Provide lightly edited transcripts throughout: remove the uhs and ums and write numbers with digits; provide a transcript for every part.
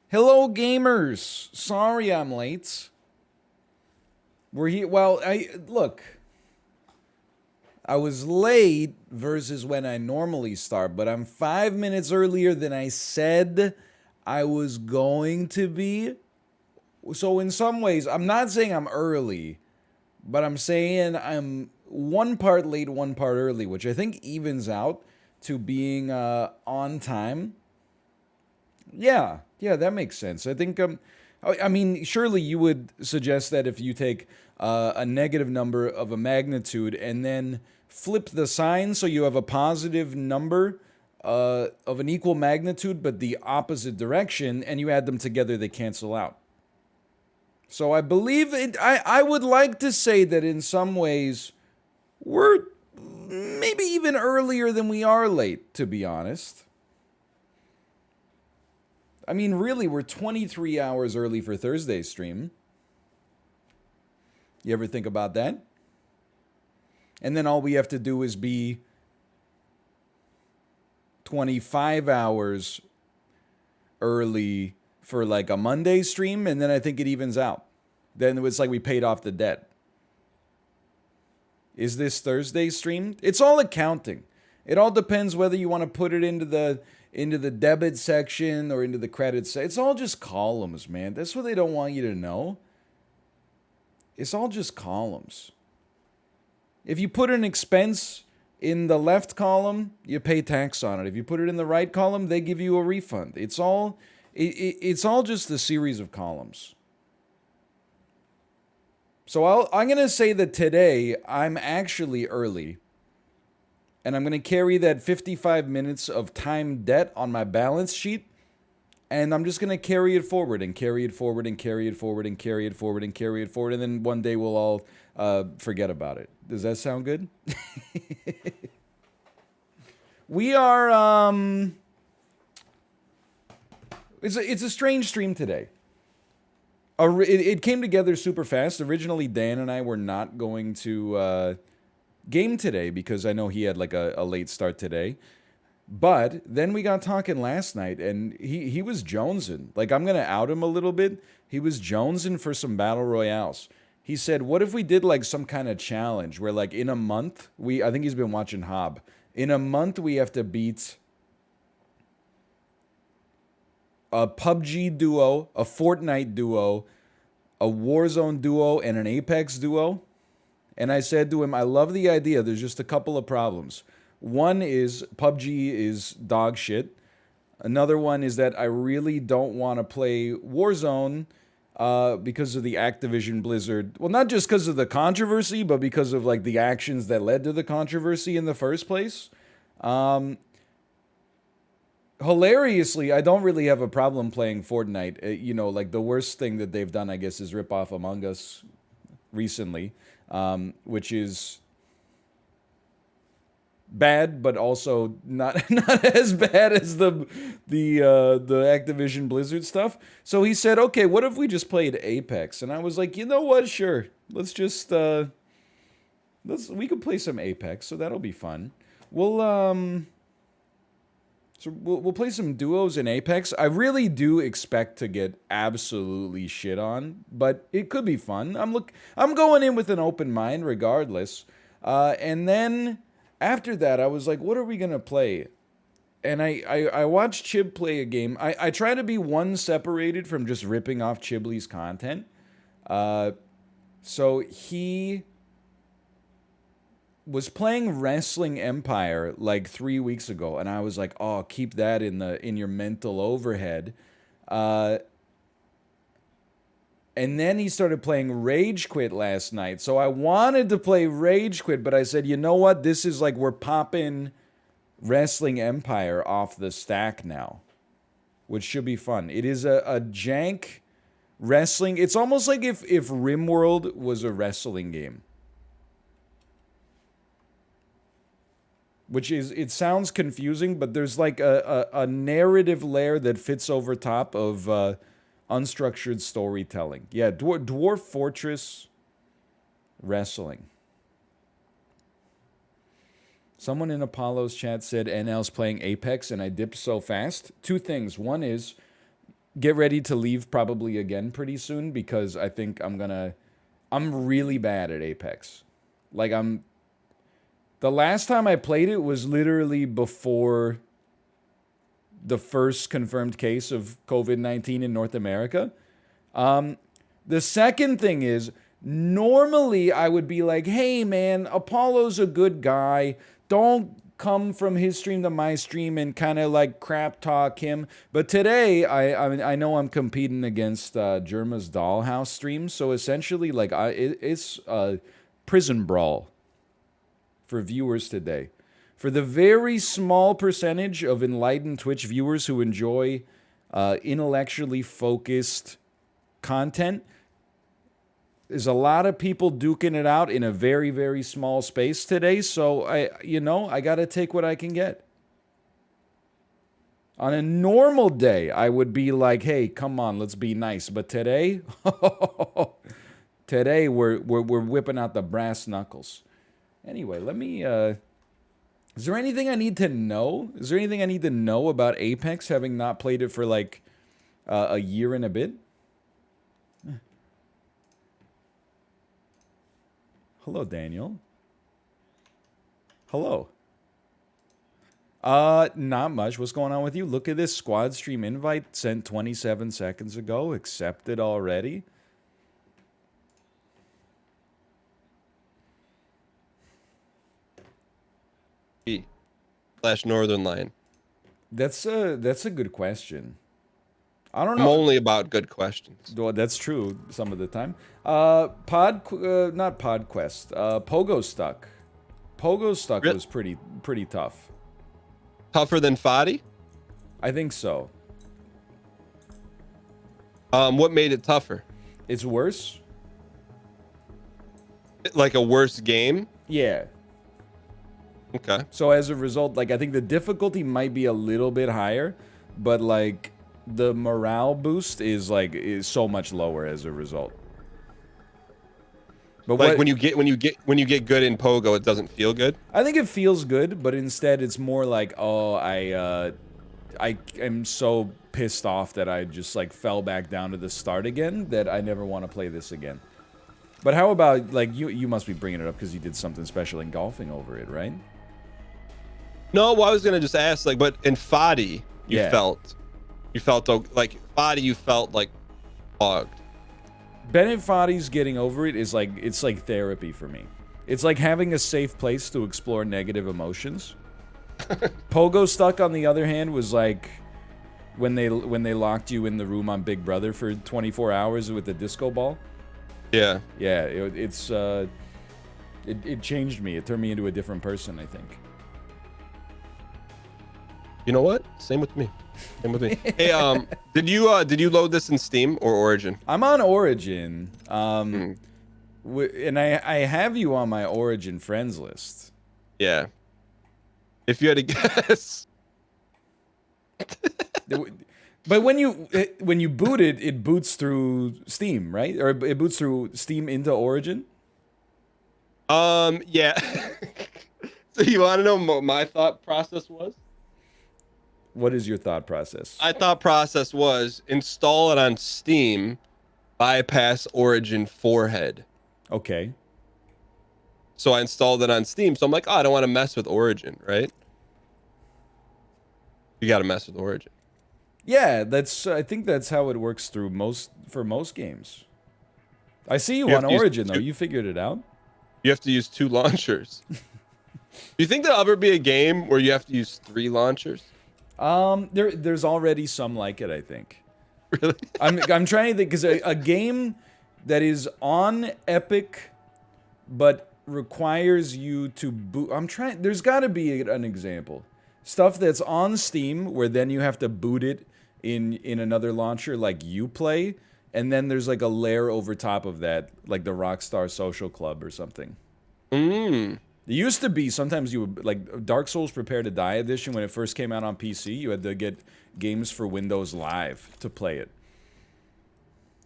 Hello, gamers. Sorry I'm late. We're here. Well, I look. I was late versus when I normally start, but I'm 5 minutes earlier than I said I was going to be. So in some ways, I'm not saying I'm early, but I'm saying I'm one part late, one part early, which I think evens out to being on time. Yeah, that makes sense. I think I mean, surely you would suggest that if you take a negative number of a magnitude and then flip the sign so you have a positive number of an equal magnitude but the opposite direction, and you add them together, they cancel out. So I believe I would like to say that in some ways we're maybe even earlier than we are late, to be honest. I mean, really, we're 23 hours early for Thursday's stream. You ever think about that? And then all we have to do is be 25 hours early for like a Monday stream, and then I think it evens out. Then it's like we paid off the debt. Is this Thursday's stream? It's all accounting. It all depends whether you want to put it into the debit section or into the credit section. It's all just columns, man. That's what they don't want you to know. It's all just columns. If you put an expense in the left column, you pay tax on it. If you put it in the right column, they give you a refund. It's all just a series of columns. So I'm going to say that today I'm actually early, and I'm going to carry that 55 minutes of time debt on my balance sheet, and I'm just going to carry it forward and carry it forward and carry it forward and carry it forward and carry it forward, and then one day we'll all forget about it. Does that sound good? We are it's a strange stream today. It came together super fast. Originally, Dan and I were not going to game today because I know he had like a late start today. But then we got talking last night, and he was jonesing. Like, I'm gonna out him a little bit. He was jonesing for some battle royales. He said, "What if we did like some kind of challenge where, like, in a month I think he's been watching Hob. In a month we have to beat a PUBG duo, a Fortnite duo, a Warzone duo, and an Apex duo." And I said to him, I love the idea. There's just a couple of problems. One is PUBG is dog shit. Another one is that I really don't want to play Warzone because of the Activision Blizzard. Well, not just because of the controversy, but because of like the actions that led to the controversy in the first place. Hilariously, I don't really have a problem playing Fortnite. Like the worst thing that they've done, I guess, is rip off Among Us recently, which is bad, but also not not as bad as the Activision Blizzard stuff. So he said, "Okay, what if we just played Apex?" And I was like, "You know what? Sure. Let's just we could play some Apex, so that'll be fun. We'll we'll play some duos in Apex. I really do expect to get absolutely shit on, but it could be fun. I'm going in with an open mind regardless. And then after that, I was like, what are we gonna play? And I watched Chib play a game. I try to be one separated from just ripping off Chibley's content. So he was playing Wrestling Empire like 3 weeks ago, and I was like, "Oh, keep that in your mental overhead." And then he started playing Rage Quit last night. So I wanted to play Rage Quit, but I said, "You know what? This is like we're popping Wrestling Empire off the stack now, which should be fun." It is a jank wrestling. It's almost like if RimWorld was a wrestling game. Which is, it sounds confusing, but there's like a narrative layer that fits over top of unstructured storytelling. Yeah, Dwarf Fortress Wrestling. Someone in Apollo's chat said NL's playing Apex, and I dipped so fast. Two things. One is, get ready to leave probably again pretty soon because I think I'm really bad at Apex. Like the last time I played it was literally before the first confirmed case of COVID-19 in North America. The second thing is, normally I would be like, hey man, Apollo's a good guy. Don't come from his stream to my stream and kind of like crap talk him. But today, I know I'm competing against Germa's Dollhouse stream. So essentially, like, it's a prison brawl for viewers today. For the very small percentage of enlightened Twitch viewers who enjoy intellectually focused content, there's a lot of people duking it out in a very, very small space today. So I got to take what I can get. On a normal day, I would be like, "Hey, come on, let's be nice." But today, today we're whipping out the brass knuckles. Anyway, let me. Is there anything I need to know? Is there anything I need to know about Apex, having not played it for like a year and a bit? Hello, Daniel. Hello. Not much. What's going on with you? Look at this squad stream invite sent 27 seconds ago. Accepted already. / Northern Line. That's a good question. I don't know. I'm only about good questions. Well, that's true some of the time. Not PodQuest. Pogo Stuck. Pogo Stuck was pretty tough. Tougher than Foddy? I think so. What made it tougher? It's worse. Like a worse game? Yeah. Okay. So as a result, like I think the difficulty might be a little bit higher, but like the morale boost is so much lower as a result. But like when you get good in Pogo, it doesn't feel good. I think it feels good, but instead it's more like, oh, I am so pissed off that I just like fell back down to the start again that I never want to play this again. But how about like you must be bringing it up because you did something special in golfing over it, right? No, well, I was gonna just ask, like, but in Foddy, you felt like Foddy, you felt like bogged. Bennett Foddy's getting over it is like, it's like therapy for me. It's like having a safe place to explore negative emotions. Pogo Stuck, on the other hand, was like when they locked you in the room on Big Brother for 24 hours with the disco ball. Yeah. Yeah, it changed me. It turned me into a different person, I think. You know what? Same with me. Same with me. Hey, did you load this in Steam or Origin? I'm on Origin. And I have you on my Origin friends list. Yeah. If you had to guess. But when you boot it, it boots through Steam, right? Or it boots through Steam into Origin? Yeah. So you want to know what my thought process was? What is your thought process? My thought process was install it on Steam, bypass Origin forehead. Okay. So I installed it on Steam. So I'm like, oh, I don't want to mess with Origin, right? You got to mess with Origin. Yeah, I think that's how it works for most games. I see you on Origin though. You figured it out. You have to use 2 launchers. Do you think there'll ever be a game where you have to use 3 launchers? There's already some like it, I think. Really? I'm trying to think, because a game that is on Epic but requires you to boot. There's got to be an example. Stuff that's on Steam where then you have to boot it in another launcher like Uplay, and then there's like a layer over top of that, like the Rockstar Social Club or something. It used to be sometimes you would, like Dark Souls Prepare to Die edition, when it first came out on PC, you had to get games for Windows Live to play it.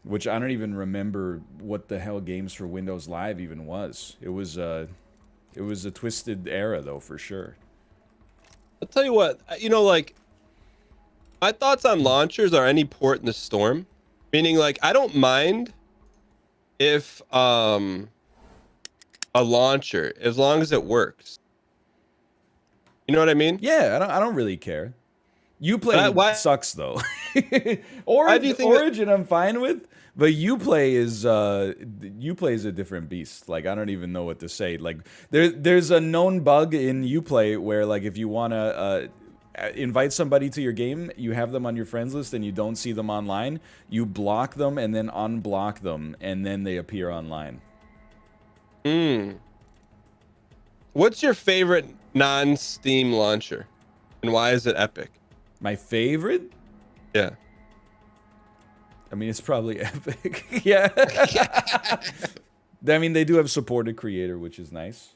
Which I don't even remember what the hell games for Windows Live even was. It was a twisted era though, for sure. I'll tell you what, you know, like My thoughts on launchers are any port in the storm, meaning like I don't mind if a launcher as long as it works. You know what I mean? Yeah, I don't really care. Uplay Why sucks though. why do you think Origin I'm fine with, but Uplay is a different beast. Like I don't even know what to say. Like there's a known bug in Uplay where like if you wanna invite somebody to your game, you have them on your friends list and you don't see them online, you block them and then unblock them and then they appear online. What's your favorite non-Steam launcher, and why is it Epic? My favorite? Yeah. I mean, it's probably Epic. Yeah. I mean, they do have supported creator, which is nice.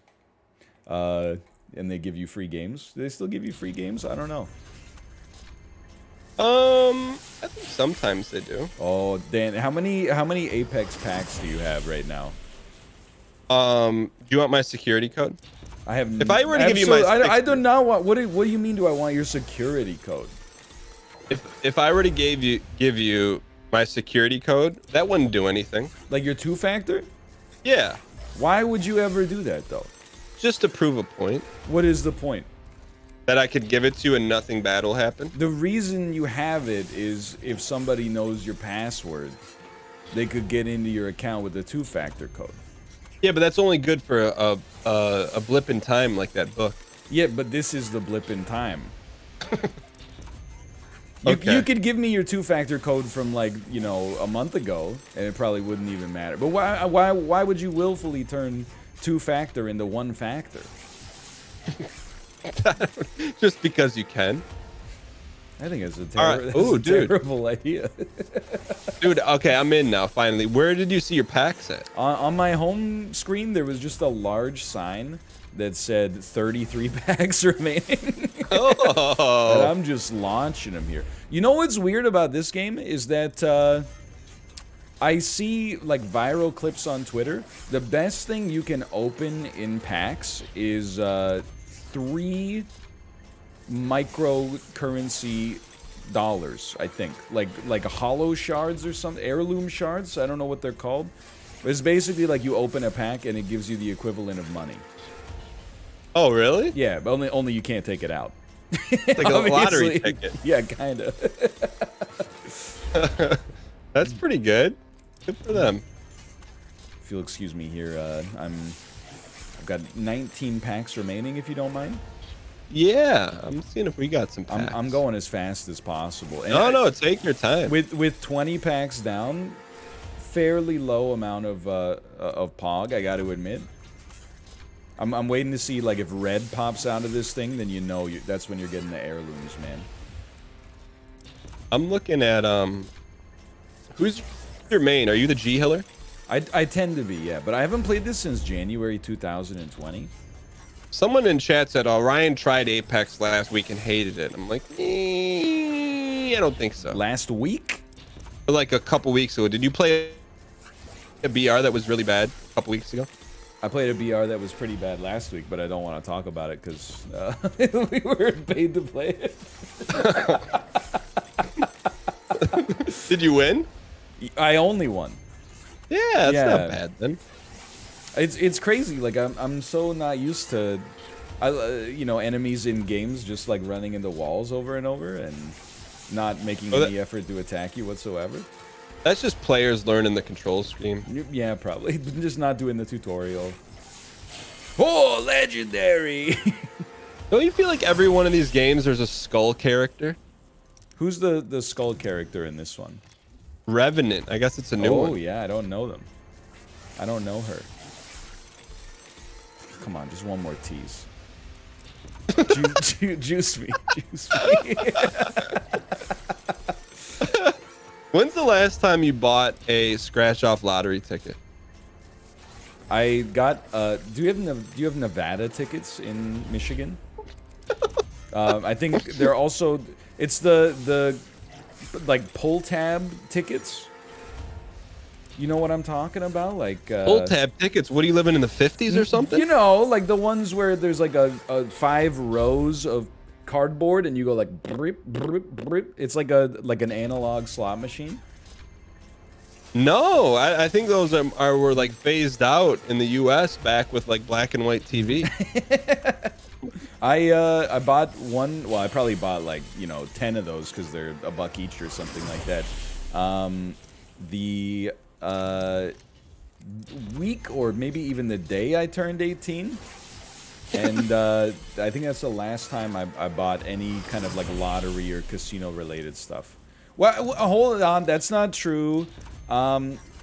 And they give you free games. Do they still give you free games? I don't know. I think sometimes they do. Oh, Dan, how many Apex packs do you have right now? Do you want my security code? I have. If I were to give you my, I do not want. What do you mean? Do I want your security code? If I were to give you my security code, that wouldn't do anything. Like your 2-factor? Yeah. Why would you ever do that though? Just to prove a point. What is the point? That I could give it to you and nothing bad will happen. The reason you have it is if somebody knows your password, they could get into your account with a 2-factor code. Yeah, but that's only good for a blip in time like that book. Yeah, but this is the blip in time. Okay. You could give me your 2-factor code from like, you know, a month ago, and it probably wouldn't even matter. But why would you willfully turn 2-factor into 1-factor? Just because you can. I think it's a, terrible idea. Dude, okay, I'm in now, finally. Where did you see your packs at? On my home screen, there was just a large sign that said 33 packs remaining. Oh. And I'm just launching them here. You know what's weird about this game is that I see like viral clips on Twitter. The best thing you can open in packs is 3 microcurrency dollars, I think. Like hollow shards or something, heirloom shards. I don't know what they're called. But it's basically like you open a pack and it gives you the equivalent of money. Oh, really? Yeah, but only you can't take it out. It's like a lottery ticket. Yeah, kind of. That's pretty good. Good for them. If you'll excuse me here, I've got 19 packs remaining, if you don't mind. Yeah, I'm seeing if we got some packs. I'm going as fast as possible. And no, take your time. With 20 packs down, fairly low amount of Pog, I got to admit. I'm waiting to see like if red pops out of this thing, then you know that's when you're getting the heirlooms, man. I'm looking at who's your main? Are you the G healer? I tend to be, yeah, but I haven't played this since January 2020. Someone in chat said, "Oh, Ryan tried Apex last week and hated it." I'm like, I don't think so. Last week? Or like a couple weeks ago. Did you play a BR that was really bad a couple weeks ago? I played a BR that was pretty bad last week, but I don't want to talk about it because we weren't paid to play it. Did you win? I only won. Yeah, that's not bad then. It's crazy. Like I'm so not used to, you know, enemies in games just like running into walls over and over and not making any effort to attack you whatsoever. That's just players learning the control scheme. Yeah, probably. Just not doing the tutorial. Oh, legendary! Don't you feel like every one of these games there's a skull character? Who's the skull character in this one? Revenant. I guess it's a new one. Oh, yeah, I don't know them. I don't know her. Come on, just one more tease. Juice me. Juice me. When's the last time you bought a scratch-off lottery ticket? I got. Do you have Nevada tickets in Michigan? I think they're also. It's the like pull tab tickets. You know what I'm talking about? Like pull tab tickets. What are you living in the 50s or something? You know, like the ones where there's like a 5 rows of cardboard and you go like brip, brip, brip. It's like an analog slot machine. No, I think those were like phased out in the U.S. back with like black and white TV. I bought one. Well, I probably bought like 10 of those because they're $1 each or something like that. The week or maybe even the day I turned 18, and I think that's the last time I bought any kind of like lottery or casino related stuff. Well, hold on, that's not true.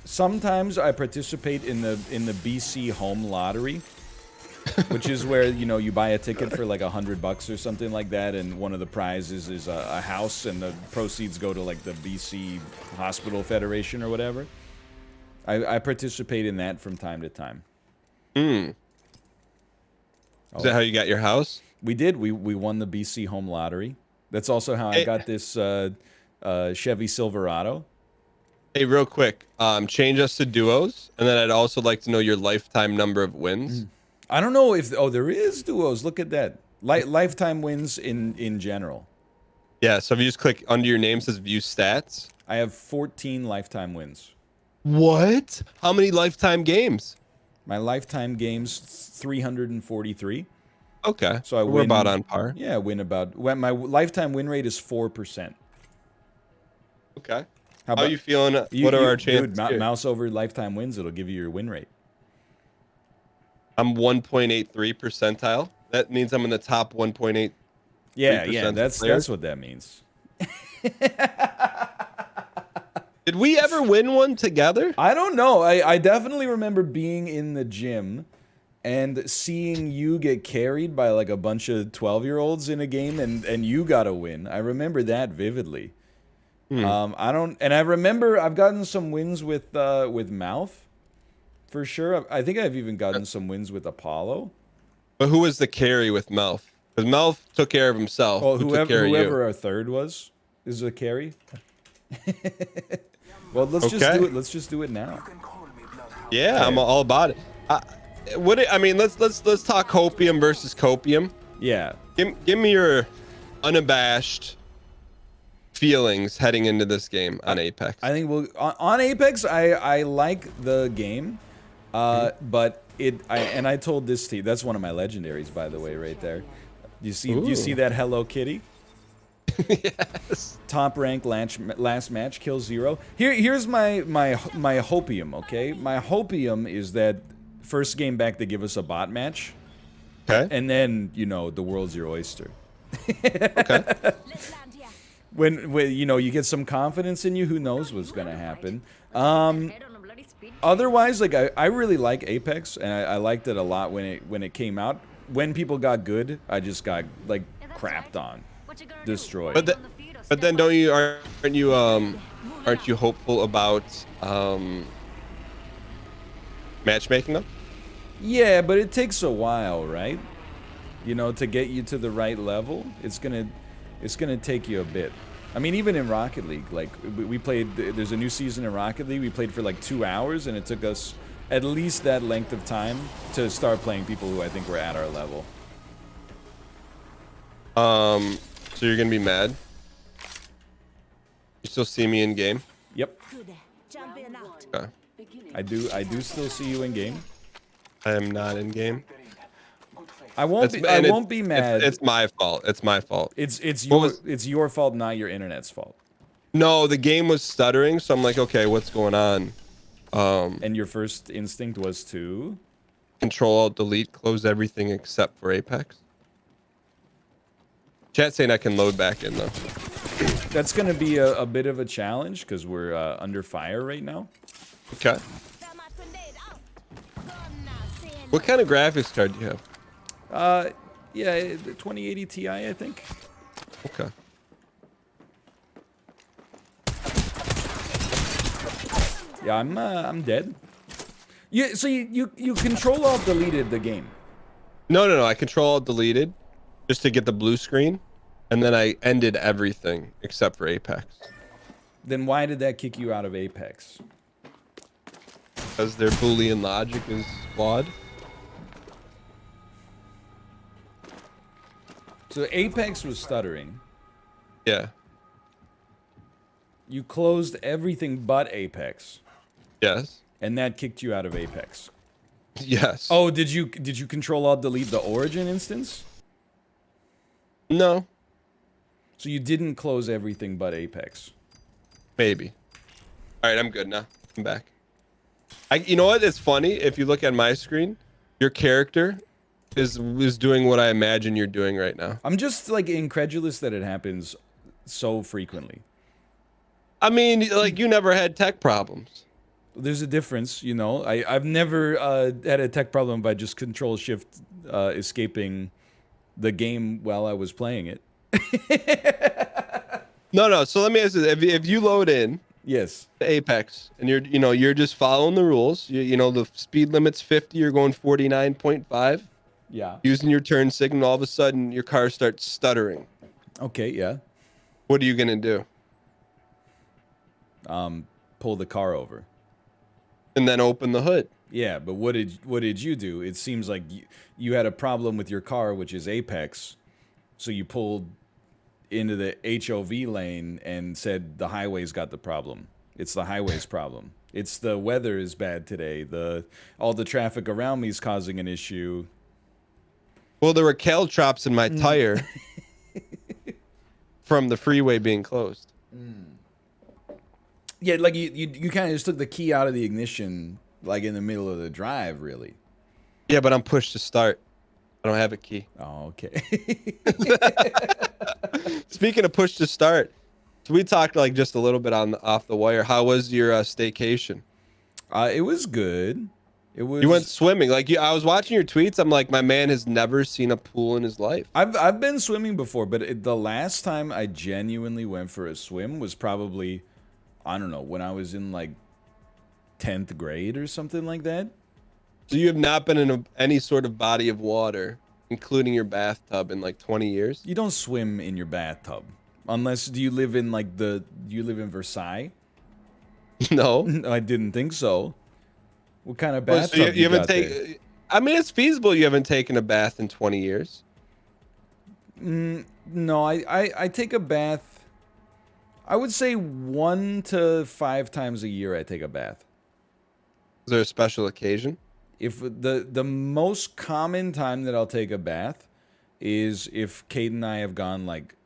Sometimes I participate in the BC home lottery, which is where you buy a ticket for like $100 or something like that, and one of the prizes is a house, and the proceeds go to like the BC Hospital Federation or whatever. I participate in that from time to time. Is that how you got your house? We did. We won the BC home lottery. That's also how I got this Chevy Silverado. Hey, real quick, change us to duos, and then I'd also like to know your lifetime number of wins. I don't know if there is duos. Look at that. Lifetime wins in general. Yeah, so if you just click under your name, it says view stats. I have 14 lifetime wins. What? How many lifetime games? My lifetime games 343. Okay, So we're about on par. Yeah, my lifetime win rate is 4%. Okay. How are you feeling? What are our chances? Dude, mouse over lifetime wins. It'll give you your win rate. I'm 1.83 percentile. That means I'm in the top 1.8. Yeah, that's what that means. Did we ever win one together? I don't know. I definitely remember being in the gym and seeing you get carried by like a bunch of 12-year-olds in a game, and you got a win. I remember that vividly. I remember I've gotten some wins with Mouth, for sure. I think I've even gotten some wins with Apollo. But who was the carry with Mouth? Because Mouth took care of himself. Well, whoever our third was is a carry. Well, let's just do it. Let's just do it now. Yeah, okay. I'm all about it. Let's talk Copium versus Copium. Yeah. Give me your unabashed feelings heading into this game on Apex. I think on Apex, I like the game, but I told this to you. That's one of my legendaries, by the way, right there. You see that Hello Kitty? Yes. Top rank last match, kill 0. Here's my hopium. Okay, my hopium is that first game back they give us a bot match. Okay. And then the world's your oyster. Okay. When you get some confidence in you, who knows what's gonna happen. Otherwise, like I really like Apex, and I liked it a lot when it came out. When people got good, I just got like crapped on, destroyed. But then aren't you hopeful about matchmaking them? Yeah, but it takes a while, right? To get you to the right level, it's gonna take you a bit. I mean, even in Rocket League, like we played. There's a new season in Rocket League. We played for like 2 hours, and it took us at least that length of time to start playing people who I think were at our level. So you're gonna be mad? You still see me in game? Yep. Okay. I do still see you in game. I am not in game. I won't be mad. It's my fault. It's my fault. It's your fault, not your internet's fault. No, the game was stuttering, so I'm like, okay, what's going on? And your first instinct was to Control-Alt-Delete, close everything except for Apex. Chat saying I can load back in though. That's gonna be a bit of a challenge because we're under fire right now. Okay. What kind of graphics card do you have? Yeah, the 2080 Ti, I think. Okay. Yeah, I'm dead. So you Control-Alt-Deleted the game. No. I Control-Alt-Deleted just to get the blue screen, and then I ended everything except for Apex. Then why did that kick you out of Apex? Because their Boolean logic is flawed. So Apex was stuttering. Yeah. You closed everything but Apex, Yes. and that kicked you out of Apex. Yes. Oh, did you Control Alt Delete the Origin instance? No. So you didn't close everything but Apex. Maybe. All right, I'm good now. I'm back. You know what? It's funny. If you look at my screen, your character is doing what I imagine you're doing right now. I'm just like incredulous that it happens so frequently. I mean, like you never had tech problems. There's a difference, you know. I've never had a tech problem by just Control Shift escaping the game while I was playing it. No. So let me ask you: if you load in Yes. to Apex and you're just following the rules, you know the speed limit's 50, you're going 49.5, Yeah. using your turn signal, all of a sudden your car starts stuttering. Okay. Yeah. What are you gonna do? Pull the car over. And then open the hood. Yeah, but what did you do? It seems like you had a problem with your car, which is Apex, so you pulled into the HOV lane and said the highway's got the problem. It's the highway's problem. It's the weather is bad today. All the traffic around me is causing an issue. Well, there were caltrops in my tire from the freeway being closed. Yeah, like you kind of just took the key out of the ignition, like in the middle of the drive, really. Yeah, but I'm pushed to start. I don't have a key. Oh, okay. Speaking of push to start, so we talked like just a little bit on off the wire. How was your staycation? It was good. It was. You went swimming. I was watching your tweets. I'm like, my man has never seen a pool in his life. I've been swimming before, but the last time I genuinely went for a swim was probably, I don't know, when I was in like 10th grade or something like that. So you have not been in any sort of body of water, including your bathtub, in like 20 years? You don't swim in your bathtub. Unless, do you live in Versailles? No. I didn't think so. What kind of Well, bathtub so you haven't got there? taken. I mean, it's feasible you haven't taken a bath in 20 years. No, I take a bath. I would say 1 to 5 times a year I take a bath. Is there a special occasion? If the most common time that I'll take a bath is if Kate and I have gone like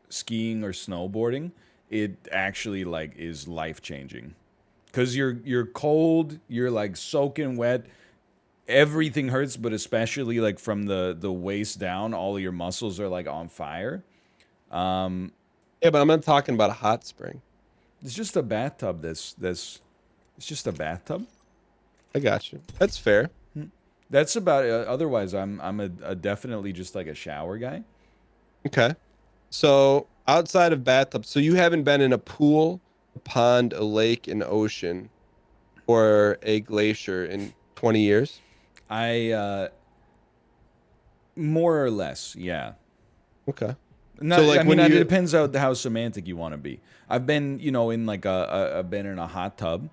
skiing or snowboarding. It actually like is life changing, because you're cold, you're like soaking wet, everything hurts, but especially like from the waist down, all of your muscles are like on fire. Yeah, but I'm not talking about a hot spring. It's just a bathtub. It's just a bathtub. I got you. That's fair. That's about it. Otherwise, I'm a definitely just like a shower guy. Okay. So outside of bathtub, so you haven't been in a pool, a pond, a lake, an ocean, or a glacier in 20 years? I more or less, yeah. Okay. Not, So, like, I mean, when it you- depends on how semantic you want to be. I've been, in like I've been in a hot tub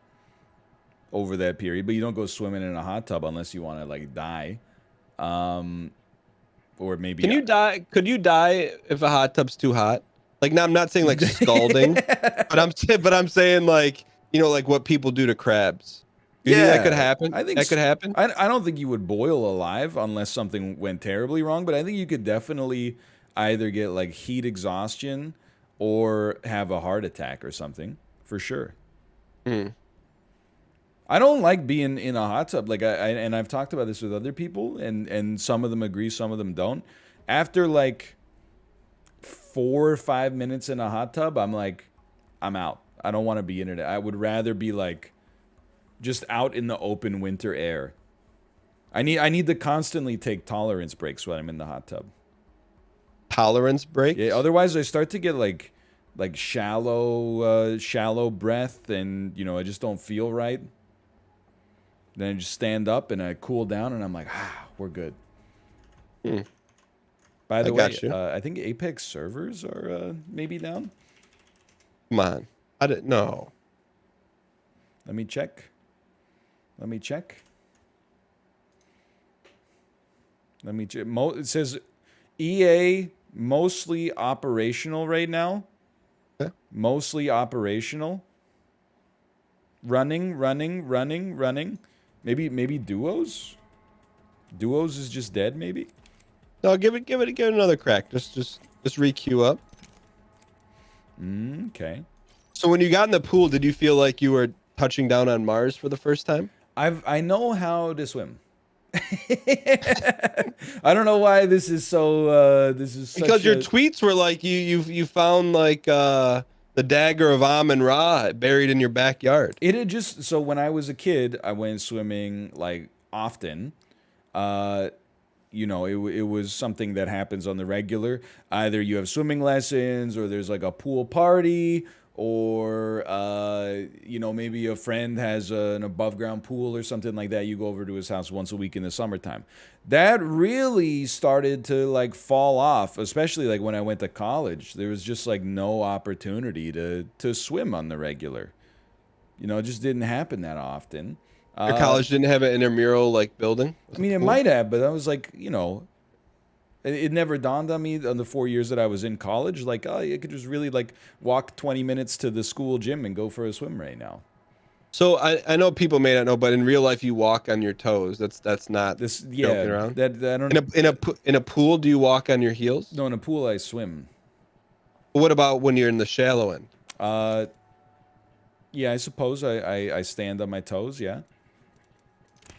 over that period, but you don't go swimming in a hot tub unless you want to like die, or maybe. Can you die? Could you die if a hot tub's too hot? Like, now I'm not saying like scalding, but I'm saying like, like what people do to crabs. You think that could happen? I think that could happen. I don't think you would boil alive unless something went terribly wrong, but I think you could definitely either get like heat exhaustion or have a heart attack or something, for sure. I don't like being in a hot tub. Like and I've talked about this with other people, and some of them agree, some of them don't. After like 4 or 5 minutes in a hot tub, I'm like, I'm out. I don't want to be in it. I would rather be like just out in the open winter air. I need to constantly take tolerance breaks when I'm in the hot tub. Tolerance breaks? Yeah, otherwise I start to get like shallow breath, and I just don't feel right. Then I just stand up and I cool down, and I'm like, we're good. By the way, I think Apex servers are maybe down. Come on. I didn't know. Let me check. It says EA Mostly operational right now. Okay. Mostly operational. Running. Maybe duos. Duos is just dead. Maybe. No, give it another crack. Just re-queue up. Okay. So when you got in the pool, did you feel like you were touching down on Mars for the first time? I know how to swim. I don't know why this is so. This is Because such your a, tweets were like you found like the dagger of Amun Ra buried in your backyard. It had just so when I was a kid, I went swimming like often. You know, it was something that happens on the regular. Either you have swimming lessons, or there's like a pool party, or you know, maybe a friend has an above ground pool or something like that. You go over to his house once a week in the summertime. That really started to like fall off, especially like when I went to college. There was just like no opportunity to swim on the regular. You know, it just didn't happen that often. Your college didn't have an intramural like building? I mean, it might have, but I was like, you know, it never dawned on me on the 4 years that I was in college. Like, oh, you could just really like walk 20 minutes to the school gym and go for a swim right now. So I know people may not know, but in real life you walk on your toes. That's not This, joking around. that I don't. In a pool, do you walk on your heels? No, in a pool I swim. What about when you're in the shallow end? Yeah, I suppose I stand on my toes. Yeah.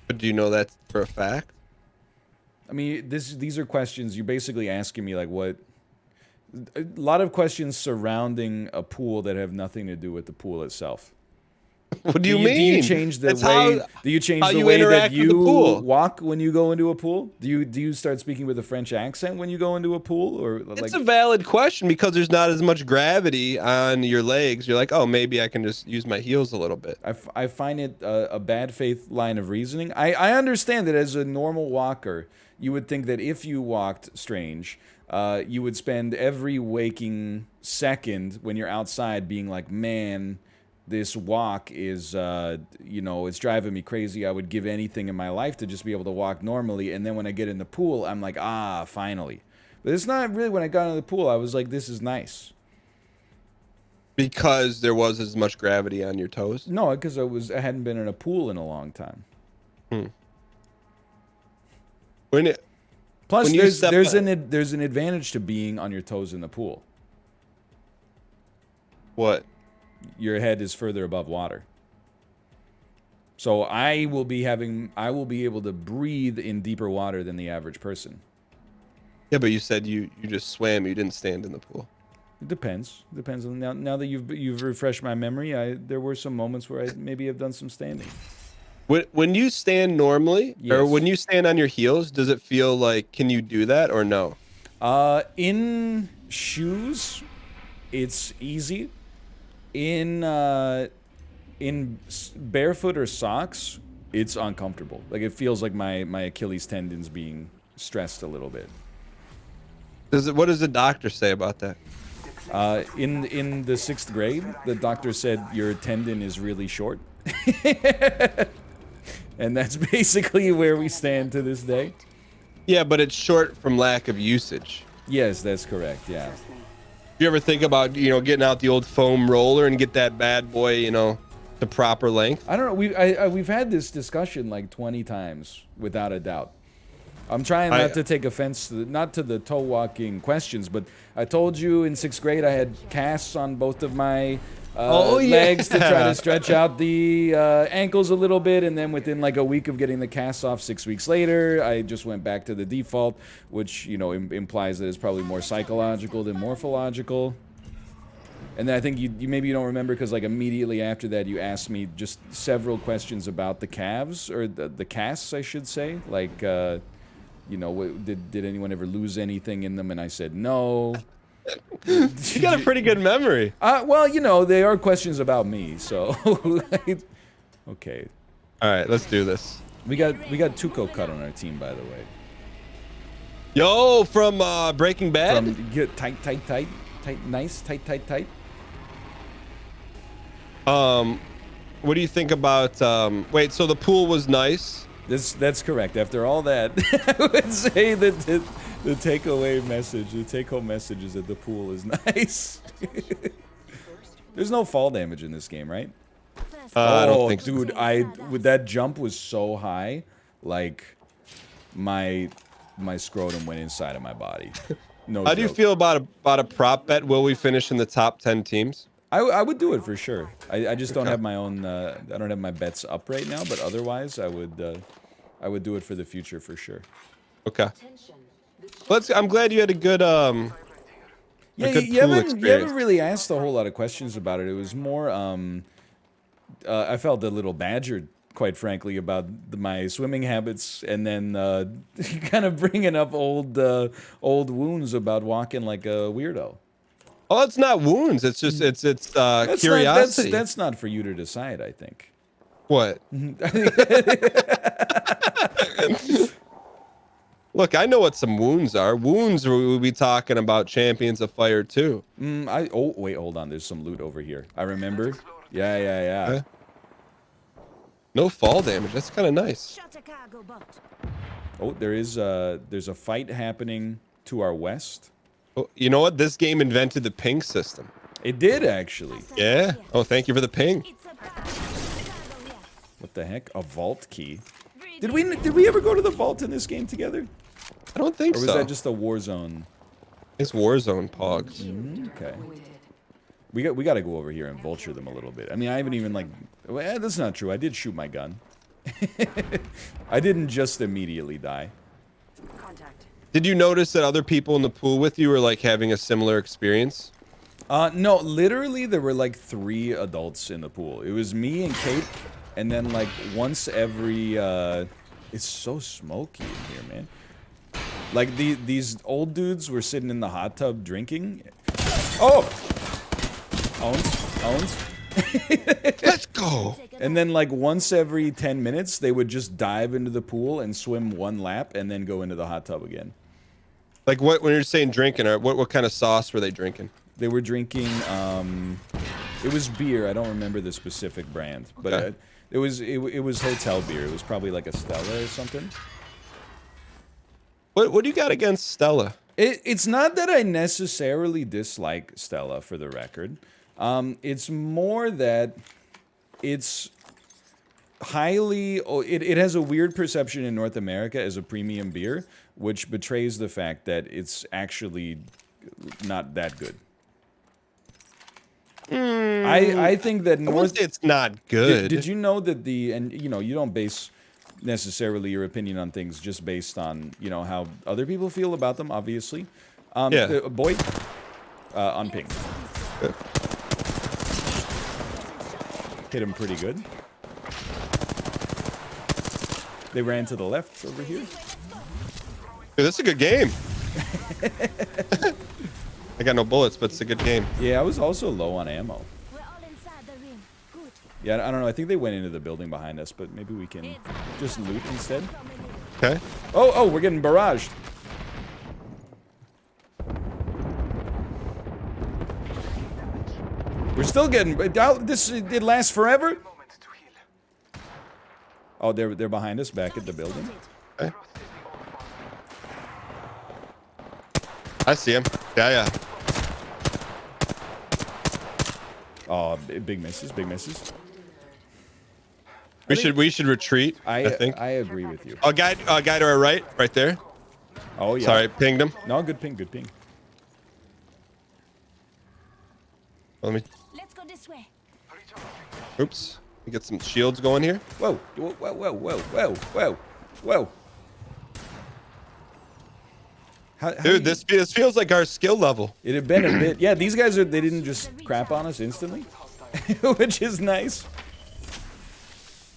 But do you know that for a fact? I mean, these are questions you're basically asking me, like what. A lot of questions surrounding a pool that have nothing to do with the pool itself. What do you Do mean? you change the way? Do you change the way that you walk when you go into a pool? Do you start speaking with a French accent when you go into a pool, or like? It's a valid question because there's not as much gravity on your legs. You're like, oh, maybe I can just use my heels a little bit. I find it a bad faith line of reasoning. I understand that as a normal walker, you would think that if you walked strange, you would spend every waking second when you're outside being like, man, this walk is, you know, it's driving me crazy. I would give anything in my life to just be able to walk normally. And then when I get in the pool, I'm like, ah, finally. But it's not really when I got into the pool, I was like, this is nice. Because there was as much gravity on your toes? No, because I hadn't been in a pool in a long time. Plus, there's an advantage to being on your toes in the pool. What? Your head is further above water. So I will be able to breathe in deeper water than the average person. Yeah, but you said you just swam. You didn't stand in the pool. It depends. Depends on now that you've refreshed my memory. There were some moments where I maybe have done some standing. When you stand normally, yes. Or when you stand on your heels, does it feel like, can you do that or no? In shoes, it's easy. In barefoot or socks, it's uncomfortable. Like it feels like my Achilles tendon's being stressed a little bit. What does the doctor say about that? In the 6th grade, the doctor said your tendon is really short. And that's basically where we stand to this day. Yeah, but it's short from lack of usage. Yes, that's correct. Yeah. You ever think about, getting out the old foam roller and get that bad boy, the proper length? I don't know. We've had this discussion like 20 times, without a doubt. I'm trying not to take offense, not to the toe walking questions, but I told you in 6th grade I had casts on both of my legs to try to stretch out the ankles a little bit, and then within like a week of getting the casts off, 6 weeks later, I just went back to the default, which implies that it's probably more psychological than morphological. And then I think you maybe you don't remember because like immediately after that you asked me just several questions about the calves or the casts, I should say, like did anyone ever lose anything in them, and I said no. You got a pretty good memory. Well, they are questions about me, so okay. All right, let's do this. We got Tuco Cut on our team, by the way. Yo, from Breaking Bad. Tight, nice, tight. What do you think about? Wait, so the pool was nice. That's correct. After all that, I would say that The takeaway message, the take-home message is that the pool is nice. There's no fall damage in this game, right? I don't think so. Dude, that jump was so high, like my scrotum went inside of my body. No. How do you feel about a prop bet? Will we finish in the top 10 teams? I would do it for sure. I just don't have my own. I don't have my bets up right now, but otherwise, I would do it for the future for sure. Okay. I'm glad you had a good Yeah, a good you pool haven't experience. really asked a whole lot of questions about it. It was more. I felt a little badgered, quite frankly, about my swimming habits, and then kind of bringing up old wounds about walking like a weirdo. Oh, it's not wounds. It's just it's curiosity. That's not for you to decide, I think. What? Look, I know what some wounds are. Wounds, we'll be talking about Champions of Fire too. Oh, wait, hold on. There's some loot over here. I remember. Yeah. Okay. No fall damage. That's kind of nice. Oh, there's a fight happening to our west. Oh, you know what? This game invented the ping system. It did, actually. Yeah. Oh, thank you for the ping. What the heck? A vault key? Did we ever go to the vault in this game together? I don't think so. Or was that just a Warzone? It's Warzone pogs. Okay. We got to go over here and vulture them a little bit. I mean, I haven't even well, that's not true. I did shoot my gun. I didn't just immediately die. Did you notice that other people in the pool with you were like having a similar experience? No, literally there were like 3 adults in the pool. It was me and Kate, and then like once every it's so smoky in here, man. Like these old dudes were sitting in the hot tub drinking. Oh! Owns. Let's go. And then like once every 10 minutes they would just dive into the pool and swim 1 lap and then go into the hot tub again. Like what, when you're saying drinking, or what kind of sauce were they drinking? They were drinking, it was beer. I don't remember the specific brand, but Okay. it was hotel beer. It was probably like a Stella or something. What do you got against Stella? It's not that I necessarily dislike Stella, for the record. It's more that it's highly... It has a weird perception in North America as a premium beer, which betrays the fact that it's actually not that good. I think that I wouldn't say it's not good. Did you know that and you know, you don't base necessarily your opinion on things just based on, you know, how other people feel about them, obviously. Yeah. Boy, on ping. Hit him pretty good. They ran to the left over here. Dude, this is a good game. I got no bullets, but it's a good game. Yeah, I was also low on ammo. Yeah, I don't know. I think they went into the building behind us, but maybe we can just loot instead. Okay. Oh, we're getting barraged. We're still getting... It lasts forever? Oh, they're behind us back at the building. Okay. I see him. Yeah. Oh, big misses, big misses. We should retreat, I think. I agree with you. A guy to our right there. Oh, yeah. Sorry, pinged him. No, good ping, good ping. Let me... Let's go this way. Oops. We get some shields going here. Whoa. How Dude, this feels like our skill level. It had been a bit... Yeah, these guys, they didn't just crap on us instantly, which is nice.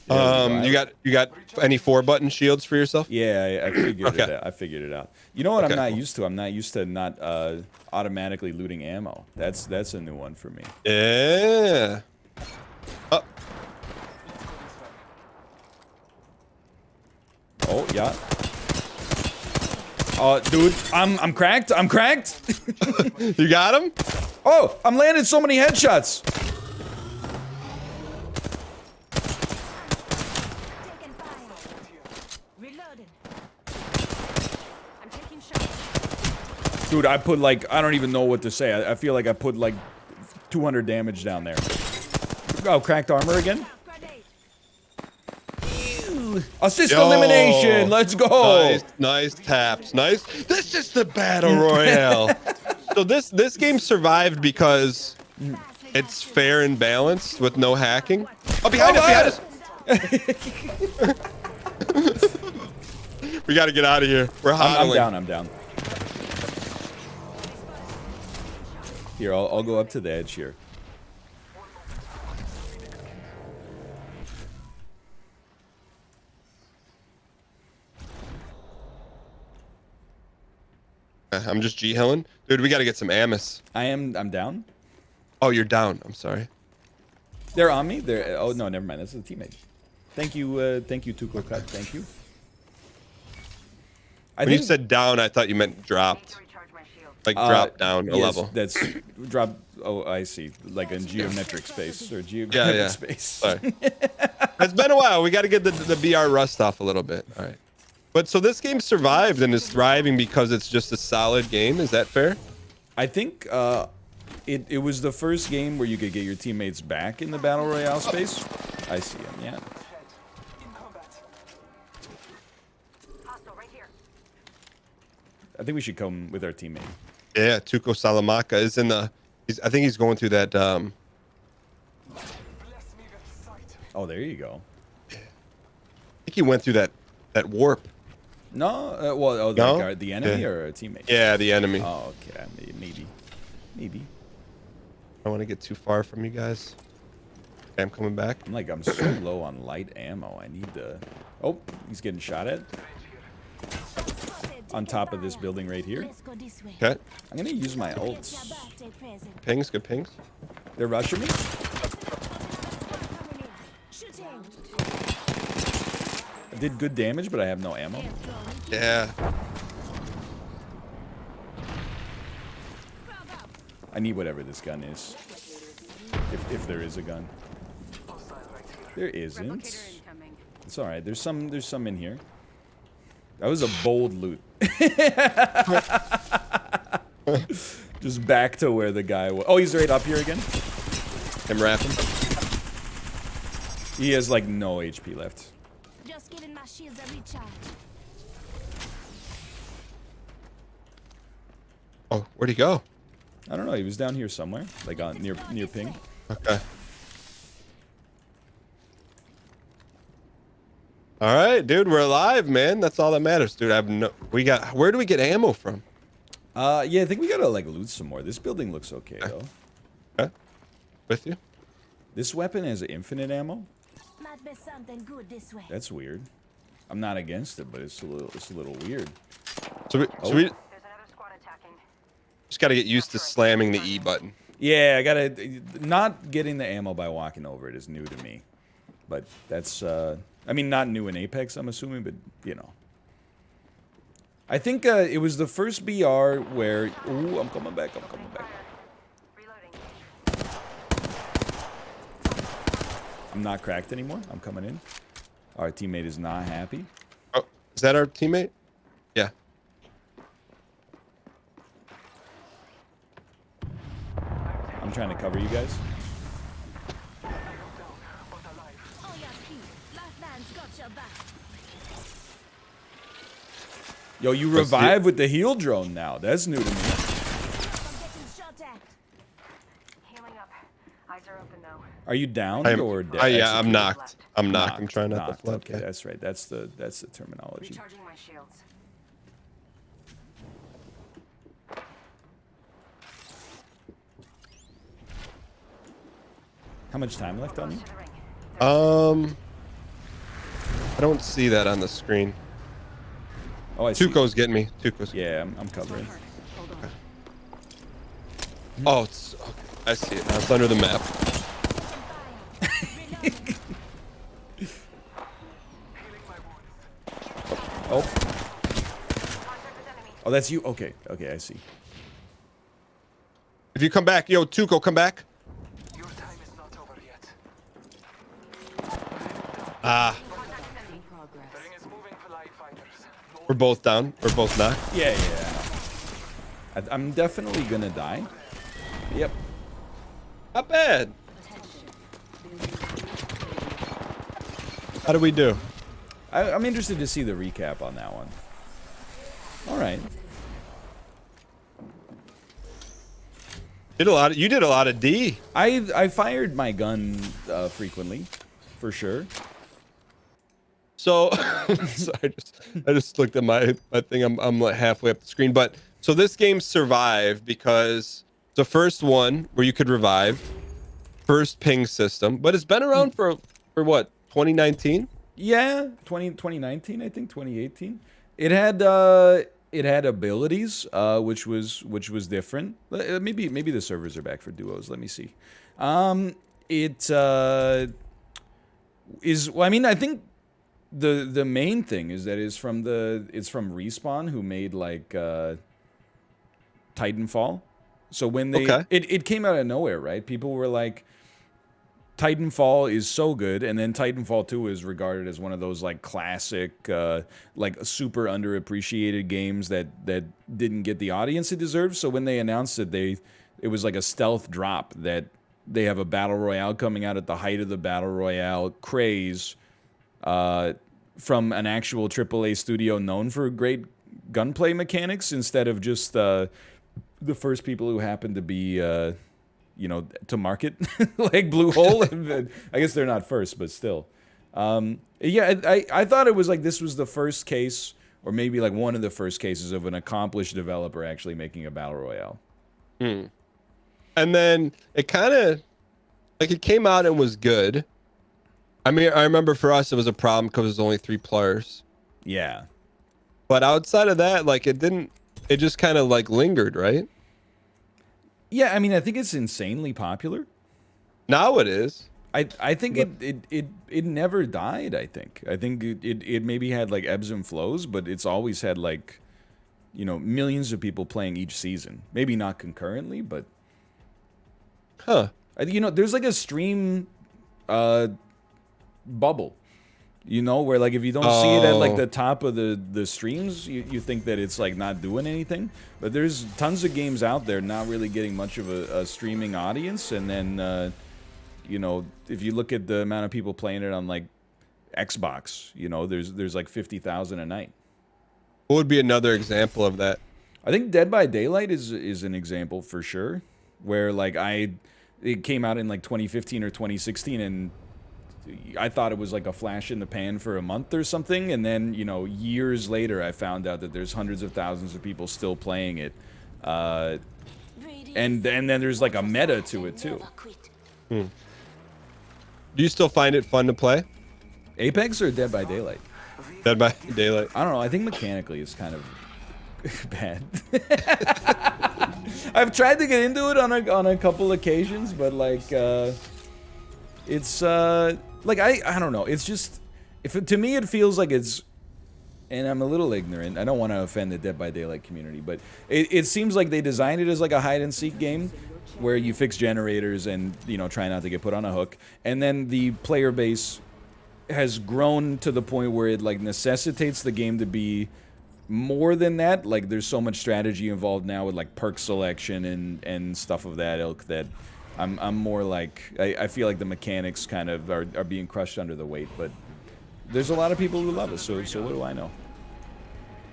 You got any 4-button shields for yourself? Yeah, I figured it out. I figured it out. You know what Okay, I'm not cool. used to? I'm not used to not automatically looting ammo. That's a new one for me. Yeah. Oh, yeah. Oh, dude, I'm cracked. I'm cracked. You got him? Oh, I'm landing so many headshots. Taking fire. Reloading. I'm taking shots. Dude, I put like, I don't even know what to say. I feel like I put like 200 damage down there. Oh, cracked armor again? Assist elimination, let's go! Nice taps, nice. This is the battle royale. So this game survived because it's fair and balanced with no hacking. Oh, behind us, We gotta get out of here. We're hodling. I'm down. Here, I'll go up to the edge here. I'm just G-hilling. Dude, we gotta get some Amos. I'm down. Oh, you're down. I'm sorry. They're on me. They're oh no, never mind. That's a teammate. Thank you, Tuco Cut. Thank you. When you said down, I thought you meant dropped. Like drop down a level. That's drop. Oh, I see. Like in geometric space or geographic space. Sorry. It's been a while. We got to get the BR rust off a little bit. All right. But so this game survived and is thriving because it's just a solid game. Is that fair? I think it was the first game where you could get your teammates back in the battle royale space. I see him. Yeah. I think we should come with our teammate. Yeah, Tuco Salamanca is in the. I think he's going through that. Oh, there you go. I think he went through that warp. No, well, the enemy or a teammate? Yeah, the enemy. Oh, okay, maybe. I don't want to get too far from you guys. Okay, I'm coming back. I'm so low on light ammo. I need to. Oh, he's getting shot at. On top of this building right here. Okay. I'm gonna use my ults. Pings, good pings. They're rushing me. I did good damage, but I have no ammo. Yeah. I need whatever this gun is. If there is a gun. There isn't. It's all right. There's some in here. That was a bold loot. Just back to where the guy was. Oh, he's right up here again. I'm rapping. He has like no HP left. Just giving my shields a recharge. Oh, where'd he go? I don't know. He was down here somewhere, like on near ping. Okay. All right, dude, we're alive, man. That's all that matters, dude. Where do we get ammo from? Yeah, I think we gotta like loot some more. This building looks okay though. Okay. With you? This weapon has infinite ammo. Might be something good this way. That's weird. I'm not against it, but it's a little weird. So we just gotta get used to slamming the E button. Yeah, I gotta. Not getting the ammo by walking over it is new to me, but that's. I mean, not new in Apex, I'm assuming, but you know. I think it was the first BR where. Ooh, I'm coming back. I'm not cracked anymore. I'm coming in. Our teammate is not happy. Oh, is that our teammate? Yeah. I'm trying to cover you guys. Yo, you revive with the heal drone now. That's new to me. Are you down or dead? Yeah, I'm knocked. I'm knocked. I'm trying not to flood. Okay, that's right. That's the terminology. Recharging my shields. How much time left on you? I don't see that on the screen. Oh, I see. Tuco's getting me. Tuco's. Yeah, I'm covering. Okay. Oh, it's. Okay. I see it now. It's under the map. Oh. Oh, that's you. Okay, okay, I see. If you come back, yo, Tuco, come back. Your time is not over yet. Ah. The ring is moving for light fighters. We're both down. We're both knocked. Yeah. I'm definitely gonna die. Yep. Not bad. How do we do? I'm interested to see the recap on that one. All right. You did a lot of D. I fired my gun frequently, for sure. So, I just looked at my thing. I'm like halfway up the screen, but so this game survived because the first one where you could revive, first ping system, but it's been around for what, 2019? Yeah, 2019, I think 2018. It had abilities, which was different. Maybe the servers are back for duos. Let me see. It is. Well, I mean, I think the main thing is that it's from Respawn, who made like Titanfall. So when they it came out of nowhere, right? People were like, Titanfall is so good, and then Titanfall 2 is regarded as one of those like classic, like super underappreciated games that didn't get the audience it deserved. So when they announced it, it was like a stealth drop that they have a battle royale coming out at the height of the battle royale craze, from an actual AAA studio known for great gunplay mechanics, instead of just the first people who happened to be. To market like Blue Hole. I guess they're not first, but still. Yeah, I thought it was like this was the first case, or maybe like one of the first cases of an accomplished developer actually making a battle royale. And then it kind of like it came out and was good. I mean, I remember for us it was a problem because there's only 3 players. Yeah. But outside of that, like it just kind of like lingered, right? Yeah, I mean, I think it's insanely popular. Now it is. I think it never died. I think it maybe had like ebbs and flows, but it's always had like, millions of people playing each season. Maybe not concurrently, but there's like a stream bubble. Where like if you don't see it at like the top of the streams, you think that it's like not doing anything. But there's tons of games out there not really getting much of a streaming audience. And then, if you look at the amount of people playing it on like Xbox, there's like 50,000 a night. What would be another example of that? I think Dead by Daylight is an example for sure, where like it came out in like 2015 or 2016, and I thought it was like a flash in the pan for a month or something, and then years later I found out that there's hundreds of thousands of people still playing it, and then there's like a meta to it too. Do you still find it fun to play? Apex or Dead by Daylight? Dead by Daylight. I don't know. I think mechanically it's kind of bad. I've tried to get into it on a couple occasions, but like it's like I don't know. It's just to me it feels like it's, and I'm a little ignorant. I don't want to offend the Dead by Daylight community, but it seems like they designed it as like a hide and seek game where you fix generators and try not to get put on a hook, and then the player base has grown to the point where it like necessitates the game to be more than that. Like there's so much strategy involved now with like perk selection and stuff of that ilk that I'm more like I feel like the mechanics kind of are being crushed under the weight, but there's a lot of people who love it, so what do I know?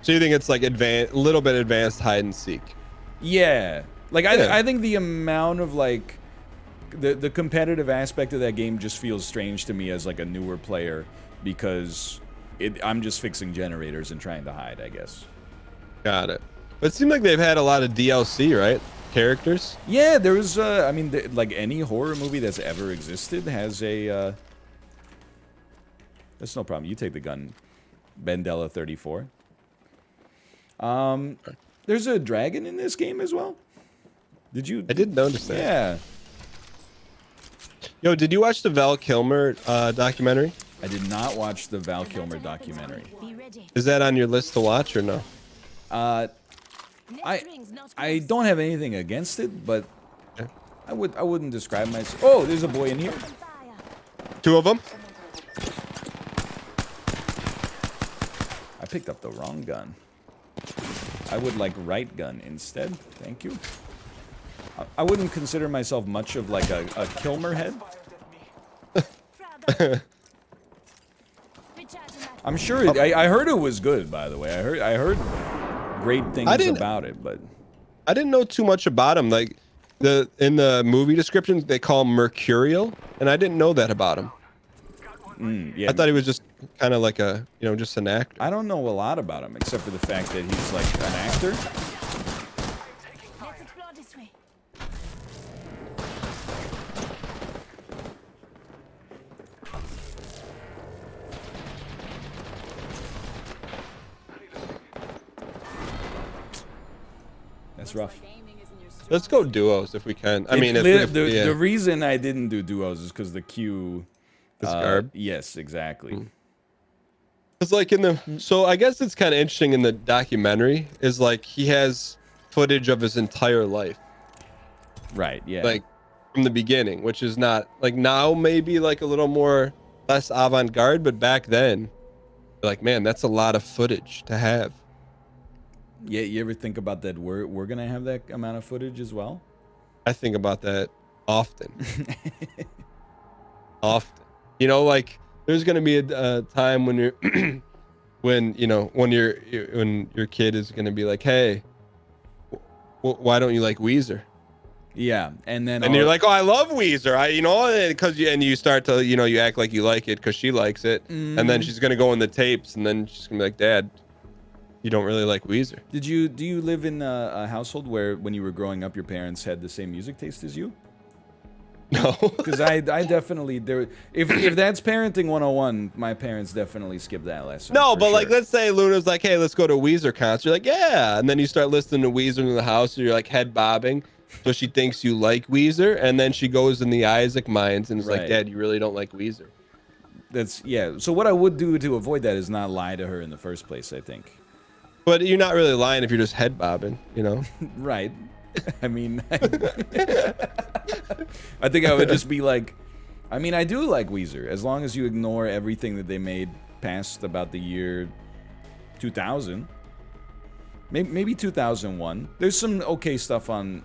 So you think it's like a little bit advanced hide and seek? Yeah. Like I think the amount of like the competitive aspect of that game just feels strange to me as like a newer player, because I'm just fixing generators and trying to hide, I guess. Got it. But it seemed like they've had a lot of DLC, right? Characters. Yeah, there was. I mean, like any horror movie that's ever existed has a. That's no problem. You take the gun, Bendella 34. There's a dragon in this game as well. Did you? I didn't notice that. Yeah. Yo, did you watch the Val Kilmer documentary? I did not watch the Val Kilmer documentary. Is that on your list to watch or no? I don't have anything against it, but I wouldn't describe myself. Oh, there's a boy in here. 2 of them. I picked up the wrong gun. I would like right gun instead. Thank you. I wouldn't consider myself much of like a Kilmer head. Fraggle. Recharging my I'm sure. I heard it was good, by the way. I heard great things about it, but I didn't know too much about him. Like in the movie description, they call him mercurial, and I didn't know that about him. yeah. I thought he was just kind of like a, just an actor. I don't know a lot about him except for the fact that he's like an actor. Let's explore this way. That's rough. Let's go duos if we can. I mean, The reason I didn't do duos is because the queue. It's garb. Yes, exactly. It's like so I guess it's kind of interesting in the documentary is like he has footage of his entire life, Right. Yeah. like from the beginning, which is not like now maybe like a little more less avant-garde, but back then, like, man, that's a lot of footage to have. Yeah. You ever think about that? We're gonna have that amount of footage as well. I think about that often. Often. Like there's gonna be a time when you're when your kid is gonna be like, hey, why don't you like Weezer? Yeah, and then And you're like, oh, I love Weezer. Because you start to, you act like you like it because she likes it, and then she's gonna go in the tapes, and then she's gonna be like, Dad, you don't really like Weezer. do you live in a household where when you were growing up, your parents had the same music taste as you? No. Because I definitely if that's parenting 101, my parents definitely skipped that lesson. No, for but like, sure. let's say Luna's like, hey, let's go to a Weezer concert. You're like, yeah, and then you start listening to Weezer in the house, and you're like head bobbing, so she thinks you like Weezer, and then she goes in the Isaac Mines and is like, Right. Dad, you really don't like Weezer. Yeah. So what I would do to avoid that is not lie to her in the first place, I think. But you're not really lying if you're just head bobbing, Right. I mean, I think I would just be like, I mean, I do like Weezer, as long as you ignore everything that they made past about the year 2000. Maybe 2001. There's some okay stuff on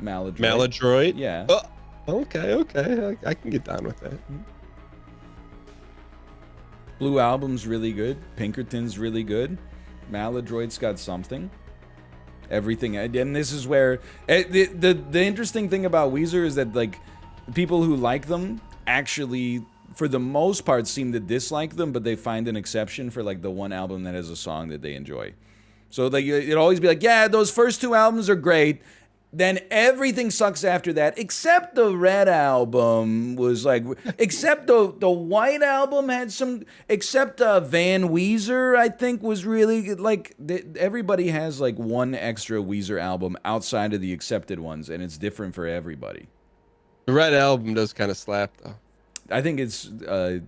Maladroit. Maladroit? Yeah. Oh, okay. I can get down with that. Blue Album's really good. Pinkerton's really good. Maladroit's got something. Everything, and this is where the interesting thing about Weezer is that like people who like them actually, for the most part, seem to dislike them, but they find an exception for like the one album that has a song that they enjoy. So like it'd always be like, yeah, those first two albums are great. Then everything sucks after that, except the Red album was like, except the White album had some, except Van Weezer, I think, was really good. Like, everybody has like one extra Weezer album outside of the accepted ones, and it's different for everybody. The Red album does kind of slap, though. I think it's a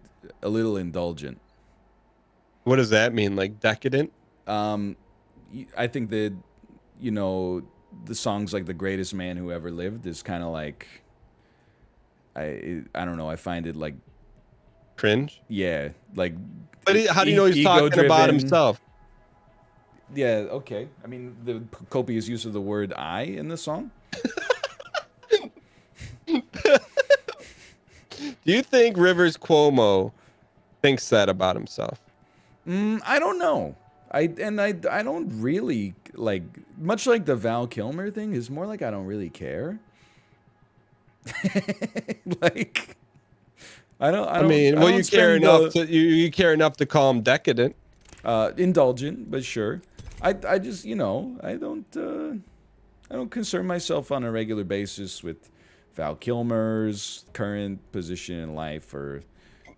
little indulgent. What does that mean? Like decadent? I think that, the songs like "The Greatest Man Who Ever Lived" is kind of like, I don't know. I find it like, Cringe? yeah, like. But how do you know he's talking about ego-driven. himself? Yeah, okay. I mean, the copious use of the word "I" in the song. Do you think Rivers Cuomo thinks that about himself? I don't know. I don't really like, much like the Val Kilmer thing is more like I don't really care. Like, I mean, you care enough to you care enough to call him decadent. Indulgent, but sure. I just, I don't concern myself on a regular basis with Val Kilmer's current position in life, or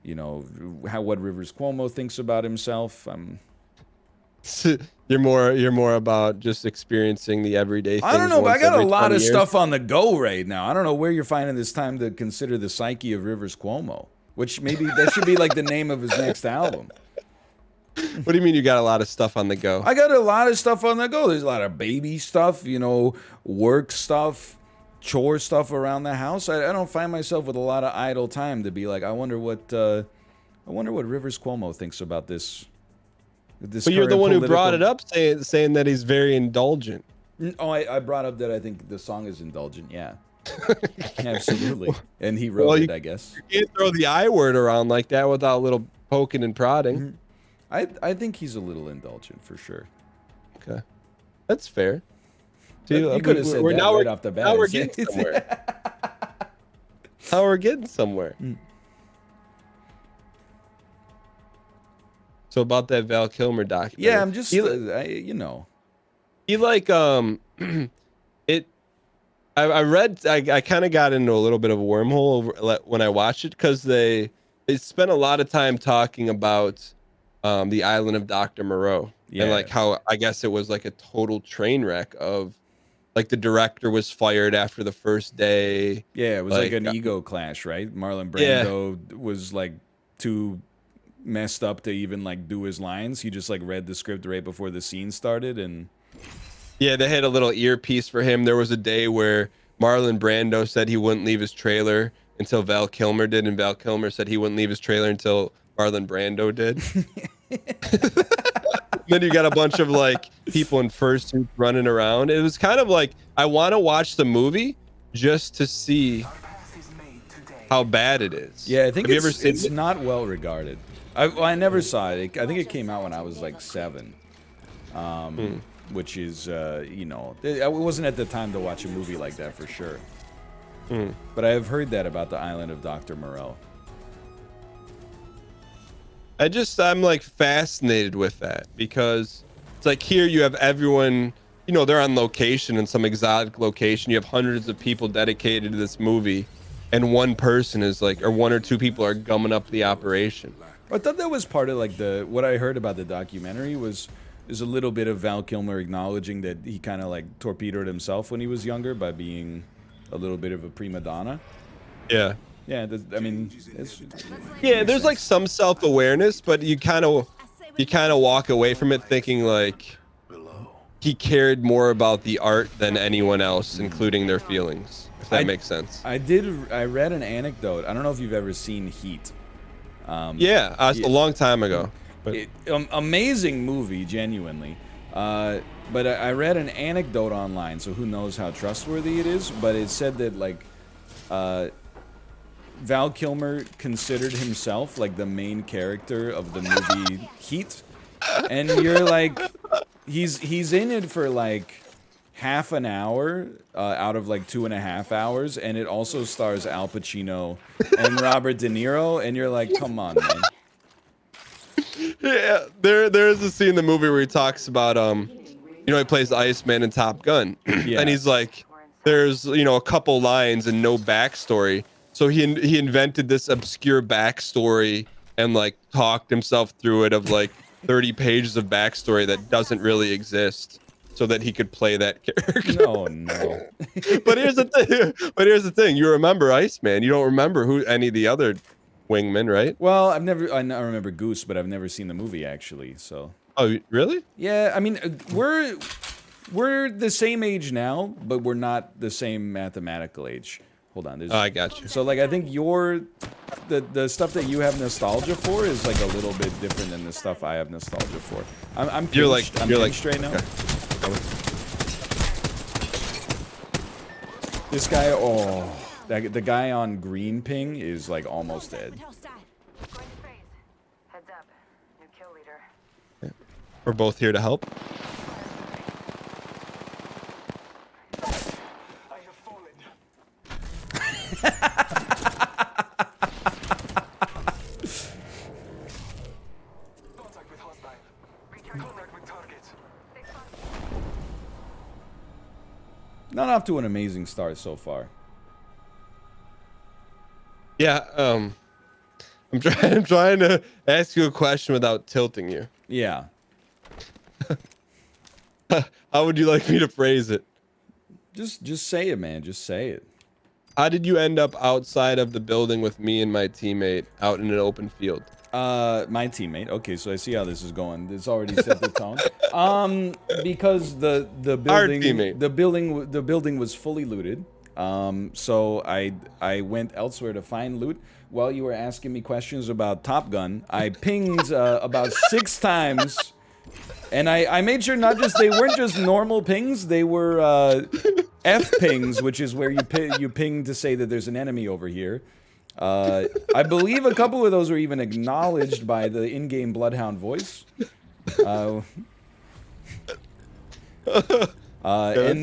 what Rivers Cuomo thinks about himself. You're more about just experiencing the everyday things. I don't know, but I got a lot of years. stuff on the go right now. I don't know where you're finding this time to consider the psyche of Rivers Cuomo, which maybe that should be like the name of his next album. What do you mean you got a lot of stuff on the go? I got a lot of stuff on the go. There's a lot of baby stuff, work stuff, chore stuff around the house. I don't find myself with a lot of idle time to be like, I wonder what Rivers Cuomo thinks about this This But you're the current one who brought it political- up, saying that he's very indulgent. Oh, I brought up that I think the song is indulgent. Yeah, absolutely. And he wrote Well, it, I guess. You can't throw the I word around like that without a little poking and prodding. I think he's a little indulgent for sure. Okay, that's fair. But you could have said that now right off the bat. Now we're getting somewhere. Now we're getting somewhere. So about that Val Kilmer documentary. Yeah, I'm just, you know. He like it. I read. I kind of got into a little bit of a wormhole when I watched it because they spent a lot of time talking about the island of Dr. Moreau and like how I guess it was like a total train wreck of like the director was fired after the first day. Yeah, it was like an ego clash, right? Marlon Brando was like too messed up to even like do his lines. He just like read the script right before the scene started, and yeah, they had a little earpiece for him. There was a day where Marlon Brando said he wouldn't leave his trailer until Val Kilmer did, and Val Kilmer said he wouldn't leave his trailer until Marlon Brando did. Then you got a bunch of like people in fursuits running around. It was kind of like I want to watch the movie just to see how bad it is. yeah, I think Have you ever seen it's it? not well regarded. I never saw it. I think it came out when I was like 7, which is you know, it wasn't at the time to watch a movie like that for sure. But I have heard that about the island of Dr. Moreau. I'm like fascinated with that because it's like here you have everyone, you know, they're on location in some exotic location. You have hundreds of people dedicated to this movie, and one person is like, or 1 or 2 people are gumming up the operation. I thought that was part of like what I heard about the documentary is a little bit of Val Kilmer acknowledging that he kind of like torpedoed himself when he was younger by being a little bit of a prima donna. Yeah. Yeah, I mean, There's like some self-awareness, but you kind of walk away from it thinking like he cared more about the art than anyone else, including their feelings, if that makes sense. I read an anecdote. I don't know if you've ever seen Heat. A long time ago. But Amazing movie, genuinely. But I read an anecdote online, so who knows how trustworthy it is, but it said that like Val Kilmer considered himself like the main character of the movie Heat, and you're like, he's in it for like half an hour out of like 2.5 hours, and it also stars Al Pacino and Robert De Niro, and you're like, come on, man. Yeah, there is a scene in the movie where he talks about you know, he plays the Iceman in Top Gun, and he's like, there's, you know, a couple lines and no backstory. So he invented this obscure backstory and like talked himself through it of like 30 pages of backstory that doesn't really exist, so that he could play that character. No. But here's the thing. You remember Iceman. You don't remember any of the other wingmen, right? Well, I remember Goose, but I've never seen the movie actually. So. Oh, really? Yeah, I mean, we're the same age now, but we're not the same mathematical age. Hold on. I got you. So like, I think the stuff that you have nostalgia for is like a little bit different than the stuff I have nostalgia for. I'm pinched right now. Okay. This guy, the guy on green ping is like almost dead. Going to phase. Heads up. New kill leader. We're both here to help. I have fallen. Contact with hostile. Contact with target. Not off to an amazing start so far. Yeah, I'm trying to ask you a question without tilting you. Yeah. How would you like me to phrase it? Just say it, man. Just say it. How did you end up outside of the building with me and my teammate out in an open field? My teammate. Okay, so I see how this is going. It's already set the tone. Because the building, Our teammate. the building was fully looted. So I went elsewhere to find loot. While you were asking me questions about Top Gun, I pinged about 6 times And I made sure they weren't just normal pings, they were F pings, which is where you ping to say that there's an enemy over here. I believe a couple of those were even acknowledged by the in-game Bloodhound voice. And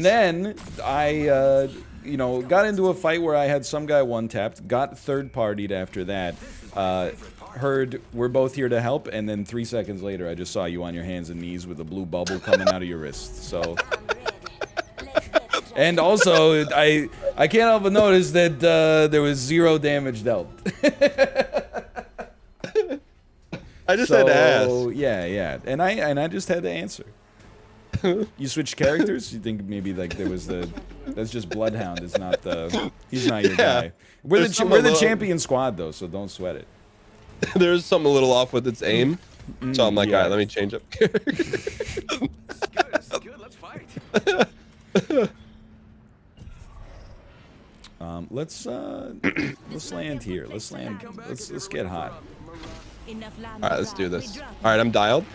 then I, you know, got into a fight where I had some guy one-tapped, got third-partied after that, heard we're both here to help, and then 3 seconds later I just saw you on your hands and knees with a blue bubble coming out of your wrist. So, and also I can't help but notice that there was 0 damage dealt. I just had to ask. Yeah, and I just had to answer. You switch characters? You think maybe like there was that's just Bloodhound. It's not he's not your guy. We're the champion squad though, so don't sweat it. There's something a little off with its aim, so I'm like, yeah. all right, let me change up. It's good. Let's fight. Let's land here. Let's get hot. All right, let's do this. All right, I'm dialed.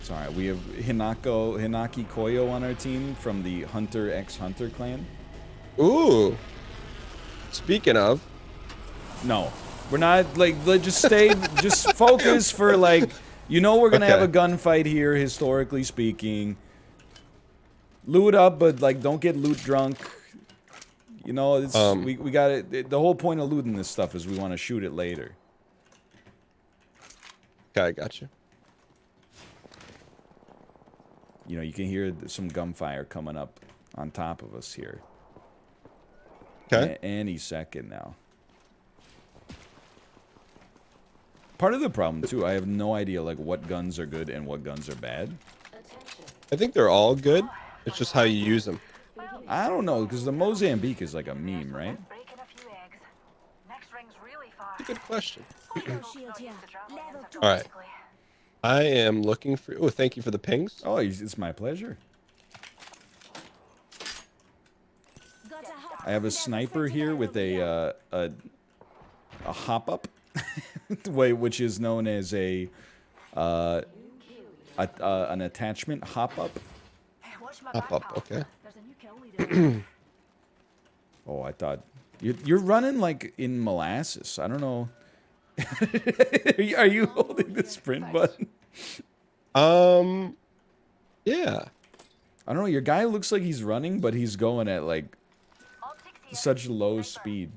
Sorry, we have Hinaki Koyo on our team from the Hunter x Hunter clan. Ooh. Speaking of, no, we're not. Like, just stay, just focus for like, you know, we're gonna have a gunfight here, historically speaking. Loot up, but like, don't get loot drunk. You know, it's we got it. The whole point of looting this stuff is we want to shoot it later. okay, I got you. You know, you can hear some gunfire coming up on top of us here. Okay. Any second now. Part of the problem too, I have no idea like what guns are good and what guns are bad. I think they're all good. It's just how you use them. I don't know, because the Mozambique is like a meme, right? Breaking a few eggs. Next ring's really far. That's a good question. Shield here. Level 2. All right. I am looking for. Oh, thank you for the pings. Oh, it's my pleasure. I have a sniper here with a hop up, which is known as an attachment hop up. Hop up, okay. There's a new kill leader. Oh, I thought you're running like in molasses. I don't know. Are you holding the sprint button? Yeah. I don't know. Your guy looks like he's running, but he's going at like such low speed.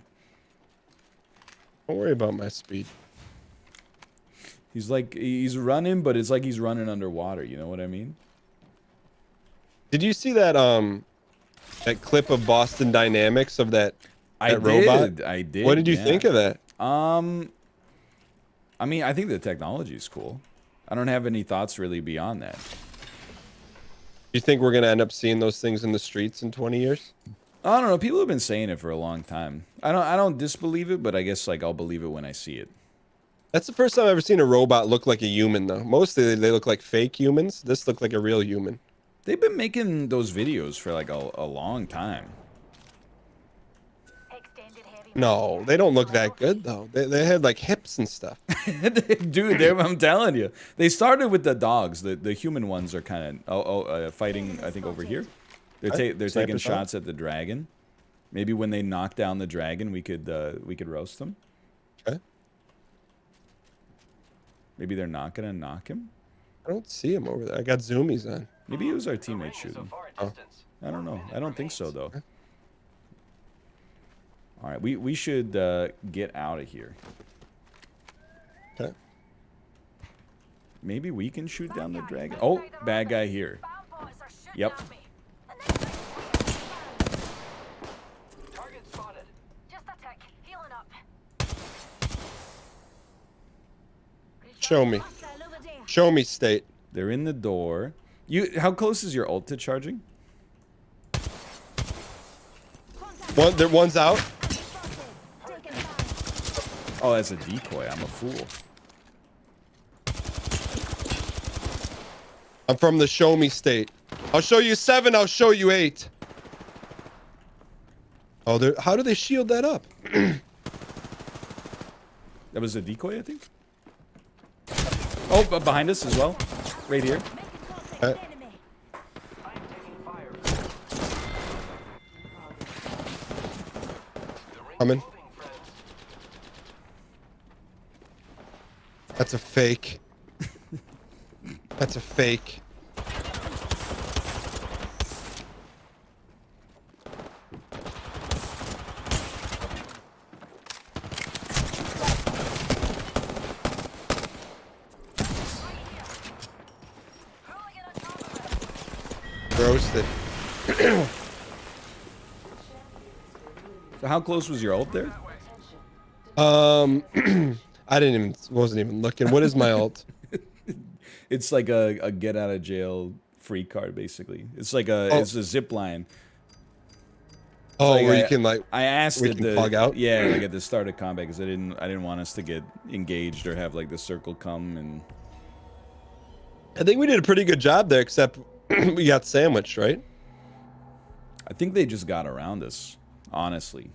Don't worry about my speed. He's running, but it's like he's running underwater. You know what I mean? Did you see that that clip of Boston Dynamics of that robot? I did. What did you think of that? I mean, I think the technology is cool. I don't have any thoughts really beyond that. You think we're gonna end up seeing those things in the streets in 20 years? I don't know. People have been saying it for a long time. I don't disbelieve it, but I guess like I'll believe it when I see it. That's the first time I've ever seen a robot look like a human, though. Mostly they look like fake humans. This looked like a real human. They've been making those videos for like a long time. No, they don't look that good though. They had like hips and stuff. Dude, I'm telling you. They started with the dogs. The human ones are kind of fighting. I think over here. They're taking shots at the dragon. Maybe when they knock down the dragon, we could roast them. Okay. Maybe they're not gonna knock him. I don't see him over there. I got zoomies on. Maybe it was our teammate shooting. Oh. I don't know. I don't think so though. All right, we should get out of here. Okay. Maybe we can shoot down the dragon. Oh, bad guy here. Yep. Target spotted. Just a tick. Healing up. Show me. Show me, state. They're in the door. How close is your ult to charging? One's out. Oh, that's a decoy. I'm a fool. I'm from the show me state. I'll show you 7. I'll show you 8. Oh, how do they shield that up? That was a decoy, I think. Oh, behind us as well. Right here. Enemy. Coming. That's a fake. That's a fake. Roasted. So how close was your ult there? I wasn't even looking. What is my ult? It's like a get out of jail free card, basically. It's like it's a zip line. Oh, Like where you can like. I asked where it you can plug out? Yeah, like at the start of combat, because I didn't want us to get engaged or have like the circle come and. I think we did a pretty good job there, except we got sandwiched, right? I think they just got around us, honestly.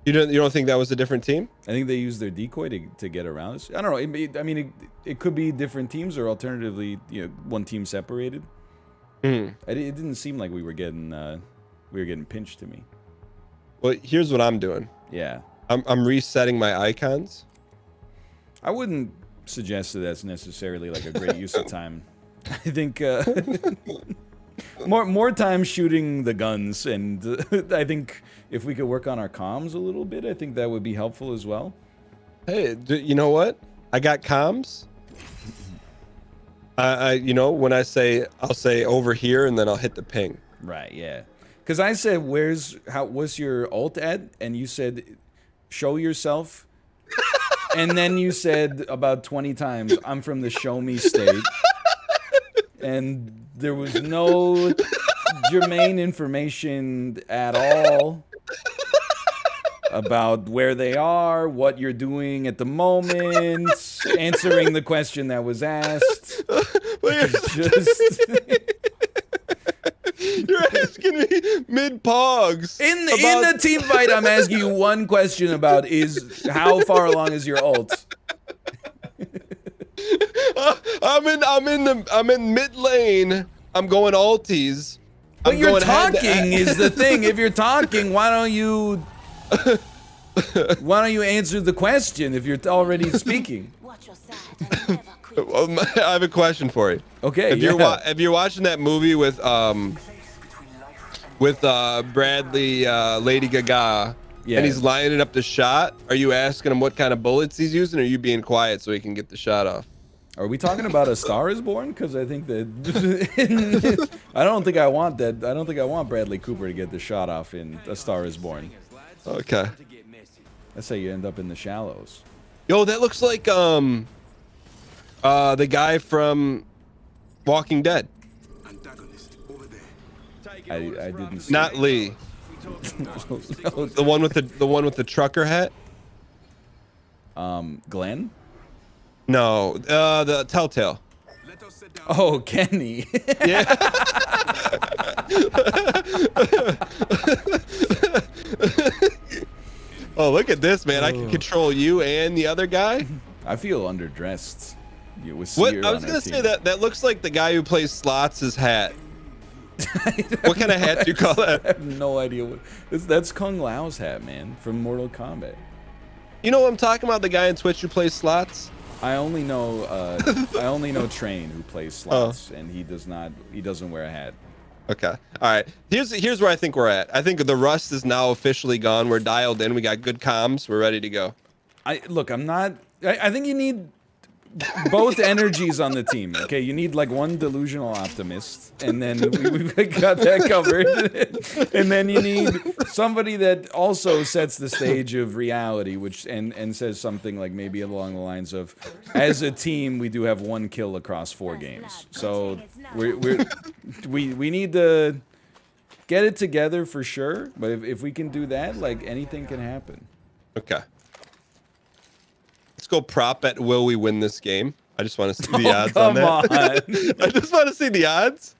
You don't think that was a different team? I think they used their decoy to get around us. I don't know. I mean, it could be different teams, or alternatively, one team separated. Mm. It didn't seem like we were getting pinched to me. Well, here's what I'm doing. Yeah, I'm resetting my icons. I wouldn't suggest that that's necessarily like a great use of time. I think more time shooting the guns, and I think if we could work on our comms a little bit, I think that would be helpful as well. Hey, you know what? I got comms. When I say, I'll say over here, and then I'll hit the ping. Right. Yeah. Because I said, what's your ult at? And you said, show yourself. And then you said about 20 times, I'm from the show me state. And there was no germane information at all about where they are, what you're doing at the moment, answering the question that was asked. You're asking me mid-pogs. In the team fight, I'm asking you one question about is how far along is your ult? I'm in mid lane. I'm going ulties. But you're talking is the thing. If you're talking, why don't you answer the question if you're already speaking? Watch your side and never quit. Well, I have a question for you. Okay. If you're watching that movie with Bradley, Lady Gaga, Yeah. and he's lining up the shot, are you asking him what kind of bullets he's using, or are you being quiet so he can get the shot off? Are we talking about A Star Is Born? Because I think that I don't think I want that. I don't think I want Bradley Cooper to get the shot off in A Star Is Born. Okay. That's how you end up in the shallows. Yo, that looks like the guy from Walking Dead. I didn't see. Not Lee. The one with the trucker hat. Glenn? No, the Telltale. Oh, Kenny. Yeah. Oh, look at this, man! I can control you and the other guy. I feel underdressed. What? I was gonna say that looks like the guy who plays slots' hat. What kind of hat do you call that? I have no idea what. That's Kung Lao's hat, man, from Mortal Kombat. You know what I'm talking about? The guy on Twitch who plays slots. I only know Train, who plays slots, and he doesn't wear a hat. Okay. All right. Here's where I think we're at. I think the rust is now officially gone. We're dialed in. We got good comms. We're ready to go. I think you need both energies on the team. Okay, you need like one delusional optimist, and then we've got that covered. And then you need somebody that also sets the stage of reality, and says something like maybe along the lines of, as a team, we do have one kill across 4 games. So we need to get it together for sure. But if we can do that, like anything can happen. Okay. Let's go prop at will we win this game. I just want to see the odds on that. Come on. I just want to see the odds.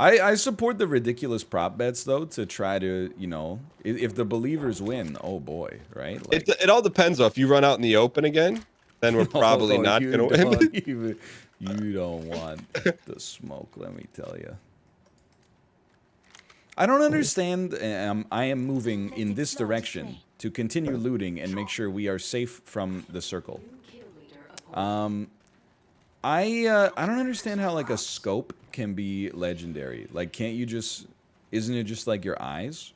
I support the ridiculous prop bets though to try to, you know, if the believers win, oh boy, right? Like, It all depends though. If you run out in the open again, then we're probably not you gonna don't win. even, you don't want the smoke, let me tell you. I don't understand. I am moving in this direction to continue looting and make sure we are safe from the circle. I don't understand how like a scope can be legendary. Like, can't you just? Isn't it just like your eyes?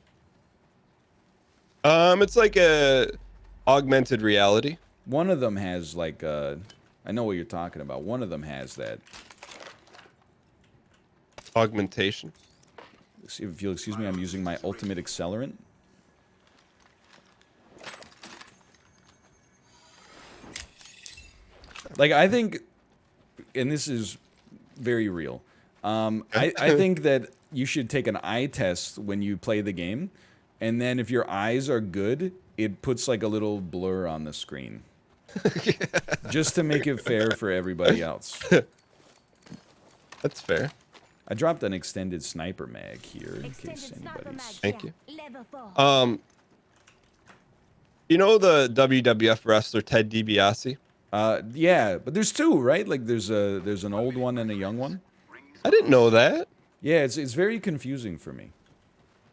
It's like a augmented reality. One of them has like I know what you're talking about. One of them has that. Augmentation. If you'll excuse me, I'm using my ultimate accelerant. Like, I think, and this is very real, I think that you should take an eye test when you play the game, and then if your eyes are good, it puts like a little blur on the screen. Just to make it fair for everybody else. That's fair. I dropped an extended sniper mag here in Extended case sniper anybody's... mag Thank here. you. Level 4. You know the WWF wrestler Ted DiBiase? Yeah, but there's two, right? Like there's an old one and a young one. I didn't know that. Yeah, it's very confusing for me.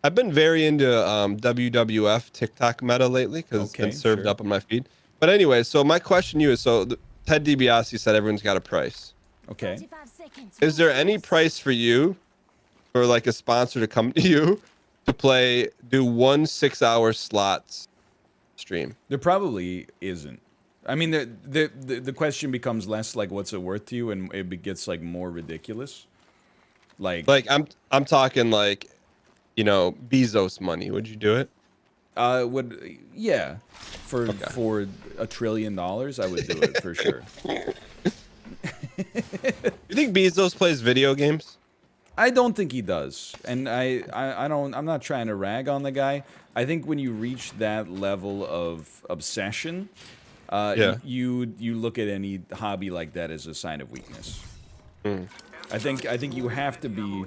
I've been very into WWF TikTok meta lately because it's been Okay, served sure. up on my feed. But anyway, so my question to you is, Ted DiBiase said everyone's got a price. Okay. 35 seconds. Is there any price for you, for like a sponsor to come to you, to do 1 6-hour slots stream? There probably isn't. I mean, the question becomes less like what's it worth to you, and it gets like more ridiculous. Like I'm talking like, you know, Bezos money. Would you do it? yeah, for $1 trillion, I would do it for sure. You think Bezos plays video games? I don't think he does, and I don't. I'm not trying to rag on the guy. I think when you reach that level of obsession, Yeah. you look at any hobby like that as a sign of weakness. I think you have to be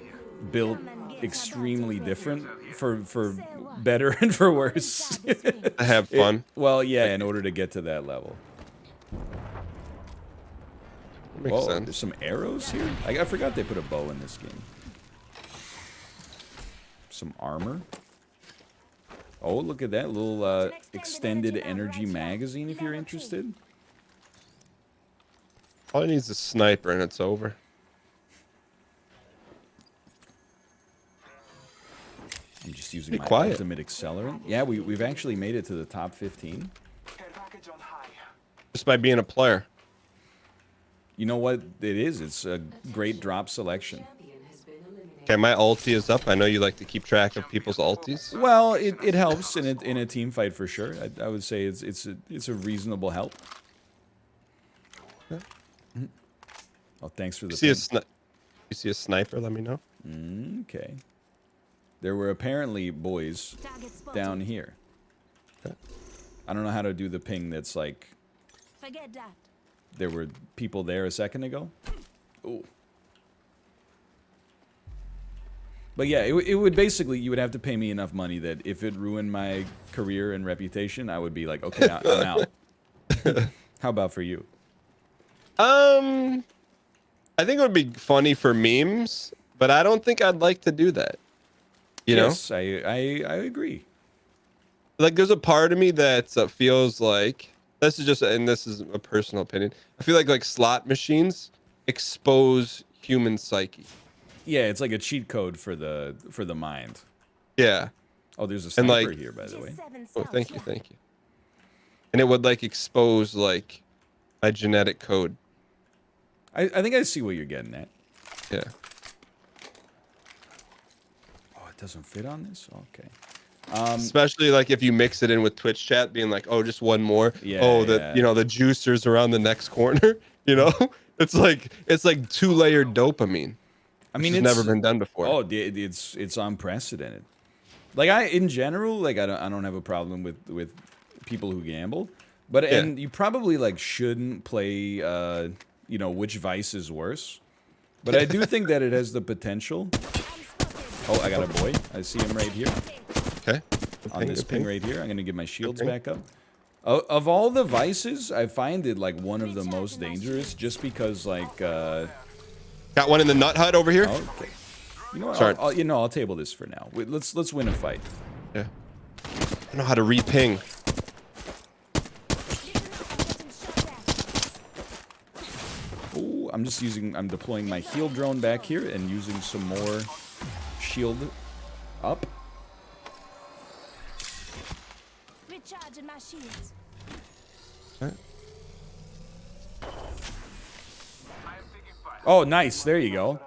built extremely different for better and for worse. To have fun. Well, yeah, in order to get to that level. Makes Whoa, sense. there's some arrows here? I forgot they put a bow in this game. Some armor. Oh, look at that little extended energy magazine if you're interested. All he needs is a sniper and it's over. I'm just using Be my quiet. ultimate accelerant. Yeah, we've actually made it to the top 15. Just by being a player. You know what it is? It's a great drop selection. Okay, my ulti is up. I know you like to keep track of people's ultis. Well, it helps in a team fight for sure. I would say it's a reasonable help. Oh, thanks for the. You see a sniper? Let me know. Okay. There were apparently boys Target spotted. down here. Okay. I don't know how to do the ping that's like Forget that. there were people there a second ago. Ooh. But yeah, it would basically, you would have to pay me enough money that if it ruined my career and reputation, I would be like, okay, I'm out. How about for you? I think it would be funny for memes, but I don't think I'd like to do that. You know? Yes, I agree. Like, there's a part of me that feels like, this is a personal opinion. I feel like slot machines expose human psyche. Yeah, it's like a cheat code for the mind. Yeah. Oh, there's a And, sniper like- here, by the way. Just 7 Oh, cells thank you, left. thank you. And it would expose my genetic code. I think I see what you're getting at. Yeah. Oh, it doesn't fit on this? Okay. Especially if you mix it in with Twitch chat, being like, oh, just one more. Yeah, Oh, yeah. the juicer's around the next corner. You know, it's like 2-layered dopamine. I mean, It's it's never been done before. Oh, it's unprecedented. Like in general, I don't have a problem with people who gamble, but Yeah. and you probably shouldn't play which vice is worse. But I do think that it has the potential Oh, I got a boy. I see him right here Okay. on this ping right here. I'm gonna get my shields ping. back up. Of all the vices, I find it like one of the most dangerous, just because like. Got one in the nut hut over here. Okay. You know what? Sorry. I'll table this for now. Let's win a fight. Yeah. I don't know how to re-ping. Oh, I'm deploying my heal drone back here and using some more shield up. Recharging my shields. Okay. Oh, nice. There you go.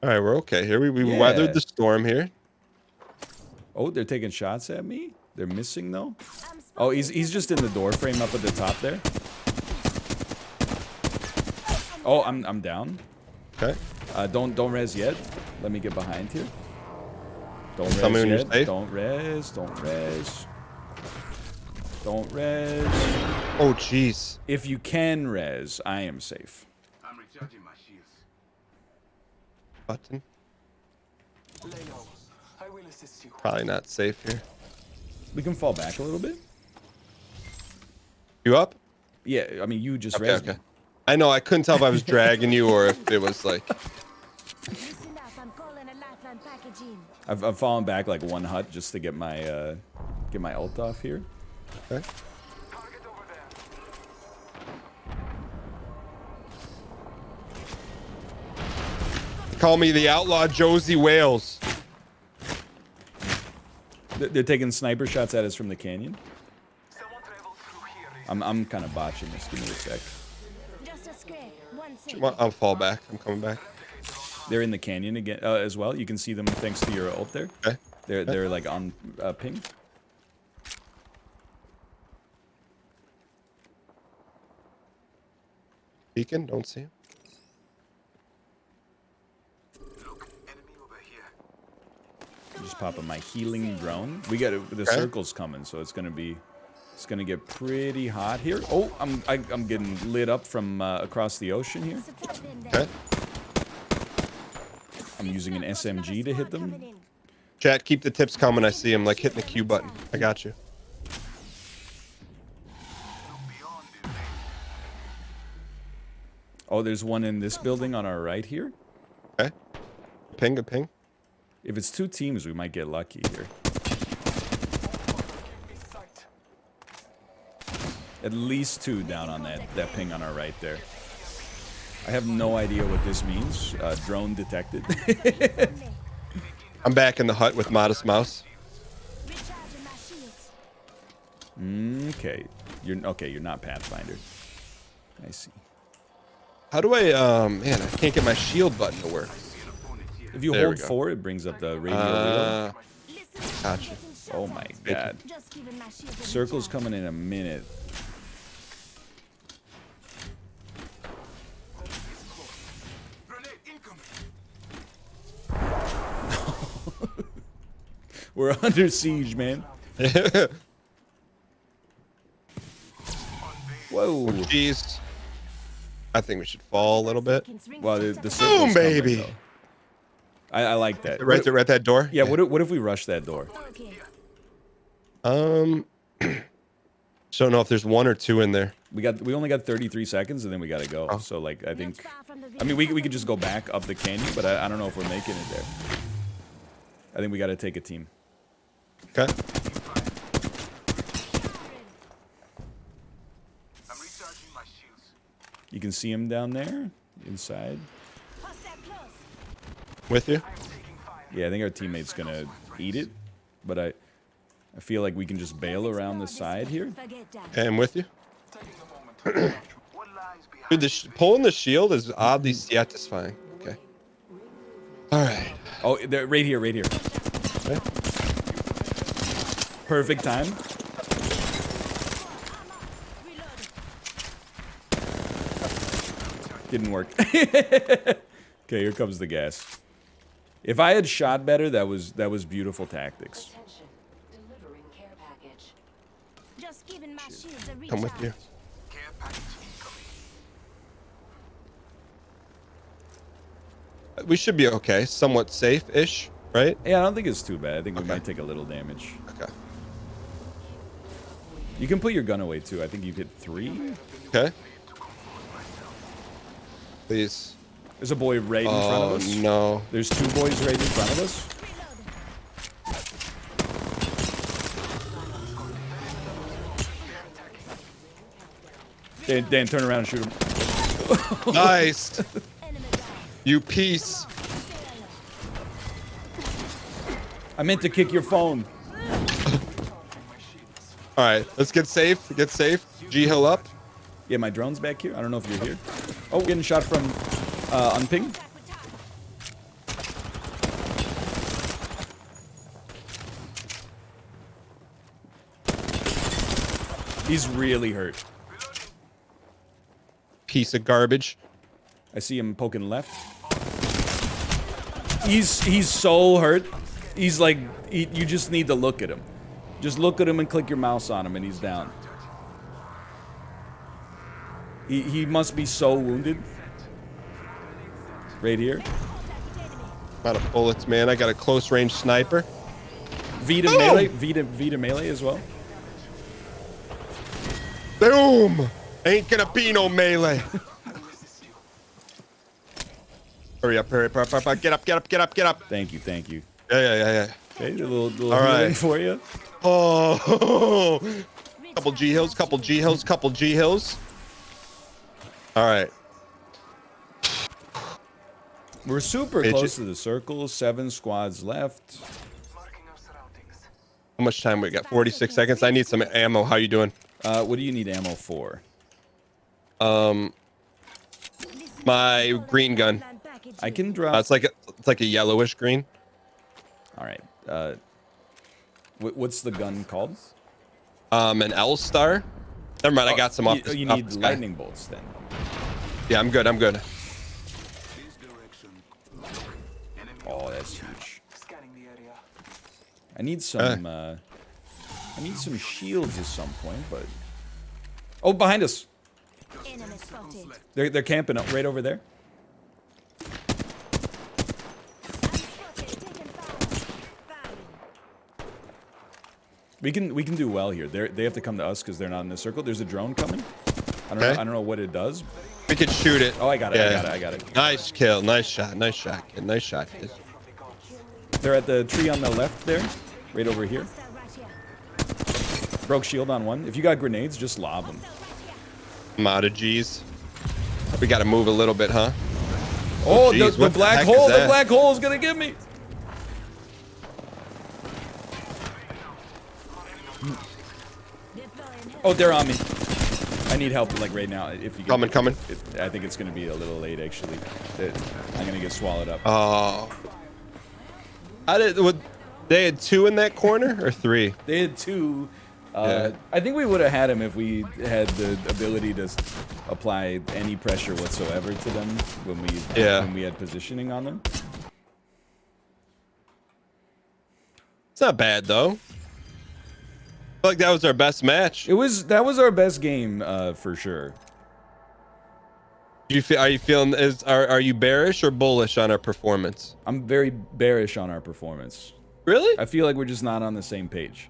All right, we're okay here. We Yeah. weathered the storm here. Oh, they're taking shots at me. They're missing though. I'm Oh, he's just in the door frame up at the top there. Oh, I'm down. Okay. Don't res yet. Let me get behind here. Don't Tell me res when you're yet. safe. Don't res. Don't res. Don't res. Oh, jeez. If you can res, I am safe. I'm recharging my shields. Button. Leno, I will assist you. Probably not safe here. We can fall back a little bit. You up? Yeah, I mean you just Okay, res. okay. I know. I couldn't tell if I was dragging you or if it was like. listen up. I'm calling a lifeline package in. I've fallen back like one hut just to get my ult off here. Okay. Target over there. Call me the outlaw Josie Wales. They're taking sniper shots at us from the canyon. Someone traveled through here. I'm kind of botching this. Give me a sec. Just a scrape. One second. Well, I'll fall back. I'm coming back. They're in the canyon again as well. You can see them thanks to your ult there. Okay. They're like on ping. Beacon. Don't see him. Look, enemy over here. Just popping my healing drone. We got the circle's coming, so it's gonna get pretty hot here. Oh, I'm getting lit up from across the ocean here. Supply bin there. Okay. I'm using an SMG to hit them. Coming in. Chat, keep the tips coming. I see him like hitting the Q button. I got you. Beyond this. Oh, there's one in this building on our right here. Okay. Ping a ping. If it's two teams, we might get lucky here. Sight. At least two down on that ping on our right there. I have no idea what this means. Drone detected. I'm back in the hut with Modest Mouse. Recharging my shields. Okay. You're not Pathfinder. I see. How do I man, I can't get my shield button to work. If you There we hold go. 4, it brings up the radio wheel. Listen, Gotcha. getting shot Oh at. my god. Just giving my shields a Circle's recharge. coming in a minute. Grenade incoming. We're under siege, man. Whoa. Jeez. I think we should fall a little bit. Seconds, ring Well, just the up. circle's coming, baby. though. I like that. Right there at that door. Yeah, what if we rush that door? Okay. Just don't know if there's one or two in there. We only got 33 seconds and then we gotta go. Oh. So like I Not think far from the I mean we vehicle. could just go back up the canyon, but I don't know if we're making it there. I think we gotta take a team. Okay. I'm recharging my shields. You can see him down there inside. Hostile close. With you. I'm taking fire. Yeah, I think our teammate's gonna eat it, but I feel like we can just bail around the side here. Forget that. Okay, I'm with you. Taking a moment to recharge. What lies behind? Dude, pulling the shield is oddly satisfying. Okay. All right. Oh, they're right here, right here. Okay. Perfect time. Reloading. Didn't work. Okay, here comes the gas. If I had shot better, that was beautiful tactics. Attention. Delivering care package. Just giving my shields a recharge. Come with you. Care package incoming. we should be okay. Somewhat safe-ish, right? Yeah, I don't think it's too bad. I think we Okay. might take a little damage. Okay. You can put your gun away too. I think you hit 3. Okay. Please. There's a boy right in front of us. Oh no. There's 2 boys right in front of us. Dan, turn around and shoot him. Nice. You piece. I meant to kick your phone. All right, let's get safe. Get safe. G hill up. Yeah, my drone's back here. I don't know if you're here. Oh, getting shot from unping. He's really hurt. Piece of garbage. I see him poking left. He's so hurt. He's like, you just need to look at him. Just look at him and click your mouse on him and he's down. He must be so wounded. Right here. Out of bullets, man. I got a close range sniper. V to melee. V to melee as well. Boom! Ain't gonna be no melee. Hurry up, hurry up, hurry up, hurry up. Get up, get up, get up, get up. Thank you, thank you. Yeah. Okay, a little All right. healing for you. Oh, couple G hills, couple G hills, couple G hills. All right. We're super Bitch. close to the circle. 7 squads left. Marking our surroundings. How much time we got? 46 seconds. I need some ammo. How you doing? What do you need ammo for? My green gun. I can drop. It's like a yellowish green. All right. What's the gun called? An L star. Never mind. I got some off the You off need the sky. lightning bolts then. Yeah, I'm good. I'm good. This direction. Enemy Oh, that's huge. scanning the area. I need some. I need some shields at some point, but. Oh, behind us! Enemy spotted. They're camping up right over there. Taken fire. We can do well here. They have to come to us because they're not in the circle. There's a drone coming. I don't know what it does. We could shoot it. Oh, I got it. Yeah. I got it. Nice kill. Nice shot. Nice shot, kid. Nice shot, kid. They're at the tree on the left there, right over here. Hostile right here. Broke shield on one. If you got grenades, just lob them. I'm out of G's. We got to move a little bit, huh? Oh, geez, the what the black heck is hole! The that? black hole is gonna get me. Deploying Oh, they're on me. I need help like right now. If you Coming. I think it's gonna be a little late actually. I'm gonna get swallowed up. Oh. They had 2 in that corner or 3? They had 2. Yeah. I think we would have had him if we had the ability to apply any pressure whatsoever to them when we had positioning on them. It's not bad though. I feel like that was our best match. That was our best game for sure. Are you feeling are you bearish or bullish on our performance? I'm very bearish on our performance. Really? I feel like we're just not on the same page.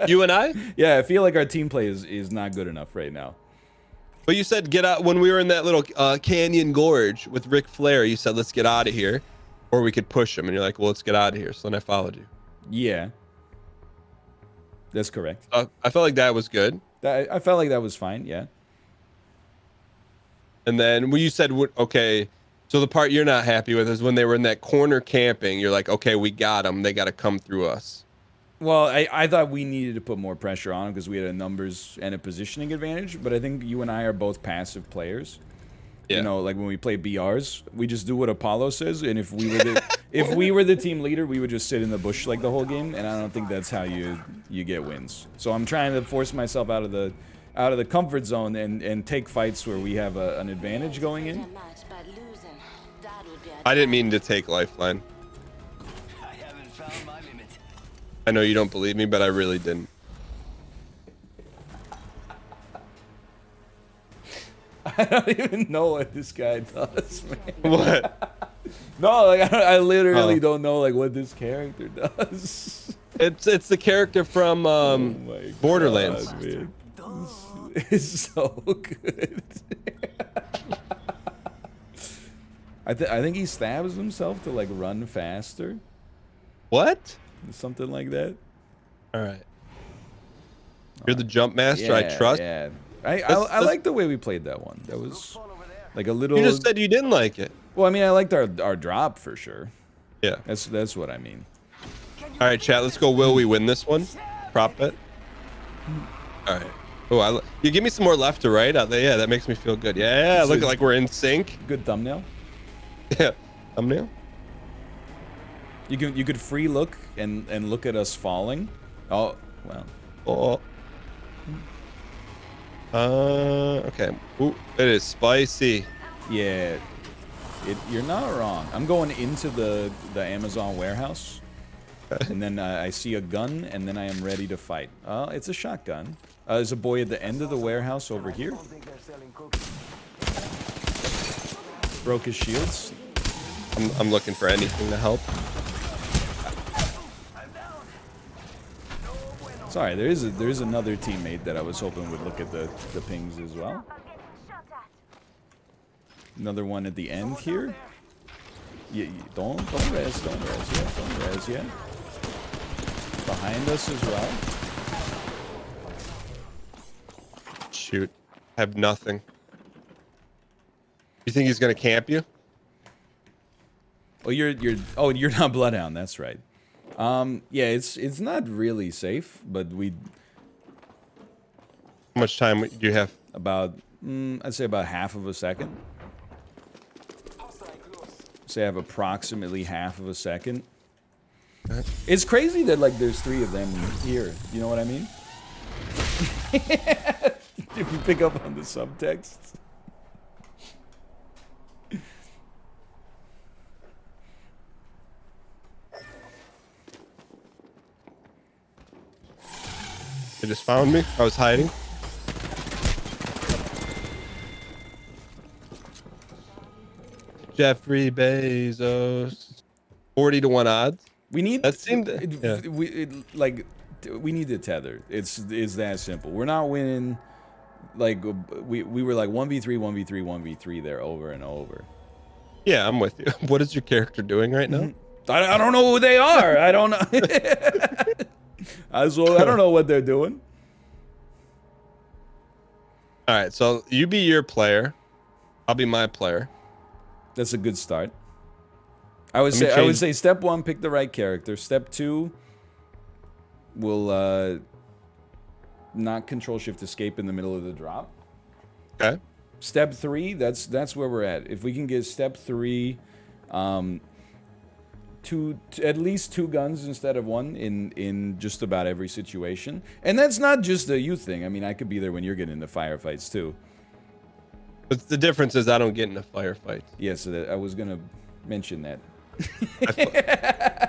You and I? Yeah, I feel like our team play is not good enough right now. But you said get out when we were in that little canyon gorge with Ric Flair. You said let's get out of here, or we could push him, and you're like, well, let's get out of here. So then I followed you. Yeah, that's correct. I felt like that was good. I felt like that was fine. Yeah. And then when you said, okay, so the part you're not happy with is when they were in that corner camping. You're like, okay, we got them. They got to come through us. Well, I thought we needed to put more pressure on them because we had a numbers and a positioning advantage. But I think you and I are both passive players. Yeah. You know, like when we play BRs, we just do what Apollo says. And if we were the team leader, we would just sit in the bush like the whole game. And I don't think that's how you get wins. So I'm trying to force myself out of the comfort zone and take fights where we have an advantage going in. I didn't mean to take Lifeline. I haven't found my limit. I know you don't believe me, but I really didn't. I don't even know what this guy does, man. What? No, like I literally Oh. don't know like what this character does. It's the character from Oh my Borderlands. God, man. It's so good. I think he stabs himself to like run faster, What? something like that. All right. You're the jump master. I trust. Yeah. I Let's- like the way we played that one. That was like a little. You just said you didn't like it. Well, I mean, I liked our drop for sure. Yeah. That's what I mean. All right, chat. Let's go. Will we win this one? Prop bet. All right. Oh, you give me some more left to right. Yeah, that makes me feel good. Yeah, look like we're in sync. Good thumbnail. Yeah. Thumbnail. You could free look and look at us falling. Oh well. Oh. Okay. Ooh, it is spicy. Yeah. You're not wrong. I'm going into the Amazon warehouse, and then I see a gun, and then I am ready to fight. It's a shotgun. There's a boy at the end of the warehouse over here. Don't think they're selling cookies. Broke his shields. I'm looking for anything to help. Sorry, there is another teammate that I was hoping would look at the pings as well. I'm getting shot at. Another one at the end here. Don't res yet. Behind us as well. Shoot. I have nothing. You think he's gonna camp you? Oh, you're not Bloodhound. That's right. Yeah, it's not really safe, but How much time do you have? about I'd say about half of a second. Say I have approximately half of a second. It's crazy that like there's 3 of them here. You know what I mean? If you pick up on the subtext. They just found me. I was hiding. Jeffrey Bezos. 40 to 1 odds. We need That seemed- yeah. we need to tether. It's that simple. We're not winning. Like we were like 1v3, 1v3, 1v3 there over and over. Yeah, I'm with you. What is your character doing right now? I don't know who they are. I don't know. I don't know what they're doing. All right, so you be your player. I'll be my player. That's a good start. I would Let me say change- step 1, pick the right character. Step 2, we'll not control shift escape in the middle of the drop. Okay. Step 3, that's where we're at. If we can get step 3, at least 2 guns instead of 1 in just about every situation. And that's not just a you thing. I mean, I could be there when you're getting into firefights too. But the difference is I don't get into firefights. Yes, I was gonna mention that.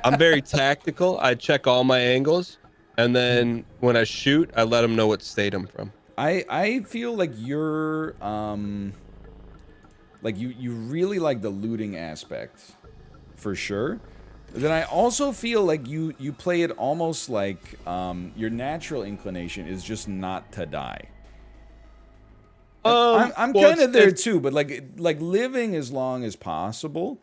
I'm very tactical. I check all my angles, and then when I shoot, I let them know what state I'm from. I feel like you're like you really like the looting aspect for sure. Then I also feel like you play it almost like your natural inclination is just not to die. I'm well, kind of it's- there it's- too, but like living as long as possible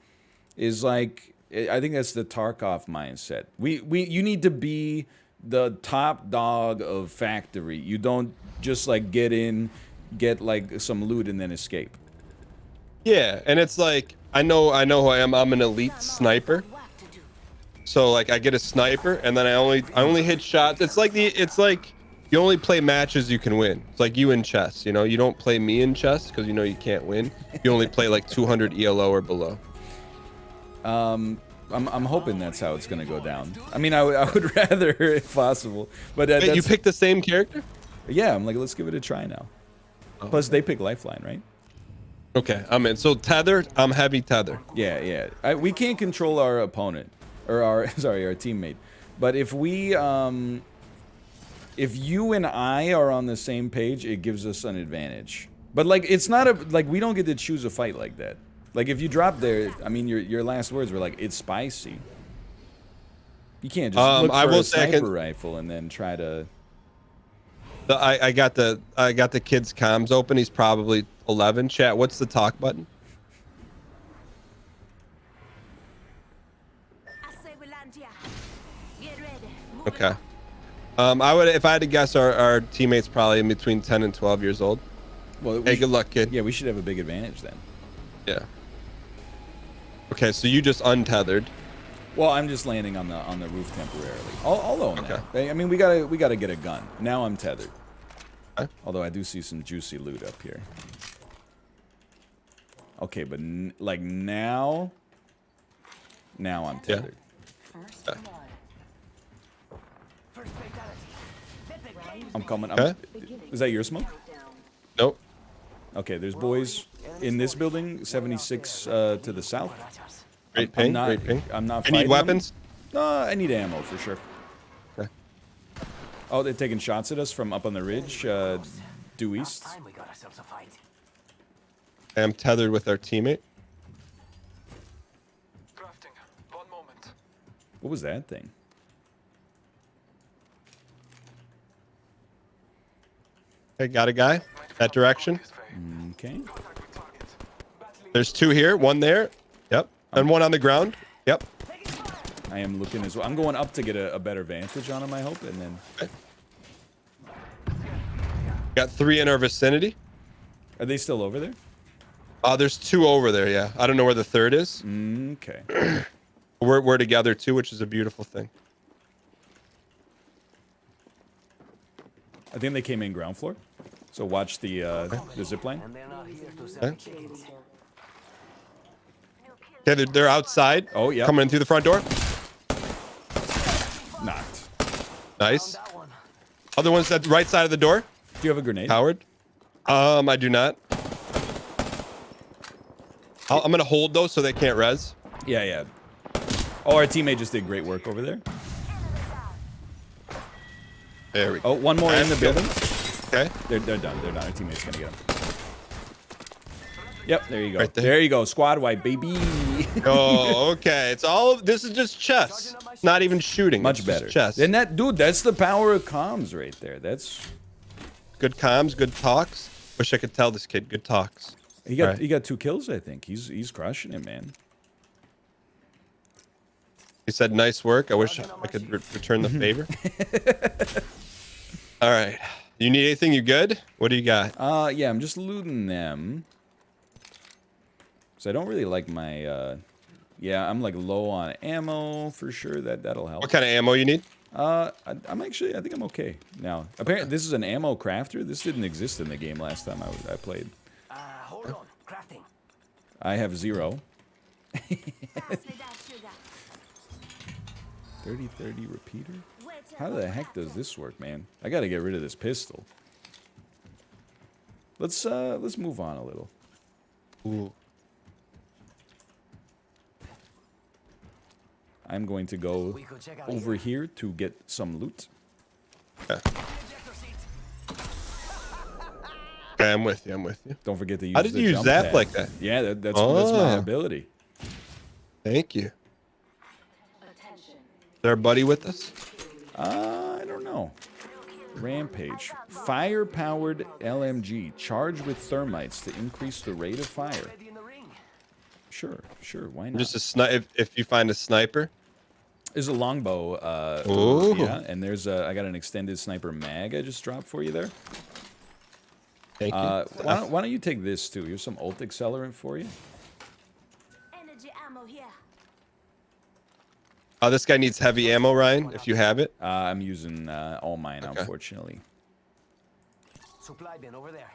is like I think that's the Tarkov mindset. You need to be the top dog of factory. You don't just like get like some loot and then escape. Yeah, and it's like I know who I am. I'm an elite sniper. So like I get a sniper, and then I only hit shots. It's like you only play matches you can win. It's like you in chess. You know, you don't play me in chess because you know you can't win. You only play like 200 ELO or below. I'm hoping that's how it's gonna go down. I mean, I would rather if possible, but Wait, you that's, picked the same character? yeah. I'm like, let's give it a try now. Plus, they pick Lifeline, right? Okay, I'm in. So tether, I'm heavy tether. Yeah. We can't control our opponent or our teammate, but if we if you and I are on the same page, it gives us an advantage But like, it's not a like we don't get to choose a fight like that. Like if you drop there, I mean, your last words were like, "It's spicy." You can't just look I for will a say I sniper can- rifle and then try to. I got the kid's comms open. He's probably 11. Chat. What's the talk button? I say we land here. Get ready. Move Okay. I would, if I had to guess, our teammates probably in between 10 and 12 years old. Well, Hey, good luck, kid. Yeah, we should have a big advantage then. Yeah. Okay, so you just untethered. Well, I'm just landing on the roof temporarily. I'll own Okay. that. I mean, we gotta get a gun. Now I'm tethered. Okay. Although I do see some juicy loot up here. Okay, but like now I'm tethered. First fatality. I'm coming. Okay. Is that your smoke? Nope. Okay, there's boys in this building, 76 to the south. Great ping. not- Great ping. I'm not You need fighting them. weapons? I need ammo for sure. Okay. Oh, they're taking shots at us from up on the ridge, due east. Time we got ourselves a fight. I'm tethered with our teammate. Crafting. One moment. What was that thing? Okay, got a guy. That direction. Okay. There's two here. One there. Yep. And one on the ground. Yep. I am looking as well. I'm going up to get a better vantage on him, I hope, and then... Okay. Got three in our vicinity. Are they still over there? There's two over there. Yeah. I don't know where the third is. Okay. We're together too, which is a beautiful thing. I think they came in ground floor. So watch the zip line. And they're not here to sell Okay. chickens. Okay, they're outside. Oh, yeah. Coming in through the front door. Knocked. Nice. That one. Other one's at the right side of the door. Do you have a grenade? Howard. I do not. I'm gonna hold those so they can't res. Yeah, yeah. Oh, our teammate just did great work over there. There we go. Oh, one more in the That's good. building. Okay. They're done. They're done. Our teammate's gonna get him. Yep, there you go. Right there. There you go. Squad wipe, baby. Oh, okay. It's all. This is just chess. Not even shooting. Much It's just better. Chess. And that, dude, that's the power of comms right there. That's Good comms. Good talks. Wish I could tell this kid good talks. he got Right. he got 2 kills, I think. He's crushing it, man. He said, "Nice work. I wish I could return the favor." All right. You need anything? You good? What do you got? Yeah, I'm just looting them. So I don't really like my yeah, I'm like low on ammo for sure. That'll help. What kind of ammo you need? I'm actually, I think I'm okay now. Apparently, this is an ammo crafter. This didn't exist in the game last time I played. Hold on. Crafting. I have 0. Pass me that sugar. 30-30 repeater? Wait till How the heck does this work, man? I gotta get rid of this pistol. Let's move on a little. Ooh. I'm going to go We could check out over here to get some loot. Okay. Ejector seat. Okay, I'm with you. I'm with you. Don't forget to use How did the you jump zap pad. like that? Yeah, that's my Oh. ability. Thank you. Is there a buddy with us? I don't know. Rampage. Fire-powered LMG. Charged with thermites to increase the rate of fire. Ready in the ring. Sure, why not? Just a snipe. If you find a sniper. There's a longbow. Ooh. Yeah, and there's I got an extended sniper mag I just dropped for you there. Thank you. Why don't you take this too? Here's some ult accelerant for you. energy ammo here. This guy needs heavy ammo, Ryan. If you have it. I'm using all mine, Okay. unfortunately. Supply bin over there.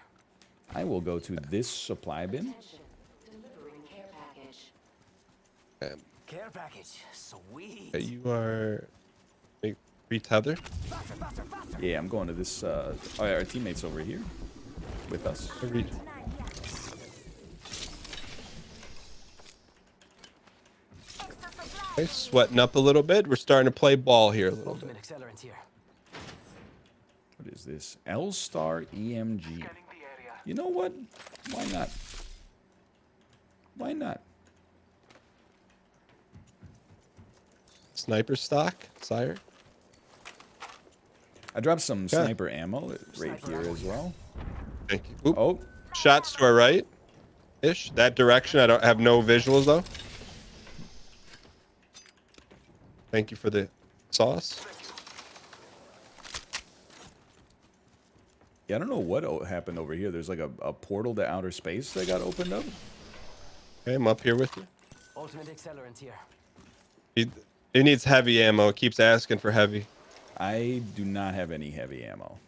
I will go to this supply bin. Okay. Care package. Sweet. You are retethered. Faster, faster, faster. Yeah, I'm going to this. Oh, yeah, our teammates over here with us. Re- Okay, sweating up a little bit. We're starting to play ball here a little bit. Ultimate accelerant here. What is this? L-Star EMG. Scanning the area. You know what? Why not? Why not? Sniper stock, sire. I dropped some Okay. sniper ammo right here as well. Thank you. Oop. Oh, Shots to our right, ish. That direction. I don't have no visuals though. Thank you for the sauce. yeah, I don't know what happened over here. There's like a portal to outer space that got opened up. Okay, I'm up here with you. Ultimate accelerant here. He needs heavy ammo. It keeps asking for heavy. I do not have any heavy ammo.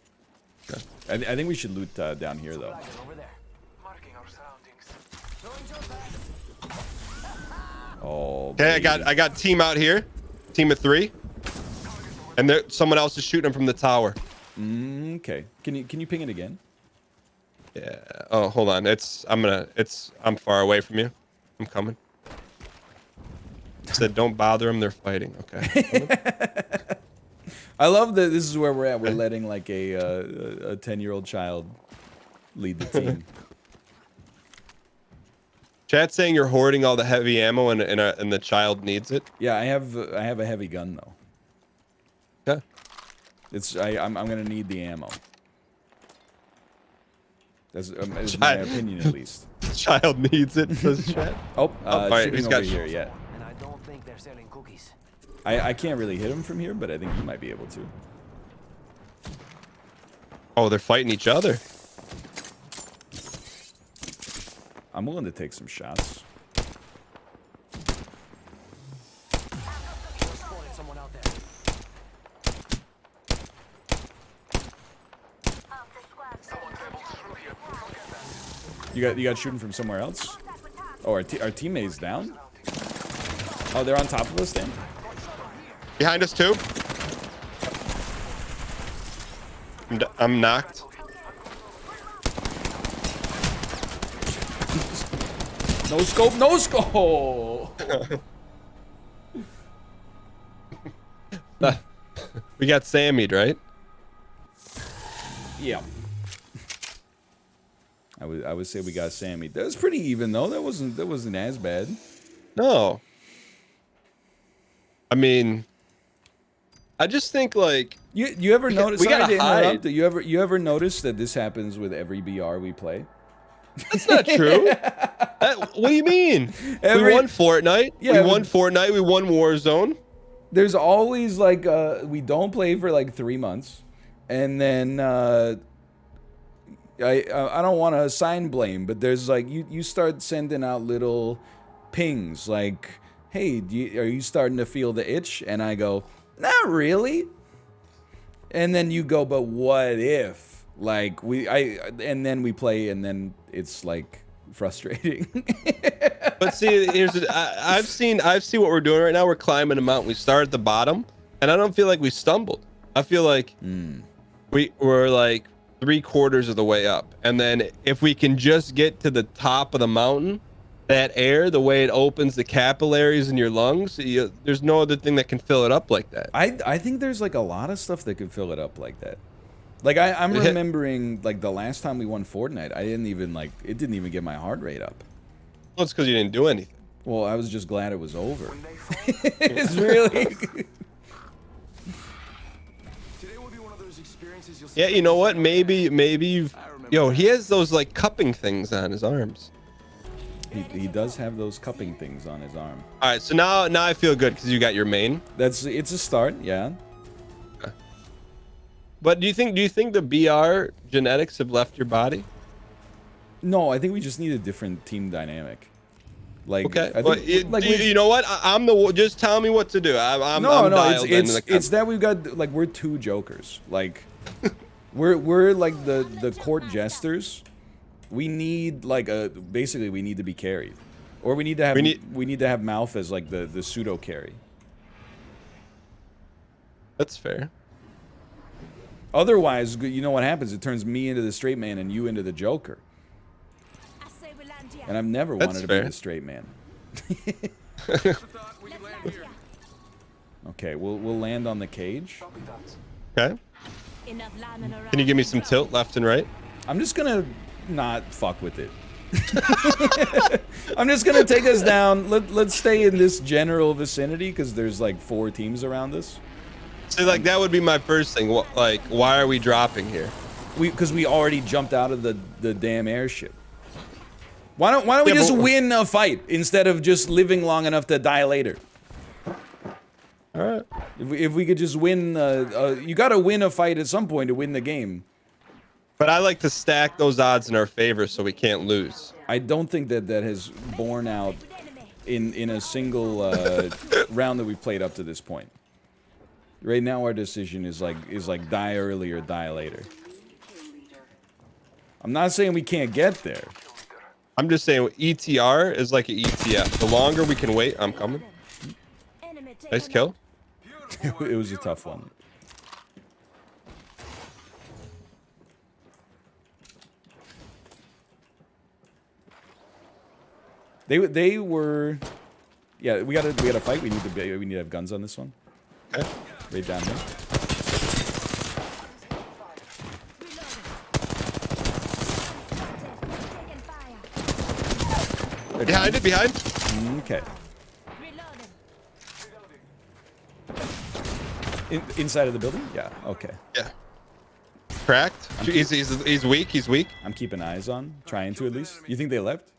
Okay. I think we should loot down here though. Flagging over there. Marking our surroundings. Oh, Okay, baby. I got team out here. Team of 3. And there someone else is shooting him from the tower. Okay. Can you ping it again? Yeah. Oh, hold on. I'm far away from you. I'm coming. Said don't bother them. They're fighting. Okay. I love that this is where we're at. We're letting like a 10-year-old child lead the team. Chat's saying you're hoarding all the heavy ammo and the child needs it. Yeah, I have a heavy gun though. Okay. I'm gonna need the ammo. That's my opinion at least. Child needs it. Says chat. Oh, right, shooting he's over got here. Yeah, And I don't think they're selling cookies. I can't really hit him from here, but I think he might be able to. Oh, they're fighting each other. I'm willing to take some shots. Spotted someone out there. You got shooting from somewhere else? Oh, our teammate's down? Oh, they're on top of us then? Behind us too. I'm knocked. No scope, no scope! We got Sammy'd, right? Yeah. I would say we got Sammy. That was pretty even though. That wasn't as bad. No. I mean, I just think like You ever notice? we Sorry gotta to interrupt. hide. You ever notice that this happens with every BR we play? that's not true. What do you mean? We won Fortnite. Yeah, we won Fortnite. We won Warzone. There's always like we don't play for like 3 months, and then I don't want to assign blame, but there's like you start sending out little pings like, hey, are you starting to feel the itch? And I go, not really. And then you go, but what if? Like and then we play, and then it's like frustrating. But see, I've seen what we're doing right now. We're climbing a mountain. We start at the bottom, and I don't feel like we stumbled. I feel like we're like 3/4 of the way up, and then if we can just get to the top of the mountain, that air, the way it opens the capillaries in your lungs, there's no other thing that can fill it up like that. I think there's like a lot of stuff that could fill it up like that. Like I'm remembering like the last time we won Fortnite, it didn't even get my heart rate up. Well, it's because you didn't do anything. Well, I was just glad it was over. It's really. Today will be one of those experiences you'll Yeah, you know what? Maybe you've. Yo, he has those like cupping things on his arms. He does have those cupping things on his arm. All right, so now I feel good because you got your main. It's a start, yeah. But do you think the BR genetics have left your body? No, I think we just need a different team dynamic. Like, Okay. I think, Well, you know what? I'm the. Just tell me what to do. I'm dialed in the it's that we've got like we're two jokers. Like, we're like the court jesters. We need like basically we need to be carried, or we need to have mouth as like the pseudo carry. That's fair. Otherwise, you know what happens? It turns me into the straight man and you into the joker. I say we land here. And I've never That's wanted to fair. be the straight man. Let's land here. Okay, we'll land on the cage. Okay. Enough lambing around. Can you give me some tilt left and right? I'm just gonna not fuck with it. I'm just gonna take us down. Let's stay in this general vicinity because there's like 4 teams around us. See, like that would be my first thing. Like, why are we dropping here? Because we already jumped out of the damn airship. Why don't we just win a fight instead of just living long enough to die later? All right. If we could just win, you gotta win a fight at some point to win the game. But I like to stack those odds in our favor so we can't lose. I don't think that has borne out in a single round that we've played up to this point. Right now, our decision is like die early or die later. I'm not saying we can't get there. I'm just saying ETR is like an ETF. The longer we can wait, I'm coming. Nice kill. It was a tough one. They were, yeah. We gotta fight. We need to have guns on this one. Okay. Right down here. Behind it, behind. Okay. Inside of the building? Yeah. Okay. Yeah. Cracked. He's weak. He's weak. I'm keeping eyes on, trying to at least. You think they left?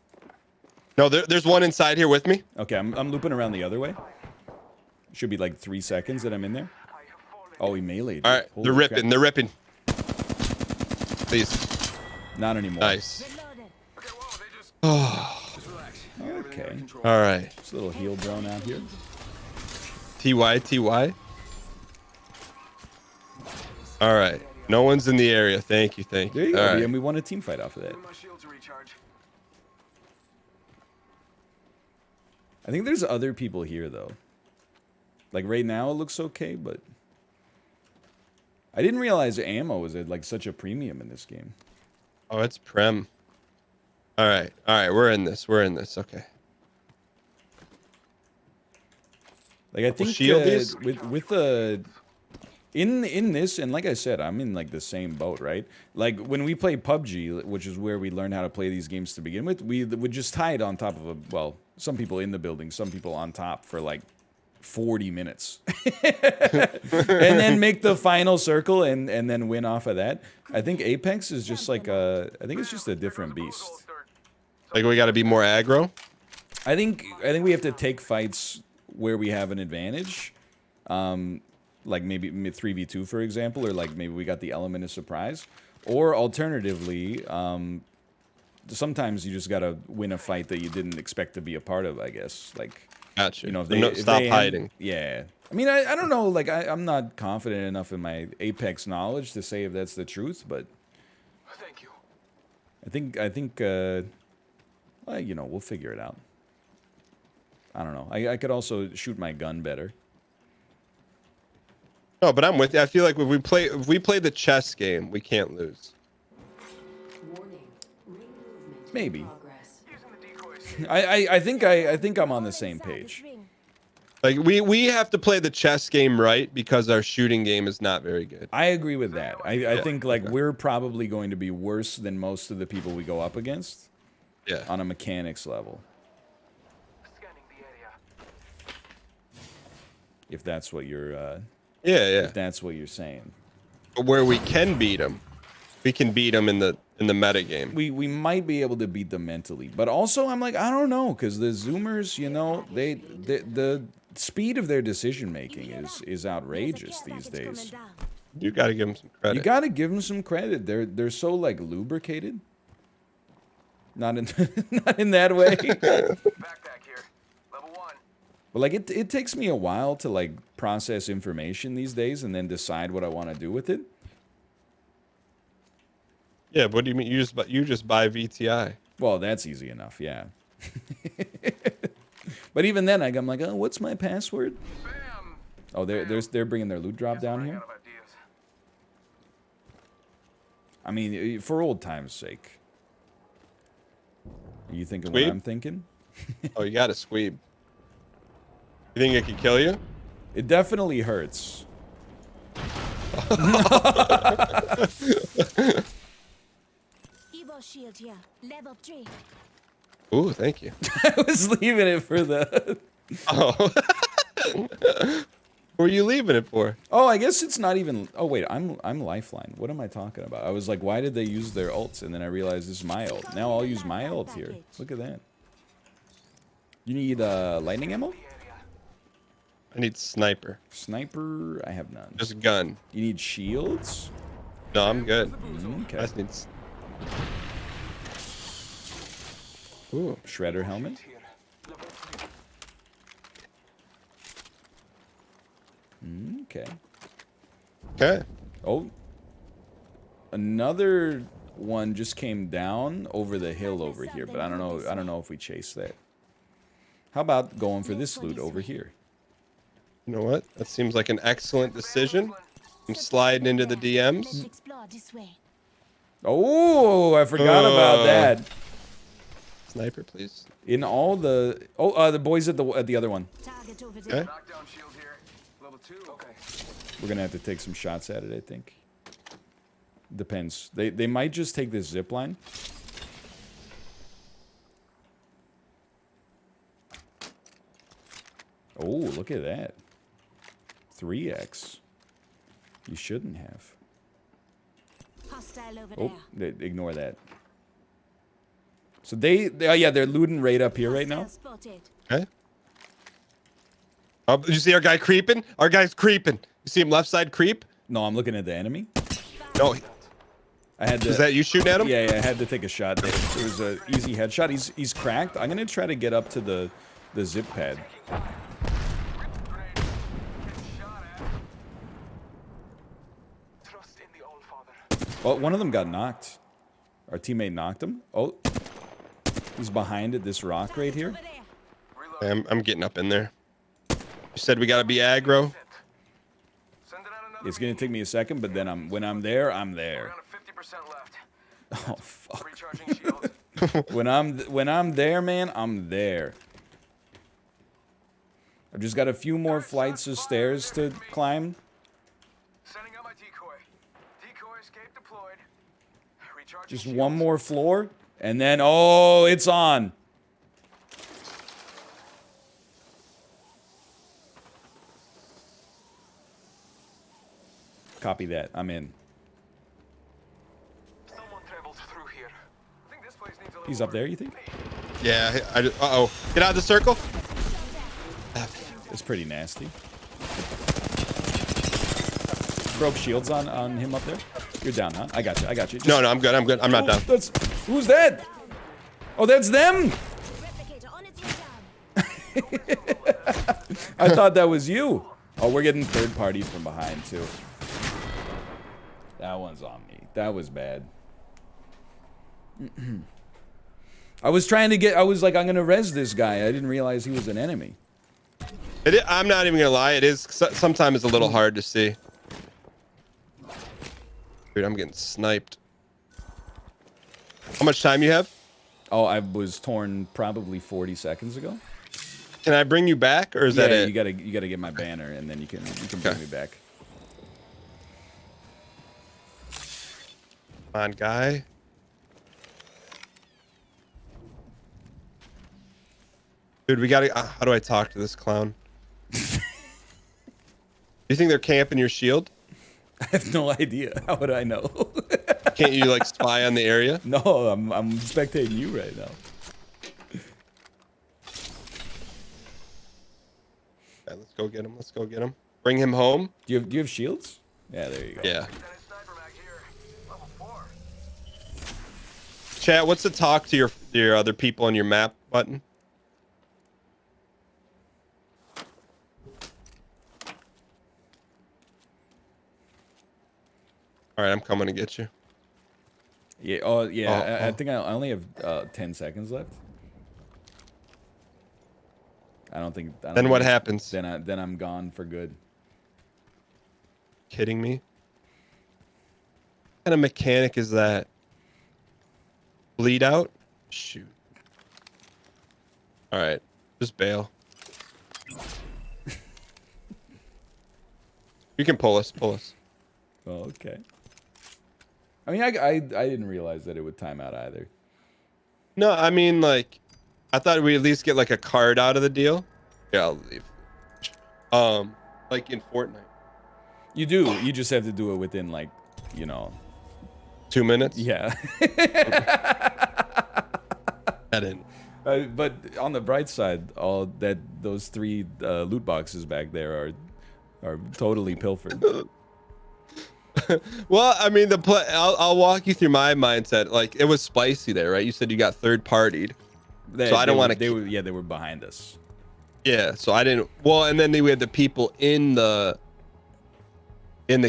No, there's one inside here with me. Okay, I'm looping around the other way. Should be like 3 seconds that I'm in there. Oh, he meleeed. All right, Holy they're ripping. crap. They're ripping. Please. Not anymore. Nice. Okay. All right. Just a little heal drone out here. TY. All right. No one's in the area. Thank you. There you All go. right. And we won a team fight off of that. My shield to recharge. I think there's other people here though. Like right now it looks okay, but I didn't realize ammo was at like such a premium in this game. Oh, it's Prem. All right. We're in this. Okay. Like I think shield these? with the in this, and like I said, I'm in like the same boat, right? Like when we play PUBG, which is where we learned how to play these games to begin with, we would just hide on top of some people in the building, some people on top for like 40 minutes. And then make the final circle and then win off of that. I think Apex is just like I think it's just a different beast. Like we got to be more aggro. I think we have to take fights where we have an advantage. Like maybe 3v2, for example, or like maybe we got the element of surprise. Or alternatively, sometimes you just got to win a fight that you didn't expect to be a part of, I guess. Like, Gotcha. you know, Stop hiding. Yeah. I mean, I don't know. Like, I'm not confident enough in my Apex knowledge to say if that's the truth, but Thank you. I think, well, you know, we'll figure it out. I don't know. I could also shoot my gun better. No, but I'm with you. I feel like if we play the chess game, we can't lose. Maybe. Using the decoys. I think I'm on the same page. Like we have to play the chess game right because our shooting game is not very good. I agree with that. I think like we're probably going to be worse than most of the people we go up against. Yeah. On a mechanics level. Scanning the area. If that's what you're Yeah. if that's what you're saying. But where we can beat them, we can beat them in the meta game. We might be able to beat them mentally. But also I'm like, I don't know, because the Zoomers, you know, the speed of their decision making is outrageous these days. You got to give them some credit. You got to give them some credit. They're so like lubricated. Not in not in that way. Backpack here. Level 1. But like it takes me a while to like process information these days and then decide what I want to do with it. Yeah, what do you mean? You just buy VTI. Well, that's easy enough, yeah. But even then, I'm like, oh, what's my password? Bam! Oh, they're bringing their loot drop down Running here. out of ideas. I mean, for old time's sake. Are you thinking Squeeb? what I'm thinking? Oh, you got a squeeb. You think it could kill you? It definitely hurts. Force shield here. Level 3. Ooh, thank you. I was leaving it for the. Oh. What were you leaving it for? Oh, I guess it's not even. Oh wait, I'm lifeline. What am I talking about? I was like, why did they use their ults? And then I realized this is my ult. Now I'll use my ult here. Look at that. You need lightning ammo? I need sniper. Sniper? I have none. Just gun. You need shields? No, I'm good. I Okay. just need. Ooh. Shredder helmet? Here. Level 3. Okay. Okay. Oh. Another one just came down over the hill over here, but I don't know if we chase that. How about going for this loot over here? You know what? That seems like an excellent decision. I'm sliding into the Let's DMs. explore this way. Oh, I forgot about that. Sniper, please. In all the the boys at the other one. Target over there. Okay. Knockdown shield here. Level 2. Okay. We're gonna have to take some shots at it, I think. Depends. They might just take this zip line. Oh, look at that. 3x. You shouldn't have. Hostile over Oh, there. ignore that. So they're looting right up here right now. Hostile spotted. Okay. Oh, you see our guy creeping? Our guy's creeping. You see him left side creep? No, I'm looking at the enemy. No. I had to. Is that you shooting at him? Yeah, I had to take a shot. It was an easy headshot. He's cracked. I'm gonna try to get up to the zip pad. Trust in the All-Father. Oh, one of them got knocked. Our teammate knocked him. Oh, he's behind at this rock right here. Over there. I'm getting up in there. You said we gotta be aggro. Send it out another It's gonna take me a second, but then when I'm there, I'm there. around 50% left. Oh fuck. Recharging shield. When I'm there, man, I'm there. I've just got a few more flights of stairs to climb. Sending out my decoy. Decoy escape deployed. Recharging Just shields. one more floor, and then oh, it's on. Copy that. I'm in. Someone traveled through here. I think this place needs a little He's up more there, you think? Yeah, uh-oh. Get out of the circle. It's pretty nasty. Broke shields on him up there. You're down, huh? I got you. Just- No, I'm good. I'm good. I'm not down. That's who's that? Oh, that's them. Replicator on its way down. I thought that was you. Oh, we're getting third party from behind too. That one's on me. That was bad. I was like, I'm gonna res this guy. I didn't realize he was an enemy. I'm not even gonna lie. It is sometimes a little hard to see. Dude, I'm getting sniped. How much time you have? Oh, I was torn probably 40 seconds ago. Can I bring you back, or is that it? You gotta get my banner, and then you can bring Okay. me back. Come on, guy. Dude, we gotta. How do I talk to this clown? You think they're camping your shield? I have no idea. How would I know? Can't you like spy on the area? No, I'm spectating you right now. Yeah, let's go get him. Let's go get him. Bring him home. Do you have shields? Yeah, there you go. Yeah. That is sniper mag here. Level 4. Chat. What's the talk to your other people on your map button? All right, I'm coming to get you. Yeah. Oh, yeah. I Oh. think I only have 10 seconds left. I don't think. Then what happens? Then I'm gone for good. Kidding me? What kind of mechanic is that? Bleed out? Shoot. All right, just bail. You can pull us. Pull us. Oh, okay. I mean, I didn't realize that it would time out either. No, I mean, like, I thought we'd at least get like a card out of the deal. Yeah, I'll leave. Like in Fortnite. You do. You just have to do it within like, 2 minutes. yeah. I didn't. But on the bright side, those 3 loot boxes back there are totally pilfered. Well, I mean, I'll walk you through my mindset. Like, it was spicy there, right? You said you got third partied. So I don't want to. They were behind us. Yeah, so I didn't. Well, and then we had the people in the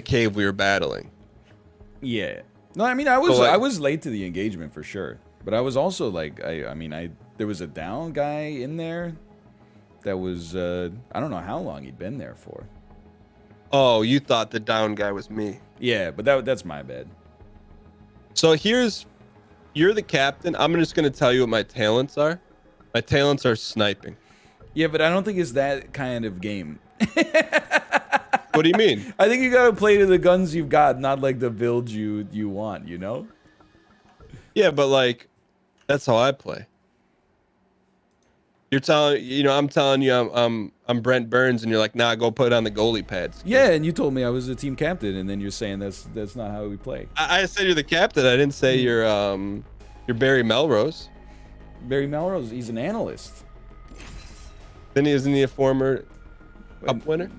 cave we were battling. Yeah. No, I mean, I was late to the engagement for sure, but I was also like, there was a down guy in there that was I don't know how long he'd been there for. Oh, you thought the down guy was me. Yeah, but that's my bad. So you're the captain. I'm just gonna tell you what my talents are. My talents are sniping. Yeah, but I don't think it's that kind of game. What do you mean? I think you gotta play to the guns you've got, not like the build you want, you know? Yeah, but like, that's how I play. I'm telling you, I'm Brent Burns, and you're like, nah, go put on the goalie pads. Yeah, and you told me I was the team captain, and then you're saying that's not how we play. I said you're the captain. I didn't say you're Barry Melrose. Barry Melrose, he's an analyst. Then isn't he a former cup winner?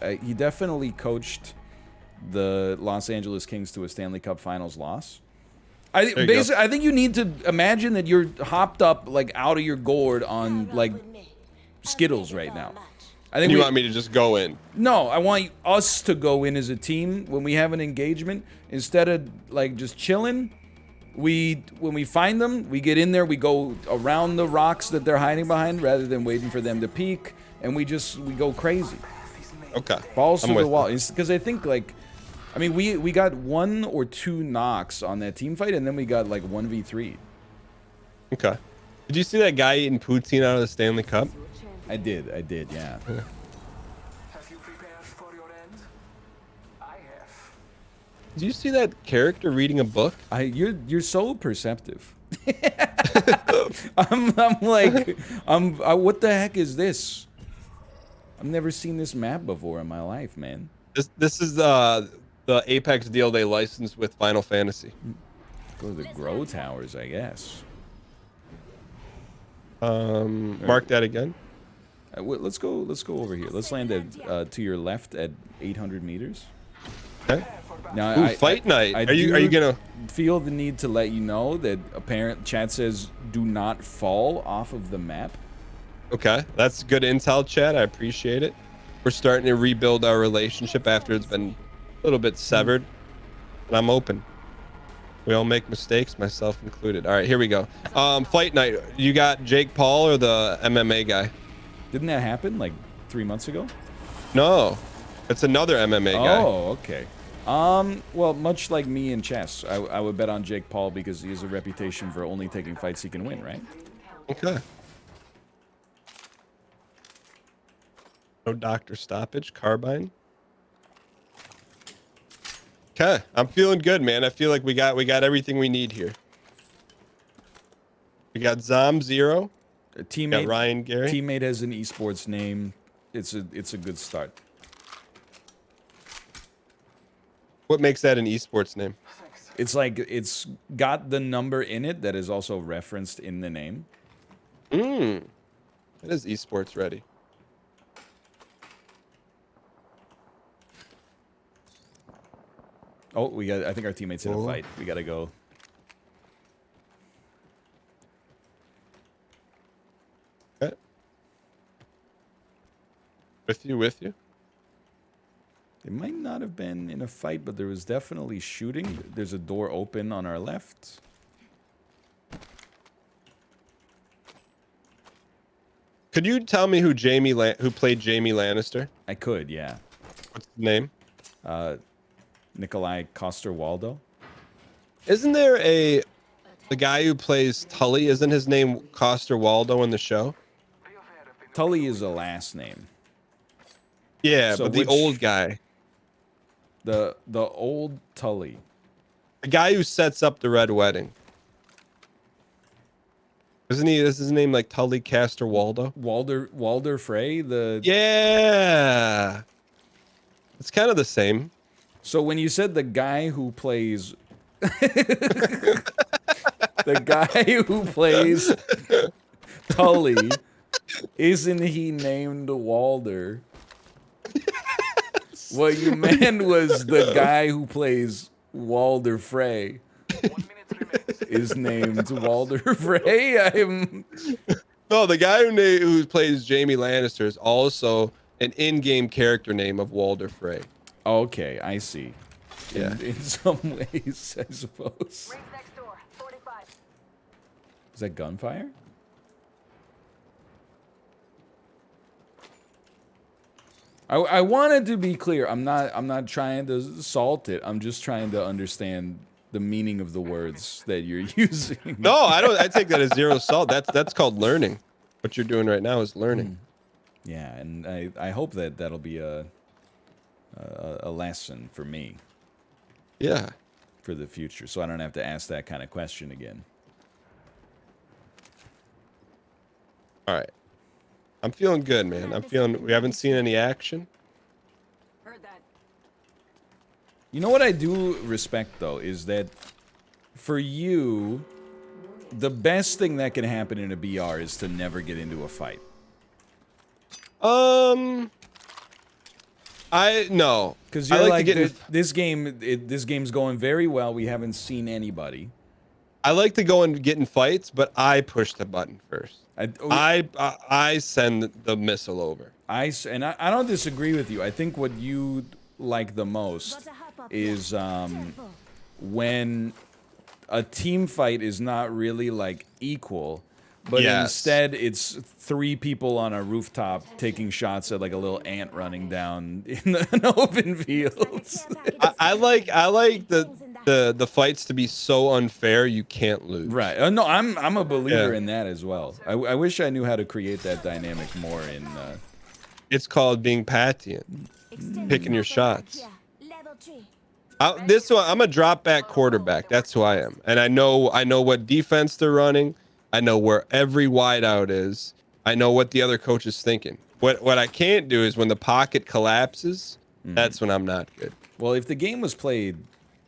He definitely coached the Los Angeles Kings to a Stanley Cup Finals loss. I think you need to imagine that you're hopped up like out of your gourd on like Skittles right now. I think you want me to just go in? No, I want us to go in as a team when we have an engagement instead of like just chilling. When we find them, we get in there, we go around the rocks that they're hiding behind rather than waiting for them to peek, and we go crazy. Okay. Balls to the wall. Because I think like, I mean, we got 1 or 2 knocks on that team fight, and then we got like 1v3. Okay. Did you see that guy eating poutine out of the Stanley Cup? I did, yeah. Have you prepared for your end? I have. Did you see that character reading a book? You're so perceptive. I'm like, what the heck is this? I've never seen this map before in my life, man. This is the Apex deal they licensed with Final Fantasy. Go to the Grow Towers, I guess. Mark that again. Let's go over here. Let's land at to your left at 800 meters. Okay. Now, Fight night. I Are you gonna feel the need to let you know that apparent chat says do not fall off of the map? Okay, that's good intel, chat. I appreciate it. We're starting to rebuild our relationship after it's been a little bit severed, and I'm open. We all make mistakes, myself included. All right, here we go. Fight night. You got Jake Paul or the MMA guy? Didn't that happen like 3 months ago? No, it's another MMA guy. Oh, okay. Well, much like me in chess, I would bet on Jake Paul because he has a reputation for only taking fights he can win, right? Okay. No doctor stoppage, carbine. Okay, I'm feeling good, man. I feel like we got everything we need here. We got Zom Zero. A teammate, got Ryan Gary. Teammate has an esports name. It's a good start. What makes that an esports name? It's like it's got the number in it that is also referenced in the name. It is esports ready. Oh, I think our teammate's in a fight. We gotta go. Okay. With you. They might not have been in a fight, but there was definitely shooting. There's a door open on our left. Could you tell me who played Jamie Lannister? I could, yeah. What's the name? Nikolai Coster-Waldau. Isn't there the guy who plays Tully? Isn't his name Coster-Waldau in the show? Tully is a last name. Yeah, So but the old guy. The old Tully. The guy who sets up the Red Wedding. Isn't he? Is his name like Tully Castor Waldo? Walder Frey. Yeah. It's kind of the same. So when you said the guy who plays, the guy who plays Tully, isn't he named Walder? What you meant was the guy who plays Walder Frey 1 minute remains. is named Walder Frey. No, the guy who plays Jaime Lannister is also an in-game character name of Walder Frey. Okay, I see. Yeah. In some ways, I suppose. Rings next door. 45. Is that gunfire? I wanted to be clear. I'm not trying to salt it. I'm just trying to understand the meaning of the words that you're using. No, I don't. I take that as zero salt. That's called learning. What you're doing right now is learning. Yeah, and I hope that that'll be a lesson for me Yeah. for the future, so I don't have to ask that kind of question again. All right. I'm feeling good, man. I'm feeling. We haven't seen any action. Heard that. You know what I do respect though is that for you, the best thing that can happen in a BR is to never get into a fight. I no. Because I you're like like, to get in, this game's going very well. We haven't seen anybody. I like to go and get in fights, but I push the button first. I send the missile over. I don't disagree with you. I think what you like the most Gotta hop up is here. Careful. when a team fight is not really like equal, but Yes. instead it's 3 people on a rooftop taking shots at like a little ant running down in an open field. I like the fights to be so unfair you can't lose. Right. No, I'm a believer Yeah. in that as well. I wish I knew how to create that dynamic more in. It's called being Patian. Extended Picking your sniper shots. here. Level 3. This one, I'm a drop back quarterback. That's who I am, and I know what defense they're running. I know where every wideout is. I know what the other coach is thinking. What I can't do is when the pocket collapses. That's when I'm not good. Well, if the game was played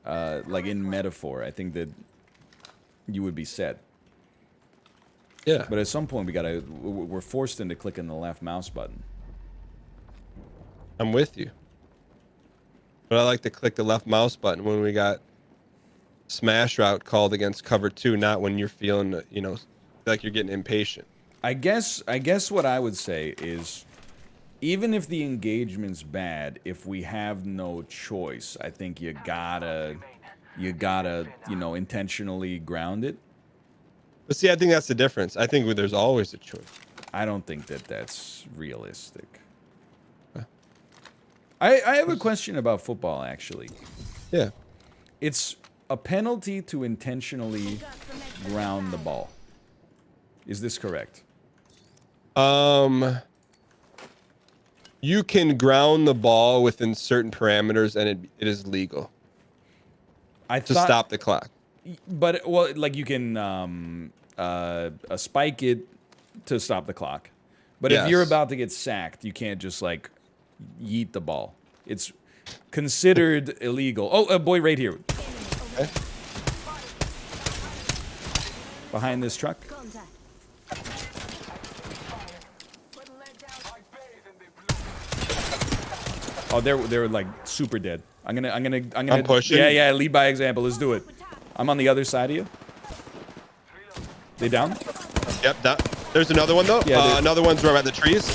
like in metaphor, I think that you would be set. Yeah. But at some point, we're forced into clicking the left mouse button. I'm with you. But I like to click the left mouse button when we got smash route called against cover 2, not when you're feeling, like you're getting impatient. I guess what I would say is, even if the engagement's bad, if we have no choice, I think you gotta, intentionally ground it. But see, I think that's the difference. I think there's always a choice. I don't think that that's realistic. I have a question about football, actually. Yeah. It's a penalty to intentionally ground the ball. Is this correct? You can ground the ball within certain parameters, and it is legal to stop the clock. But well, like you can spike it to stop the clock. But if you're Yes. about to get sacked, you can't just like yeet the ball. It's considered illegal. Oh, a boy right here. Okay. Behind this truck. Contact. Oh, they're like super dead. I'm gonna pushing. Yeah, lead by example. Let's do it. I'm on the other side of you. They down? Yep. There's another one though. Yeah, Another one's right by the trees.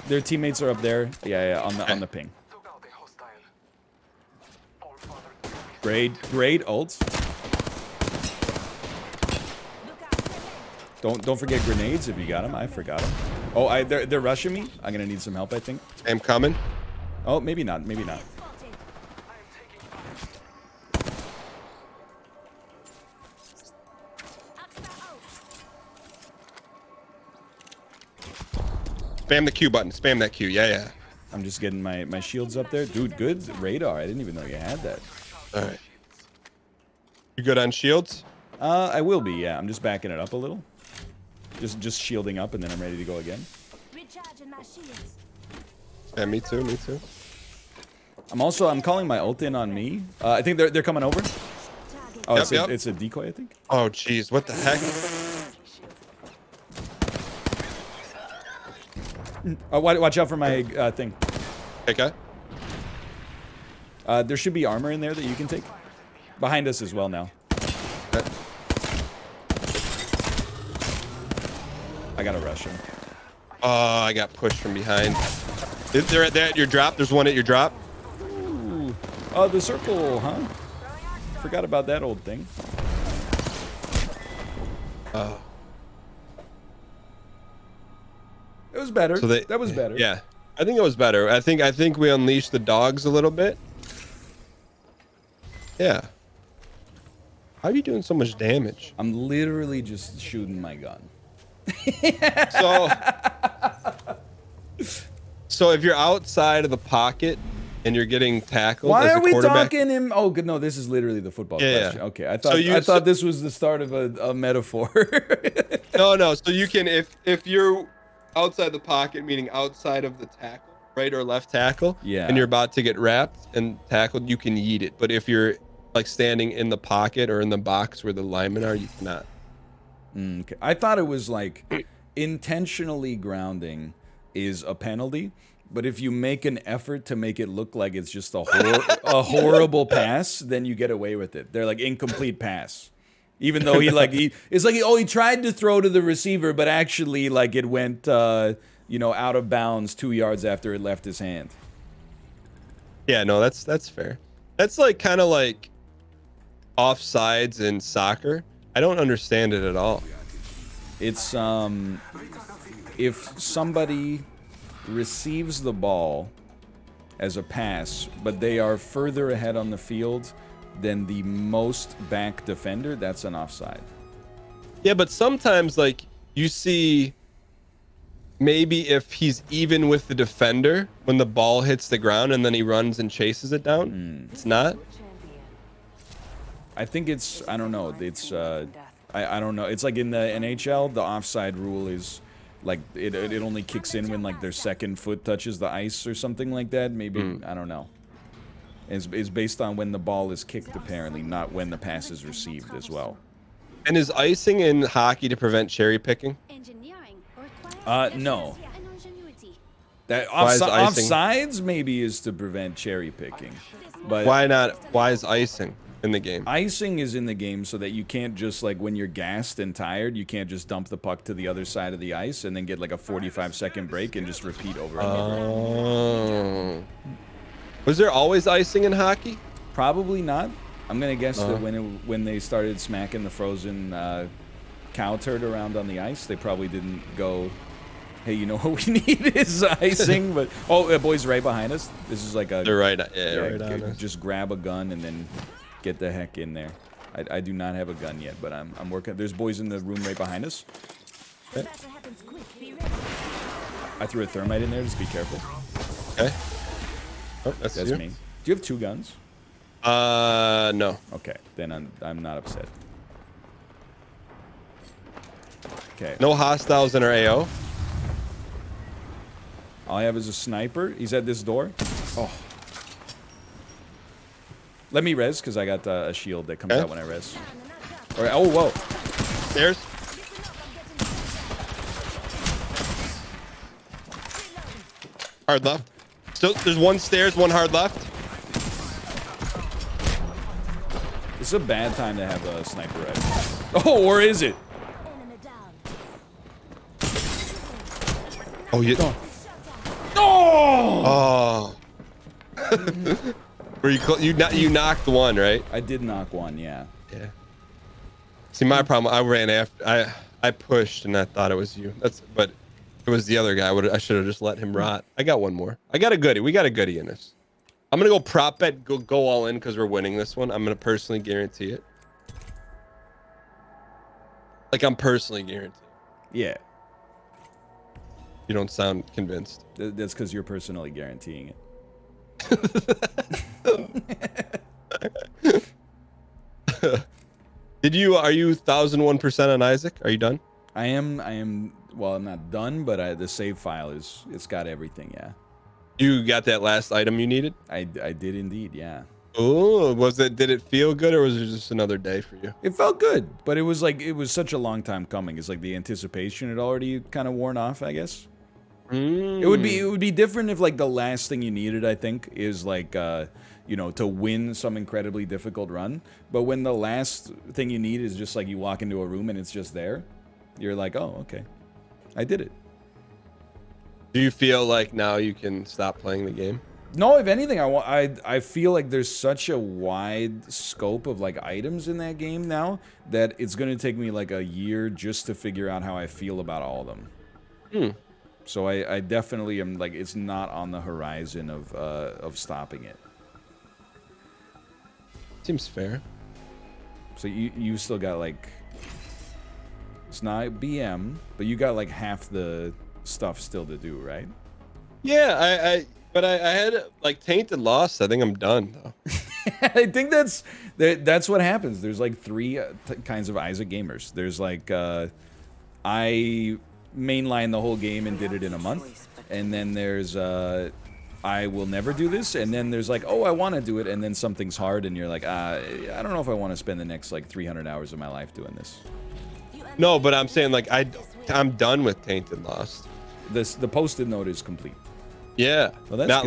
Their teammates are up there. Yeah, on the ping. Took out a hostile. All father. Great ults. Don't forget grenades if you got them. I forgot them. Oh, they're rushing me. I'm gonna need some help, I think. I'm coming. Oh, maybe not. Maybe not. Spotted. Axta out. Spam the Q button. Spam that Q. Yeah. I'm just getting my shields up there. Dude, good radar. I didn't even know you had that. All right. You good on shields? I will be, yeah. I'm just backing it up a little. Just shielding up, and then I'm ready to go again. Recharging my shields. Yeah, me too. Me too. I'm calling my ult in on me. I think they're coming over. Target. Oh, Yep. it's a decoy, I think. Oh, jeez. What the heck? Watch out for my thing. Okay. There should be armor in there that you can take. Behind us as well now. Okay. I gotta rush him. Oh, I got pushed from behind. They're at your drop. There's one at your drop. Ooh. Oh, the circle, huh? Forgot about that old thing. Oh. It was better. So that was better. Yeah, I think it was better. I think we unleashed the dogs a little bit. Yeah. How are you doing so much damage? I'm literally just shooting my gun. So if you're outside of the pocket and you're getting tackled, Why as are a we quarterback, talking him? Oh, good. No, this is literally the football Yeah, question. yeah. Okay, I So thought this was the start of a metaphor. No. So you can, if you're outside the pocket, meaning outside of the tackle, right or left tackle, Yeah. and you're about to get wrapped and tackled, you can yeet it. But if you're like standing in the pocket or in the box where the linemen are, you cannot. Okay. I thought it was like intentionally grounding is a penalty, but if you make an effort to make it look like it's just a horrible pass, then you get away with it. They're like incomplete pass. Even though he tried to throw to the receiver, but actually like it went out of bounds 2 yards after it left his hand. Yeah, no, that's fair. That's like kind of like offsides in soccer. I don't understand it at all. It's if somebody receives the ball as a pass, but they are further ahead on the field than the most back defender, that's an offside. Yeah, but sometimes like you see maybe if he's even with the defender when the ball hits the ground and then he runs and chases it down. It's not. I think I don't know. It's I don't know. It's like in the NHL, the offside rule is like it only kicks in when like their second foot touches the ice or something like that. Maybe I don't know. It's based on when the ball is kicked apparently, not when the pass is received as well. And is icing in hockey to prevent cherry picking? Engineering No. and ingenuity. That Why is icing- offsides maybe is to prevent cherry picking, but Why not? Why is icing in the game? icing is in the game so that you can't just like when you're gassed and tired, you can't just dump the puck to the other side of the ice and then get like a 45-second break and just repeat over and over. Oh. Was there always icing in hockey? Probably not. I'm gonna guess that when they started smacking the frozen cow turd around on the ice, they probably didn't go, hey, you know what we need is icing. But boys, right behind us. This is like a. They're right. Yeah, right on us. Just grab a gun and then get the heck in there. I do not have a gun yet, but I'm working. There's boys in the room right behind us. The battle happens quick. Be ready. I threw a thermite in there. Just be careful. Okay. Oh, that's That's you. me. Do you have 2 guns? No. Okay, then I'm not upset. Okay. No hostiles in our AO. All I have is a sniper. He's at this door. Oh. Let me res, because I got a shield that comes Okay. out when I res. All right. Oh, whoa. Stairs. Hard left. Still, there's one stairs, one hard left. This is a bad time to have a sniper rifle. Oh, or is it? Enemy down. Oh, you. Oh! Oh. Were you knocked one, right? I did knock one, yeah. Yeah. See, my problem, I ran after. I pushed and I thought it was you. But it was the other guy. I should have just let him rot. I got one more. I got a goodie. We got a goodie in this. I'm gonna go prop bet, go all in because we're winning this one. I'm gonna personally guarantee it. Like I'm personally guaranteeing. Yeah. You don't sound convinced. That's because you're personally guaranteeing it. Are you 1001% on Isaac? Are you done? I am. Well, I'm not done, but the save file it's got everything. Yeah, You got that last item you needed? I did indeed. Yeah, Oh, did it feel good, or was it just another day for you? it felt good, but it was such a long time coming. It's like the anticipation had already kind of worn off, I guess. Mm. It would be different if like the last thing you needed, I think, is like to win some incredibly difficult run. But when the last thing you need is just like you walk into a room and it's just there, you're like, oh, okay, I did it. Do you feel like now you can stop playing the game? No, if anything, I feel like there's such a wide scope of like items in that game now that it's gonna take me like a year just to figure out how I feel about all of them. Hmm. So I definitely am like, it's not on the horizon of stopping it. Seems fair. So you still got like, it's not BM, but you got like half the stuff still to do, right? Yeah, but I had like Tainted Lost. I think I'm done though. I think that's what happens. There's like three kinds of Isaac gamers. There's like I mainlined the whole game and did it in a month, and then there's I will never do this, and then there's like, oh, I want to do it, and then something's hard, and you're like, I don't know if I want to spend the next like 300 hours of my life doing this. No, but I'm saying like I'm done with Tainted Lost. The posted note is complete. Yeah, Well, that's not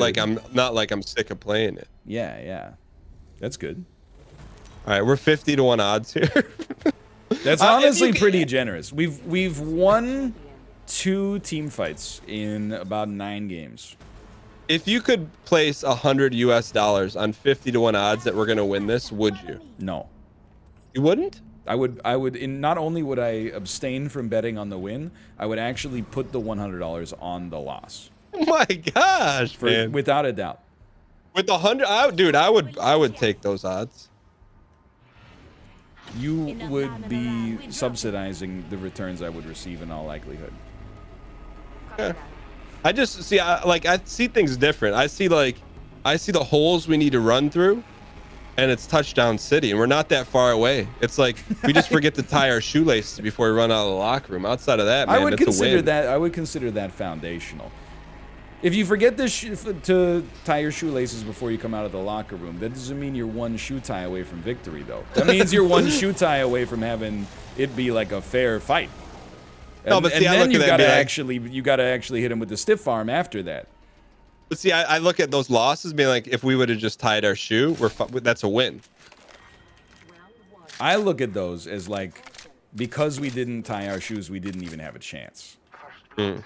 like I'm sick of playing it. Yeah, that's good. All right, we're 50-1 odds here. That's honestly pretty generous. We've won 2 team fights in about 9 games. If you could place $100 on 50-1 odds that we're gonna win this, would you? No. You wouldn't? I would not only would I abstain from betting on the win, I would actually put the $100 on the loss. Oh my gosh, man! Without a doubt. With the 100, dude, I would take those odds. You would be subsidizing the returns I would receive in all likelihood. Yeah. I just see, I see things different. I see the holes we need to run through, and it's touchdown city, and we're not that far away. It's like we just forget to tie our shoelaces before we run out of the locker room. Outside of that, man, I would it's consider a win. that. I would consider that foundational. If you forget to tie your shoelaces before you come out of the locker room, that doesn't mean you're one shoe tie away from victory, though. That means you're one shoe tie away from having it be like a fair fight. And, No, but see, I then look at that you gotta actually hit him with the stiff arm after that. But see, I look at those losses being like, if we would have just tied our shoe, that's a win. I look at those as like, because we didn't tie our shoes, we didn't even have a chance. Mm.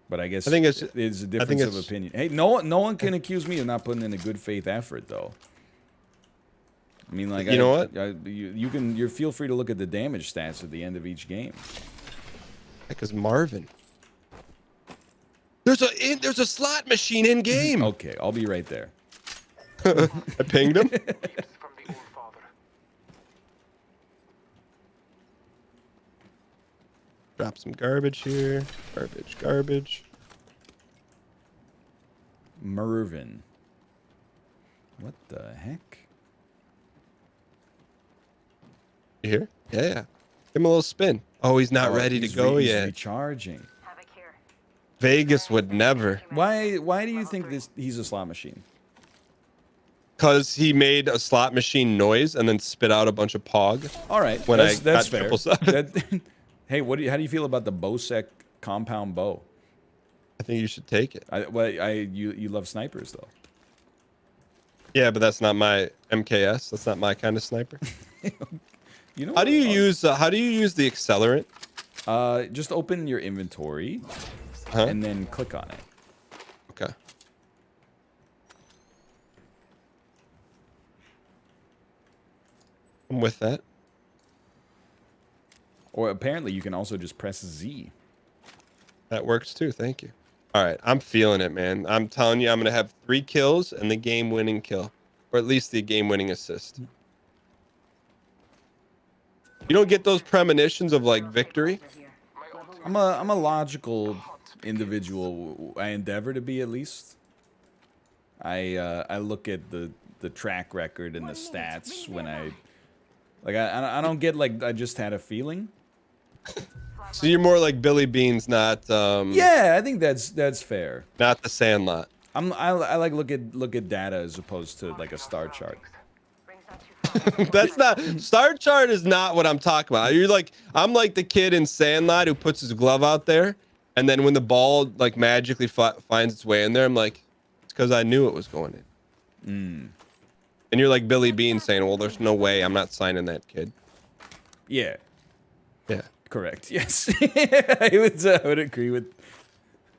But I guess I think it's a difference of opinion. Hey, no one can accuse me of not putting in a good faith effort, though. I mean, like, you know what? You feel free to look at the damage stats at the end of each game. Because Marvin, there's a slot machine in game. Okay, I'll be right there. I pinged him. From the old father. Drop some garbage here. Garbage. Mervin. What the heck? You hear? Yeah. Give him a little spin. Oh, he's not ready to go he's yet. Recharging. Have it here. Vegas would never. Why do you think he's a slot machine? Because he made a slot machine noise and then spit out a bunch of pog. All right, When that's got fair. triple sub. Hey, how do you feel about the Bosec compound bow? I think you should take it. You love snipers though. Yeah, but that's not my MKS. That's not my kind of sniper. You know How do you use the accelerant? Just open your inventory Huh? and then click on it. Okay. I'm with that. Or apparently you can also just press Z. That works too. Thank you. All right, I'm feeling it, man. I'm telling you, I'm gonna have 3 kills and the game-winning kill, or at least the game-winning assist. You don't get those premonitions of like victory. Over here. I'm a logical individual. I endeavor to be, at least. I look at the track record and the stats when I don't get like I just had a feeling. So you're more like Billy Beans, not Yeah, I think that's fair. not the Sandlot. I like look at data as opposed to like a star chart. Ring's not too far. That's not star chart is not what I'm talking about. You're like I'm like the kid in Sandlot who puts his glove out there, and then when the ball like magically finds its way in there, I'm like, it's because I knew it was going in. And you're like Billy Bean saying, well, there's no way I'm not signing that kid. Yeah, Yeah. correct. Yes, I would agree with.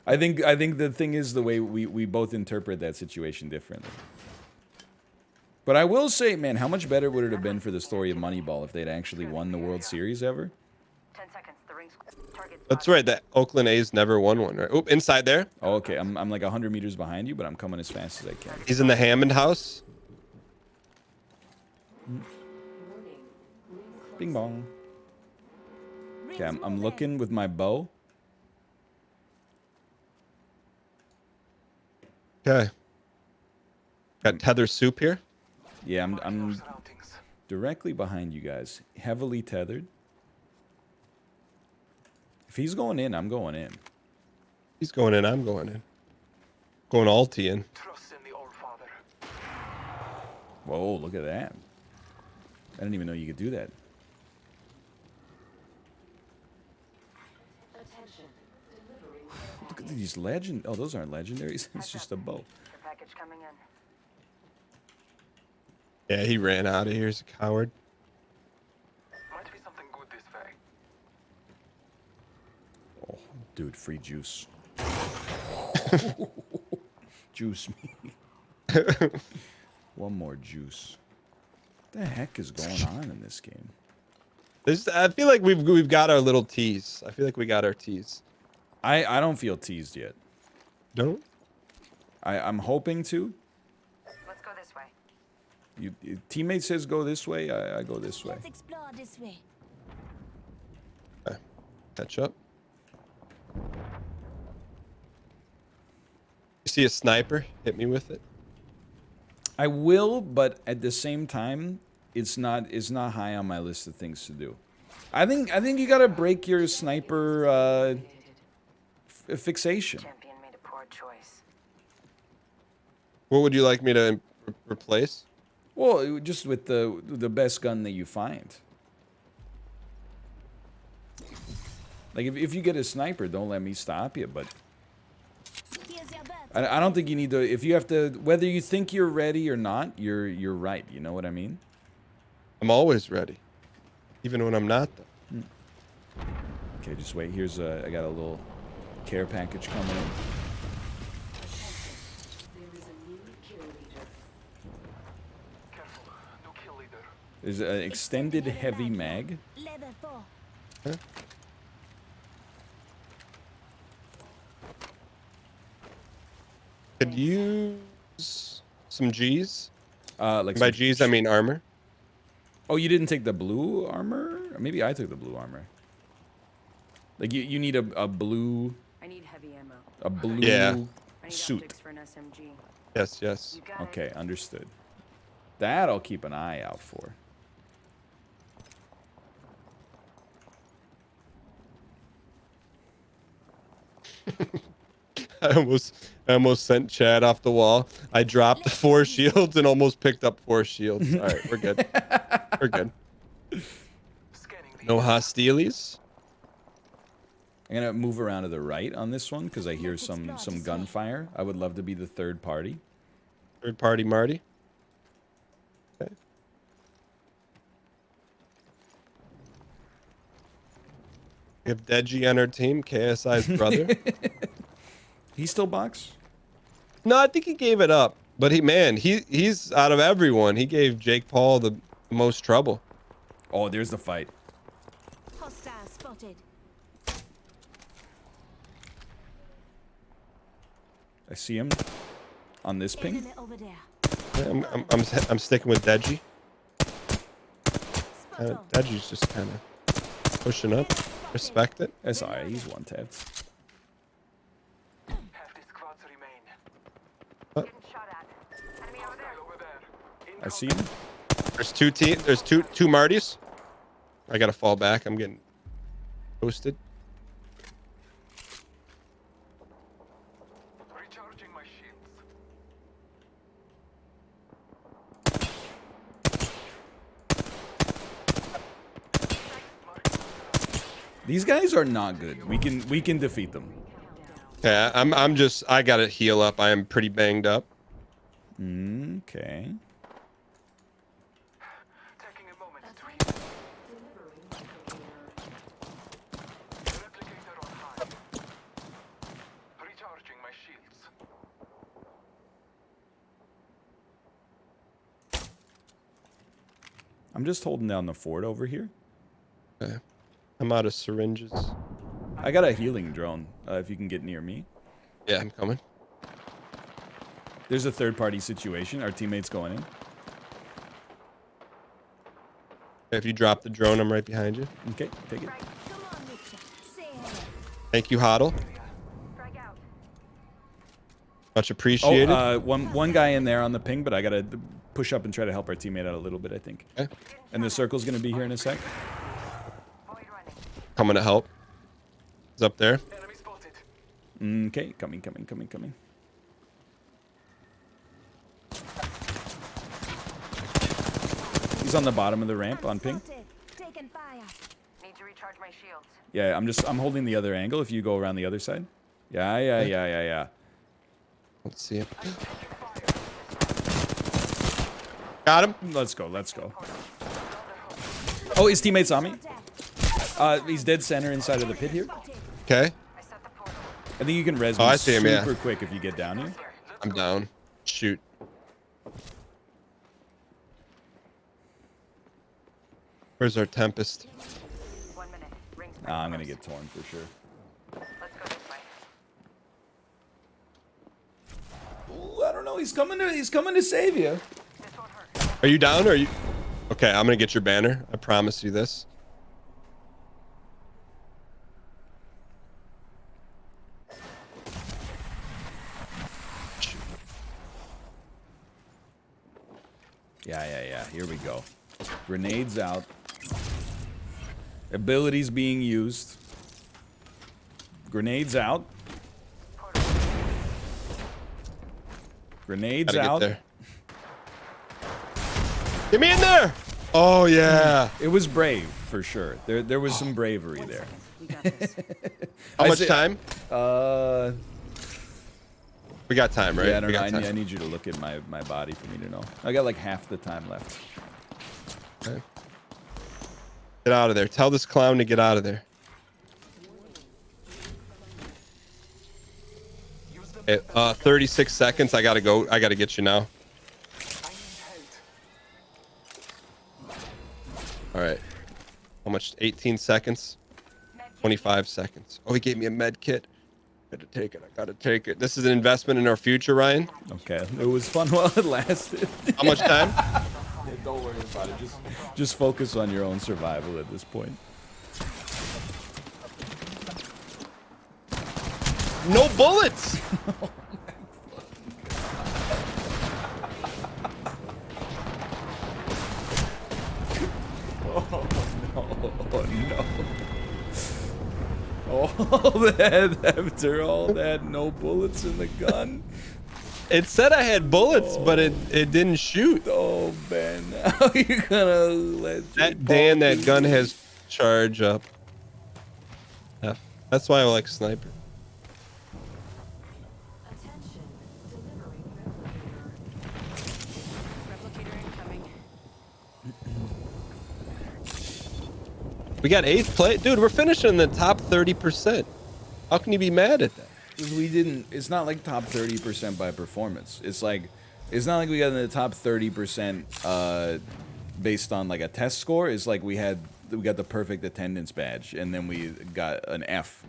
I think the thing is the way we both interpret that situation differently. But I will say, man, how much better would it have been for the story of Moneyball if they'd actually won the World Series ever? 10 seconds. The ring's target. That's right. The Oakland A's never won one, right? Oop, inside there. Oh, okay, I'm like 100 meters behind you, but I'm coming as fast as I can. He's in the Hammond house. Bing bong. Okay, I'm looking with my bow. Okay. Got tether soup here. Yeah, I'm Surroundings. directly behind you guys, heavily tethered. If he's going in, I'm going in. He's going in. I'm going in. Going alti in. Trust in the All Father. Whoa, look at that. I didn't even know you could do that. Look at these legend. Oh, those aren't legendaries. It's just a bow. Your package coming in. Yeah, he ran out of here. He's a coward. Might be something good this way. Oh, dude, free juice. Juice me. One more juice. What the heck is going on in this game? I feel like we've got our little tease. I feel like we got our tease. I don't feel teased yet. Don't? I'm hoping to. Let's go this way. Your teammate says go this way, I go this way. Let's explore this way. Okay. Catch up. You see a sniper? Hit me with it. I will, but at the same time, it's not high on my list of things to do. I think you gotta break your sniper fixation. Champion made a poor choice. What would you like me to replace? Well, just with the best gun that you find. Like if you get a sniper, don't let me stop you. But Here's your bet. I don't think you need to. If you have to, whether you think you're ready or not, you're right. You know what I mean? I'm always ready, even when I'm not. Though. Okay, just wait. Here's I got a little care package coming in. Careful. New kill leader. There's an extended heavy mag. Level 4. Huh? Could use some G's. Like By some- G's, I mean armor. Oh, you didn't take the blue armor? Or maybe I took the blue armor. Like you need a blue I need heavy ammo. Yeah. I need suit. optics for an SMG. Yes, yes. You got it. Okay, understood. That I'll keep an eye out for. I almost sent Chad off the wall. I dropped the 4 shields and almost picked up 4 shields. All right, we're good. We're good. Scanning the No hostilities. I'm gonna move around to the right on this one because I hear some gunfire. I would love to be the third party. Third party Marty. Okay. We have Deji on our team, KSI's brother. He still box? No, I think he gave it up. But he's out of everyone. He gave Jake Paul the most trouble. Oh, there's the fight. Hostile spotted. I see him on this ping. Enemy over there. Yeah, I'm sticking with Deji. Spot on. Deji's just kind of pushing up. Respect it. That's alright. He's one tapped. Getting shot at. Enemy over there. Over there. I see him. There's two Martys. I gotta fall back. I'm getting toasted. Recharging my shields. These guys are not good. We can defeat them. Yeah, I gotta heal up. I am pretty banged up. Okay. Taking a moment to heal. Replicator on high. Recharging my shields. I'm just holding down the fort over here. Okay. I'm out of syringes. I got a healing drone. If you can get near me. Yeah, I'm coming. There's a third-party situation. Our teammates going in. If you drop the drone, I'm right behind you. Okay, take it. Come on, Mister. Say hello. Thank you, Hoddle. Frag out. Much appreciated. One guy in there on the ping, but I gotta push up and try to help our teammate out a little bit, I think. Okay. And the circle's gonna be here in a sec. Void running. Coming to help. He's up there. Enemy spotted. Okay, coming. He's on the bottom of the ramp on ping. Spotted. Taking fire. Need to recharge my shields. Yeah, I'm holding the other angle. If you go around the other side. Yeah. Let's see him. Got him. Let's go. Oh, his teammate's on me. He's dead center inside of the pit here. Okay. I set the portal. I think you can res Oh, me I see him, yeah. super quick if you get down here. I'm down. Shoot. Where's our Tempest? 1 minute. Rings Nah, I'm gonna get torn for sure. Let's go this way. Ooh, I don't know. He's coming to save you. This won't hurt. Are you down or are you? Okay, I'm gonna get your banner. I promise you this. Yeah. Here we go. Grenades out. Abilities being used. Grenades out. Grenades Gotta out. get there. Get me in there! Oh yeah. It was brave for sure. There was some bravery there. You got this. How I much say- time? Uh, We got time, right? yeah, I don't we know. got time. I need you to look at my body for me to know. I got like half the time left. Okay. Get out of there. Tell this clown to get out of there. Okay, 36 seconds. I gotta go. I gotta get you now. All right. How much? 18 seconds. 25 seconds. Oh, he gave me a med kit. Gotta take it. I gotta take it. This is an investment in our future, Ryan. Okay, it was fun while it lasted. How much time? Yeah, don't worry about it. Just focus on your own survival at this point. No bullets. Oh no. All that after all that, no bullets in the gun. It said I had bullets, but it didn't shoot. Oh man, how you gonna let That Dan, that gun has charge up. F. That's why I like sniper. Attention. Delivering replicator. Replicator incoming. We got 8th place. Dude, we're finishing in the top 30%. How can you be mad at that? We didn't. It's not like top 30% by performance. It's not like we got in the top 30% based on like a test score. It's like we got the perfect attendance badge, and then we got an F.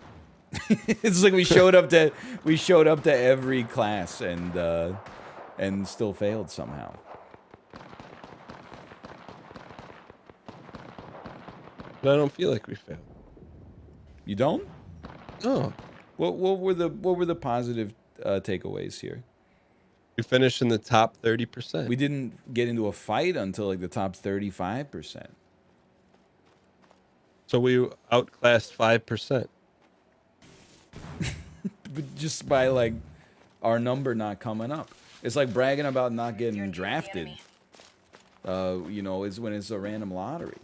It's like we showed up to every class and still failed somehow. But I don't feel like we failed. You don't? No. What were the positive takeaways here? We finished in the top 30%. We didn't get into a fight until like the top 35%. So we outclassed 5%. But just by like our number not coming up. It's like bragging about not getting drafted. You know, is when it's a random lottery.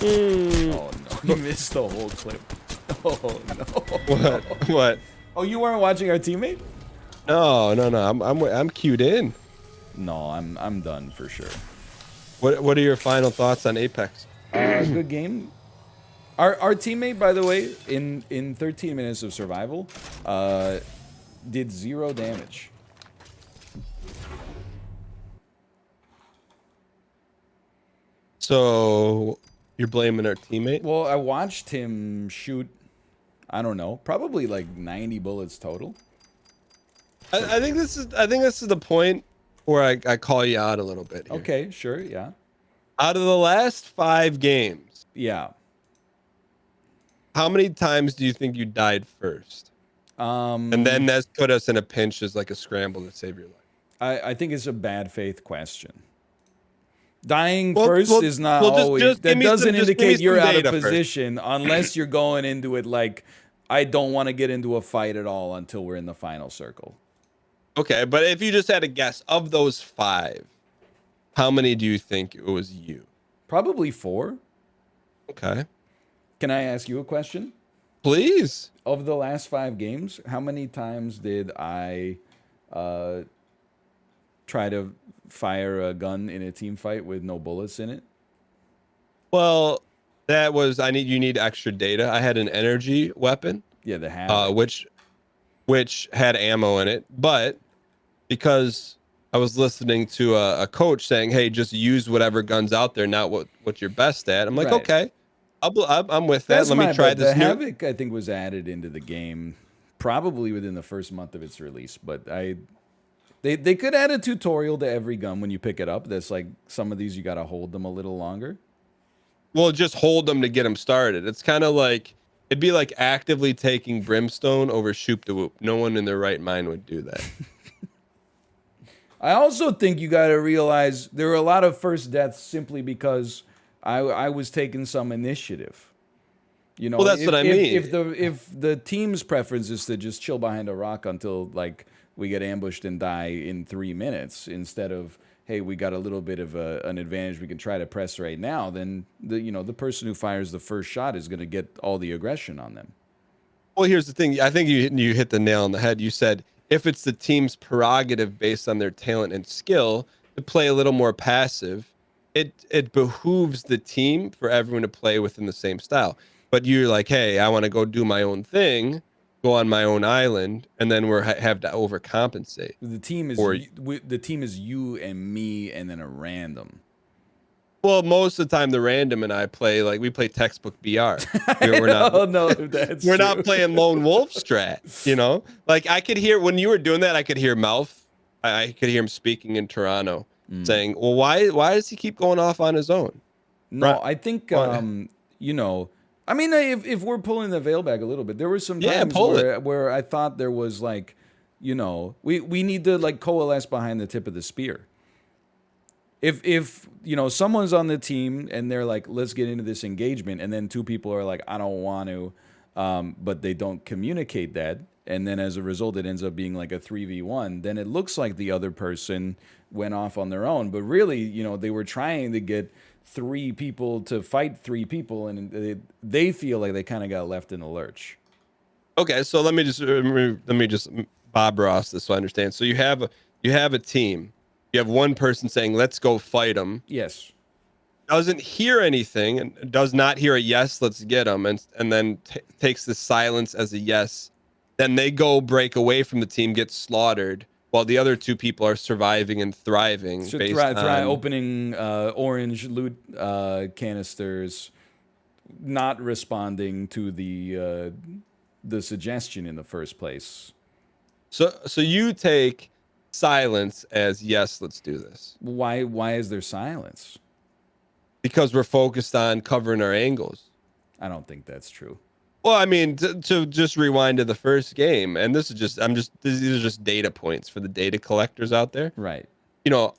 Oh no, you missed the whole clip. Oh no. What? Oh, you weren't watching our teammate? No. I'm queued in. No, I'm done for sure. What are your final thoughts on Apex? Good game. Our teammate, by the way, in 13 minutes of survival, did 0 damage. So you're blaming our teammate? Well, I watched him shoot, I don't know, probably like 90 bullets total. I think this is the point where I call you out a little bit here. Okay, sure, yeah. Out of the last 5 games, Yeah. how many times do you think you died first? And then that's put us in a pinch as like a scramble to save your life. I think it's a bad faith question. Dying first is not just always, that doesn't indicate you're out of data first. position unless you're going into it like, I don't want to get into a fight at all until we're in the final circle. Okay, but if you just had a guess of those 5, how many do you think it was you? Probably 4. Okay. Can I ask you a question? Please. Of the last 5 games, how many times did I try to fire a gun in a team fight with no bullets in it? Well, that was you need extra data. I had an energy weapon. Yeah, the Havoc. which had ammo in it, but because I was listening to a coach saying, "Hey, just use whatever guns out there, not what you're best at." I'm like, Right. "Okay, I'm with that. That's Let me try this The new." Havoc, I think, was added into the game probably within the first month of its release, but they could add a tutorial to every gun when you pick it up. That's like some of these you got to hold them a little longer. Well, just hold them to get them started. It's kind of like it'd be like actively taking brimstone over shoop de whoop. No one in their right mind would do that. I also think you got to realize there were a lot of first deaths simply because I was taking some initiative. You know, Well, that's what I mean. If the team's preference is to just chill behind a rock until like we get ambushed and die in 3 minutes instead of, hey, we got a little bit of an advantage we can try to press right now, then the person who fires the first shot is going to get all the aggression on them. Well, here's the thing. I think you hit the nail on the head. You said if it's the team's prerogative based on their talent and skill to play a little more passive, it behooves the team for everyone to play within the same style. But you're like, hey, I want to go do my own thing, go on my own island, and then have to overcompensate. The team is you and me, and then a random. Well, most of the time, the random and I play we play textbook BR. We're not. Oh no, that's We're true. not playing lone wolf strat. You know, like I could hear when you were doing that. I could hear Mouth. I could hear him speaking in Toronto, saying, "Well, why does he keep going off on his own?" No, Right. I think I mean, if we're pulling the veil back a little bit, there were some times where I thought there was like, we need to like coalesce behind the tip of the spear. If someone's on the team and they're like, let's get into this engagement, and then 2 people are like, I don't want to, but they don't communicate that, and then as a result it ends up being like a 3v1, then it looks like the other person went off on their own, but really, they were trying to get 3 people to fight 3 people, and they feel like they kind of got left in the lurch. Okay, so let me just Bob Ross this so I understand. So you have a team. You have one person saying, "Let's go fight them." Yes. Doesn't hear anything and does not hear a yes, let's get them, and then takes the silence as a yes. Then they go break away from the team, get slaughtered, while the other 2 people are surviving and thriving. So based try on opening orange loot canisters, not responding to the suggestion in the first place. So you take silence as yes, let's do this. Why is there silence? Because we're focused on covering our angles. I don't think that's true. Well, I mean, to just rewind to the first game, and this is just, these are just data points for the data collectors out there. Right. You know,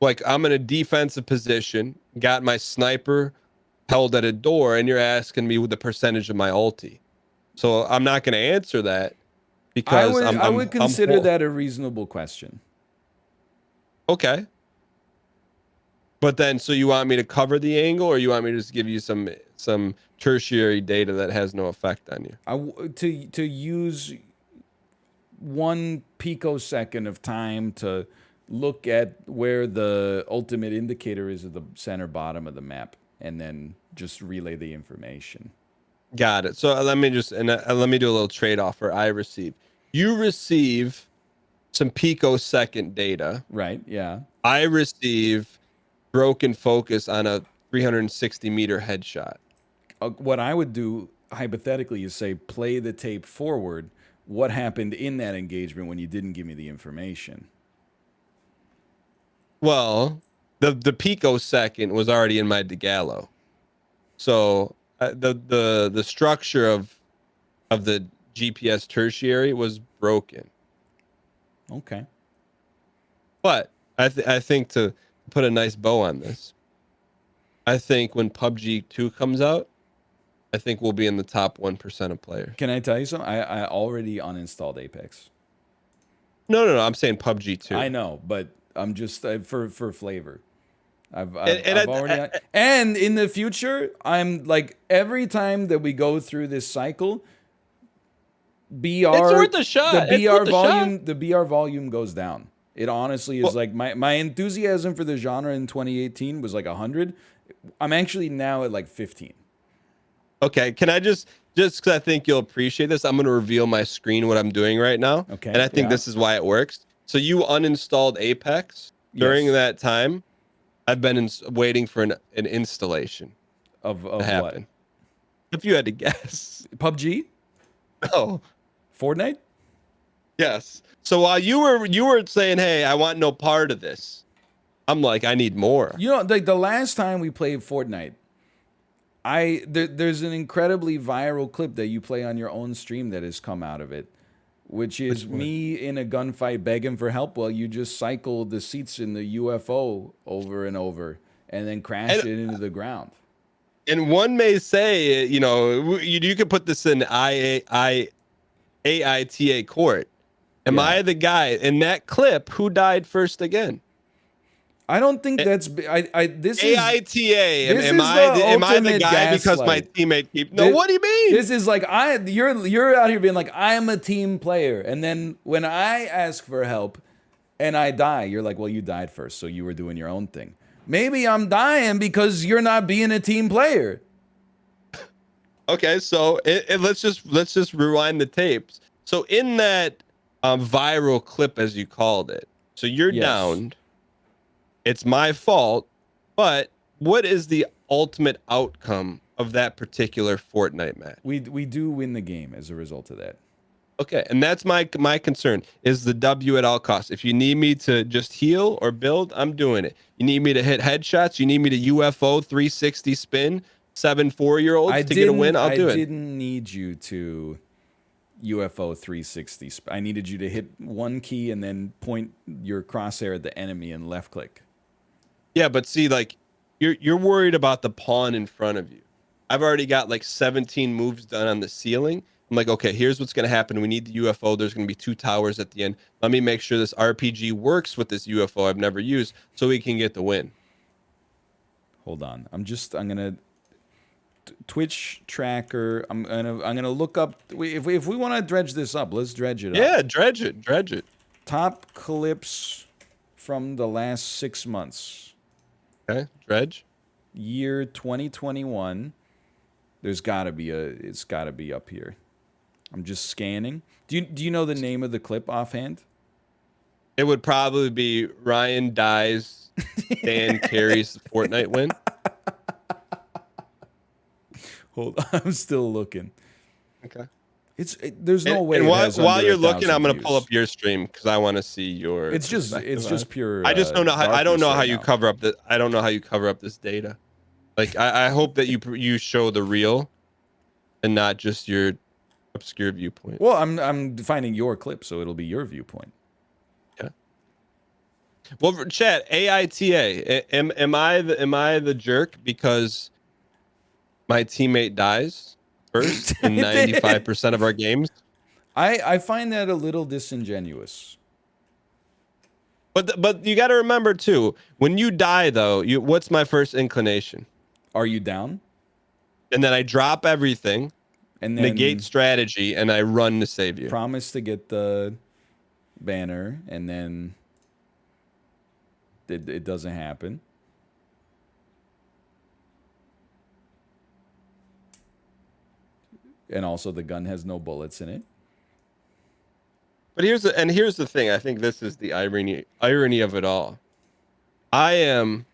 like I'm in a defensive position, got my sniper held at a door, and you're asking me what the percentage of my ulti. So I'm not going to answer that because I would consider I'm that a reasonable question. okay. But then, so you want me to cover the angle, or you want me to just give you some tertiary data that has no effect on you? To use 1 picosecond of time to look at where the ultimate indicator is at the center bottom of the map, and then just relay the information. Got it. So let me just let me do a little trade off for I receive. You receive some picosecond data. Right? Yeah. I receive broken focus on a 360-meter headshot. What I would do hypothetically is say, play the tape forward. What happened in that engagement when you didn't give me the information? Well, the picosecond was already in my DeGallo, so the structure of the GPS tertiary was broken. Okay. But I think to put a nice bow on this, I think when PUBG 2 comes out, I think we'll be in the top 1% of players. Can I tell you something? I already uninstalled Apex. No. I'm saying PUBG 2. I know, but I'm just for flavor. I've And already and in the future, I'm like every time that we go through this cycle, BR it's worth a shot. the BR volume goes down. It honestly is like my enthusiasm for the genre in 2018 was like 100. I'm actually now at like 15. Okay, can I just because I think you'll appreciate this, I'm going to reveal my screen what I'm doing right now. Okay, And I think yeah. this is why it works. So you uninstalled Apex during Yes. that time. I've been waiting for an installation Of to what? happen. If you had to guess. PUBG? Oh, Fortnite? yes. So while you were saying, "Hey, I want no part of this," I'm like, "I need more." You know, like the last time we played Fortnite, there's an incredibly viral clip that you play on your own stream that has come out of it, which is me in a gunfight begging for help while you just cycle the seats in the UFO over and over and then crash it into the ground. And one may say, you know, you could put this in AITA court. Am Yeah. I the guy in that clip who died first again? I don't think that's this is AITA. this Am is I the am I the ultimate guy because my gaslight. teammate keep? No, what do you mean? This is like you're out here being like, I am a team player, and then when I ask for help and I die, you're like, well, you died first, so you were doing your own thing. Maybe I'm dying because you're not being a team player. Okay, so let's just rewind the tapes. So in that viral clip, as you called it, so you're Yes. downed. It's my fault, but what is the ultimate outcome of that particular Fortnite match? We do win the game as a result of that. Okay, and that's my concern is the W at all costs. If you need me to just heal or build, I'm doing it. You need me to hit headshots, you need me to UFO 360 spin 7 4-year-olds to get a win, I'll do it. I didn't need you to UFO 360. I needed you to hit one key and then point your crosshair at the enemy and left click. Yeah, but see, like you're worried about the pawn in front of you. I've already got like 17 moves done on the ceiling. I'm like, okay, here's what's gonna happen. We need the UFO. There's gonna be 2 towers at the end. Let me make sure this RPG works with this UFO I've never used, so we can get the win. Hold on. I'm gonna Twitch tracker. I'm gonna look up if we want to dredge this up. Let's dredge it up. Yeah, dredge it. Top clips from the last 6 months. Okay, dredge. Year 2021. It's got to be up here. I'm just scanning. Do you know the name of the clip offhand? It would probably be Ryan dies, Dan carries the Fortnite win. Hold on, I'm still looking. Okay. There's no way. And it has while under you're looking, 1,000 I'm gonna views. pull up your stream because I want to see your. It's just pure. I just don't know how. I don't darkness know how right you now. cover up the. I don't know how you cover up this data. Like I hope that you show the real, and not just your obscure viewpoint. Well, I'm defining your clip, so it'll be your viewpoint. Yeah. Well, chat AITA. Am I the jerk because my teammate dies first in 95% of our games? I find that a little disingenuous. But you got to remember too, when you die though, what's my first inclination? Are you down? And then I drop everything, And then negate strategy, and I run to save you. promise to get the banner, and then it doesn't happen. And also the gun has no bullets in it. But here's the thing. I think this is the irony of it all. I am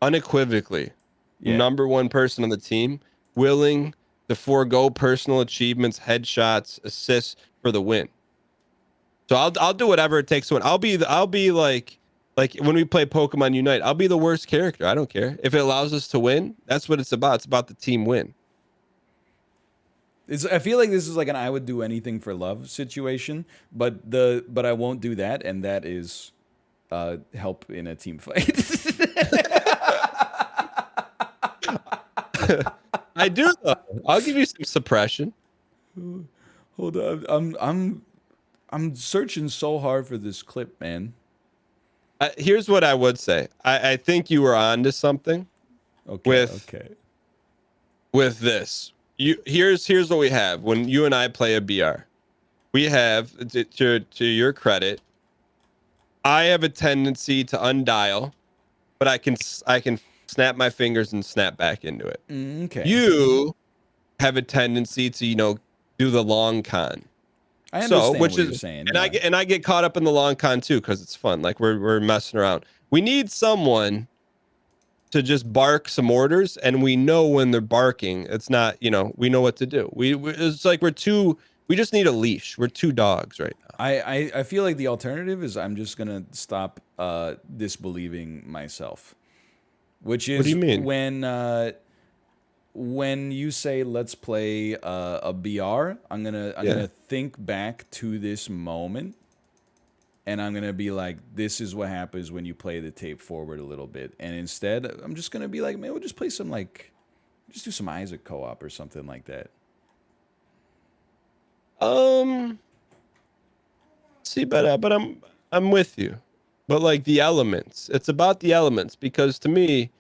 unequivocally number one person on the team willing to forego personal achievements, headshots, assists for the win. So I'll do whatever it takes to win. I'll be like when we play Pokemon Unite, I'll be the worst character. I don't care. If it allows us to win, that's what it's about. It's about the team win. I feel like this is like an I would do anything for love situation, but I won't do that, and that is help in a team fight. I do though. I'll give you some suppression. Hold on, I'm searching so hard for this clip, man. Here's what I would say. I think you were on to something. Okay. With this. Here's what we have when you and I play a BR. We have to your credit. I have a tendency to undial, but I can snap my fingers and snap back into it. Okay. You have a tendency to do the long con. I understand what you're saying. And I get caught up in the long con too because it's fun. Like we're messing around. We need someone to just bark some orders, and we know when they're barking. It's not, we know what to do. It's like we just need a leash. We're two dogs right now. I feel like the alternative is I'm just gonna stop disbelieving myself, which is what do you mean? When you say let's play a BR, I'm gonna think back to this moment. And I'm going to be like, this is what happens when you play the tape forward a little bit. And instead, I'm just going to be like, man, we'll just play some, just do some Isaac co-op or something like that. See, but I'm with you. But like the elements, it's about the elements because to me,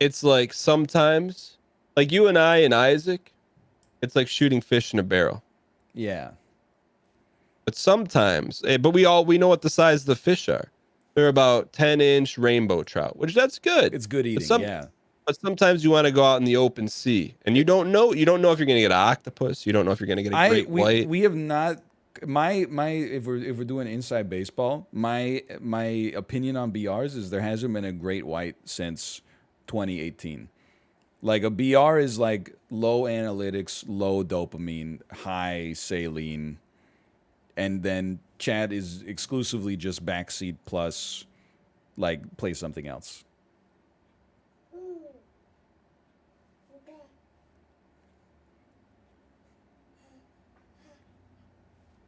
it's like sometimes, like you and I and Isaac, it's like shooting fish in a barrel. Yeah. But sometimes, but we know what the size of the fish are. They're about 10-inch rainbow trout, which that's good. It's good eating, yeah. But sometimes you want to go out in the open sea, and you don't know if you're going to get an octopus. You don't know if you're going to get a great white. We have not. If we're doing inside baseball, my opinion on BRs is there hasn't been a great white since 2018. Like a BR is like low analytics, low dopamine, high saline. And then chat is exclusively just backseat plus, like, play something else.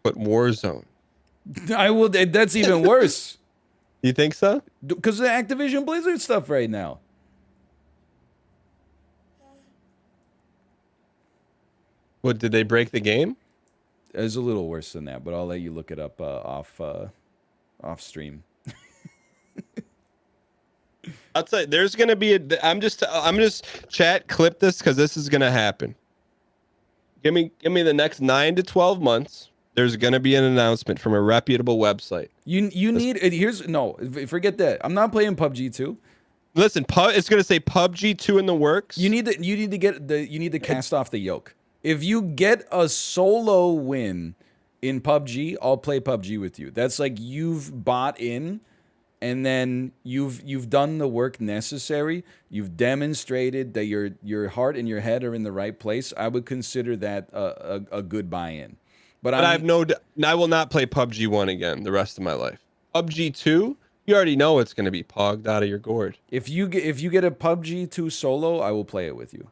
But Warzone. I will. That's even worse. You think so? Because of the Activision Blizzard stuff right now. What, did they break the game? It's a little worse than that, but I'll let you look it up off stream. I'll tell you, there's gonna be I'm just chat clip this because this is gonna happen. Give me the next 9 to 12 months. There's gonna be an announcement from a reputable website. You need forget that. I'm not playing PUBG 2. Listen, it's gonna say PUBG 2 in the works. You need to cast off the yoke. If you get a solo win in PUBG, I'll play PUBG with you. That's like you've bought in, and then you've done the work necessary. You've demonstrated that your heart and your head are in the right place. I would consider that a good buy-in. But I will not play PUBG 1 again the rest of my life. PUBG 2, you already know it's going to be pogged out of your gourd. If you get a PUBG 2 solo, I will play it with you.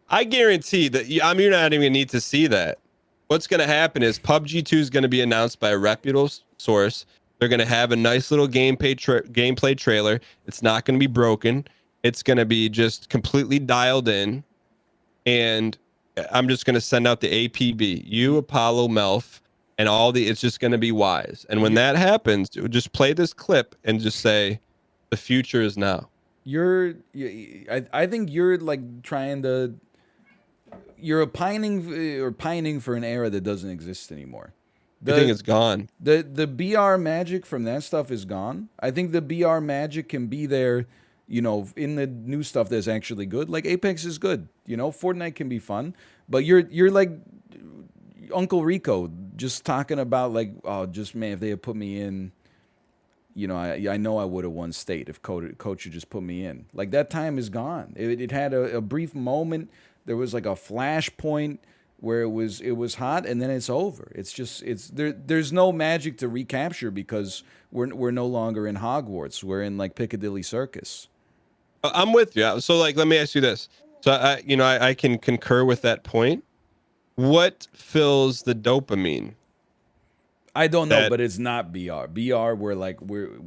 I guarantee that you're not even gonna need to see that. What's gonna happen is PUBG 2 is gonna be announced by a reputable source. They're gonna have a nice little gameplay trailer. It's not gonna be broken. It's gonna be just completely dialed in, and I'm just gonna send out the APB. You, Apollo, Melf, and all the. It's just gonna be wise. And when that happens, just play this clip and just say, "The future is now." I think you're like trying to. You're pining for an era that doesn't exist anymore. I think it's gone. The BR magic from that stuff is gone. I think the BR magic can be there, in the new stuff that's actually good. Like Apex is good, Fortnite can be fun, but you're like Uncle Rico just talking about like, oh, just man, if they had put me in, I know I would have won state if coach had just put me in. Like that time is gone. It had a brief moment. There was like a flashpoint where it was hot, and then it's over. There's no magic to recapture because we're no longer in Hogwarts. We're in like Piccadilly Circus. I'm with you. So like, let me ask you this. So I can concur with that point. What fills the dopamine? I don't know, but it's not BR. BR,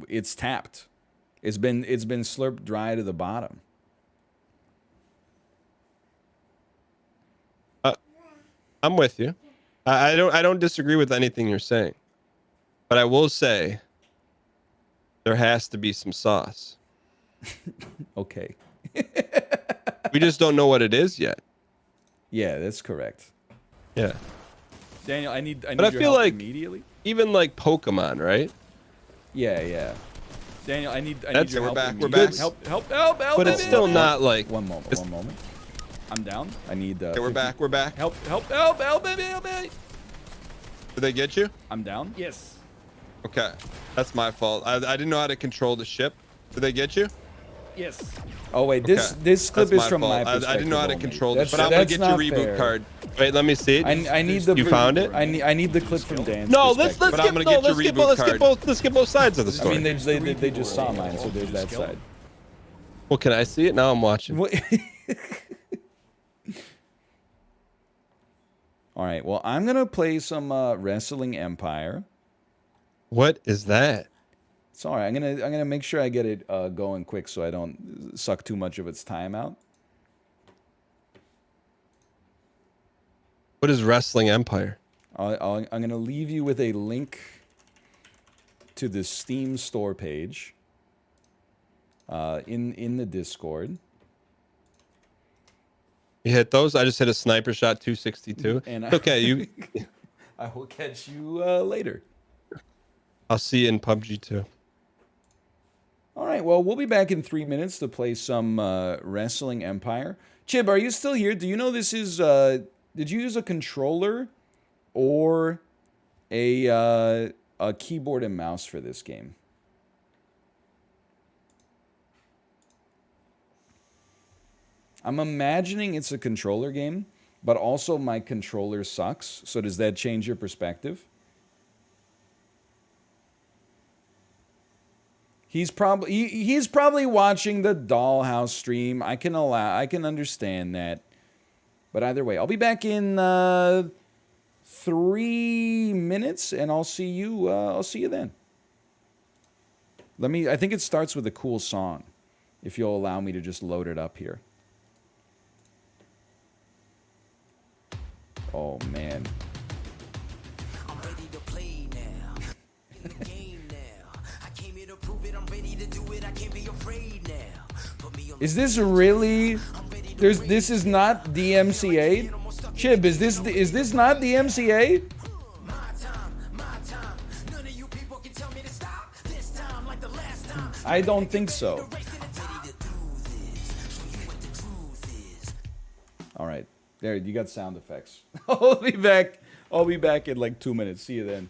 it's tapped. It's been slurped dry to the bottom. I'm with you. I don't disagree with anything you're saying, but I will say there has to be some sauce. Okay. We just don't know what it is yet. Yeah, that's correct. Yeah. Daniel, I need But your I feel help like immediately. even like Pokemon, right? Yeah. Daniel, I need That's your it. help. We're back. Help! But it's still not like. One moment. I'm down. I need. Okay, we're back. We're back. Help me! Did they get you? I'm down. Yes. Okay, that's my fault. I didn't know how to control the ship. Did they get you? Yes. Oh wait, this clip That's is from my fault. perspective. I didn't know how to only. control That's, this, but I'm gonna get your not reboot fair. card. Wait, let me see. I need the. You found it? I need the clip from Dan's. No, perspective. let's get let's get both sides of the story. I mean, they just saw mine, so there's that side. Well, can I see it now? I'm watching. All right. Well, I'm gonna play some Wrestling Empire. What is that? Sorry, I'm gonna make sure I get it going quick so I don't suck too much of its time out. What is Wrestling Empire? I'm gonna leave you with a link to the Steam store page in the Discord. You hit those? I just hit a sniper shot 262. And okay, you. I will catch you later. I'll see you in PUBG 2. All right, well, we'll be back in 3 minutes to play some Wrestling Empire. Chib, are you still here? Do you know this is... did you use a controller or a keyboard and mouse for this game? I'm imagining it's a controller game, but also my controller sucks. So does that change your perspective? He's probably watching the Dollhouse stream. I can understand that. But either way, I'll be back in 3 minutes, and I'll see you then. I think it starts with a cool song, if you'll allow me to just load it up here. Oh man. I'm ready to play now. In the game now. I came here to prove it. I'm ready to do it. I can't be afraid now. Put me on. Is this really? This is not DMCA? Chib, is this not DMCA? My time, my time. None of you people can tell me to stop. This time, like the last time. I don't think so. I'm ready to do this. Show you what the truth is. All right. There, you got sound effects. I'll be back in like 2 minutes. See you then.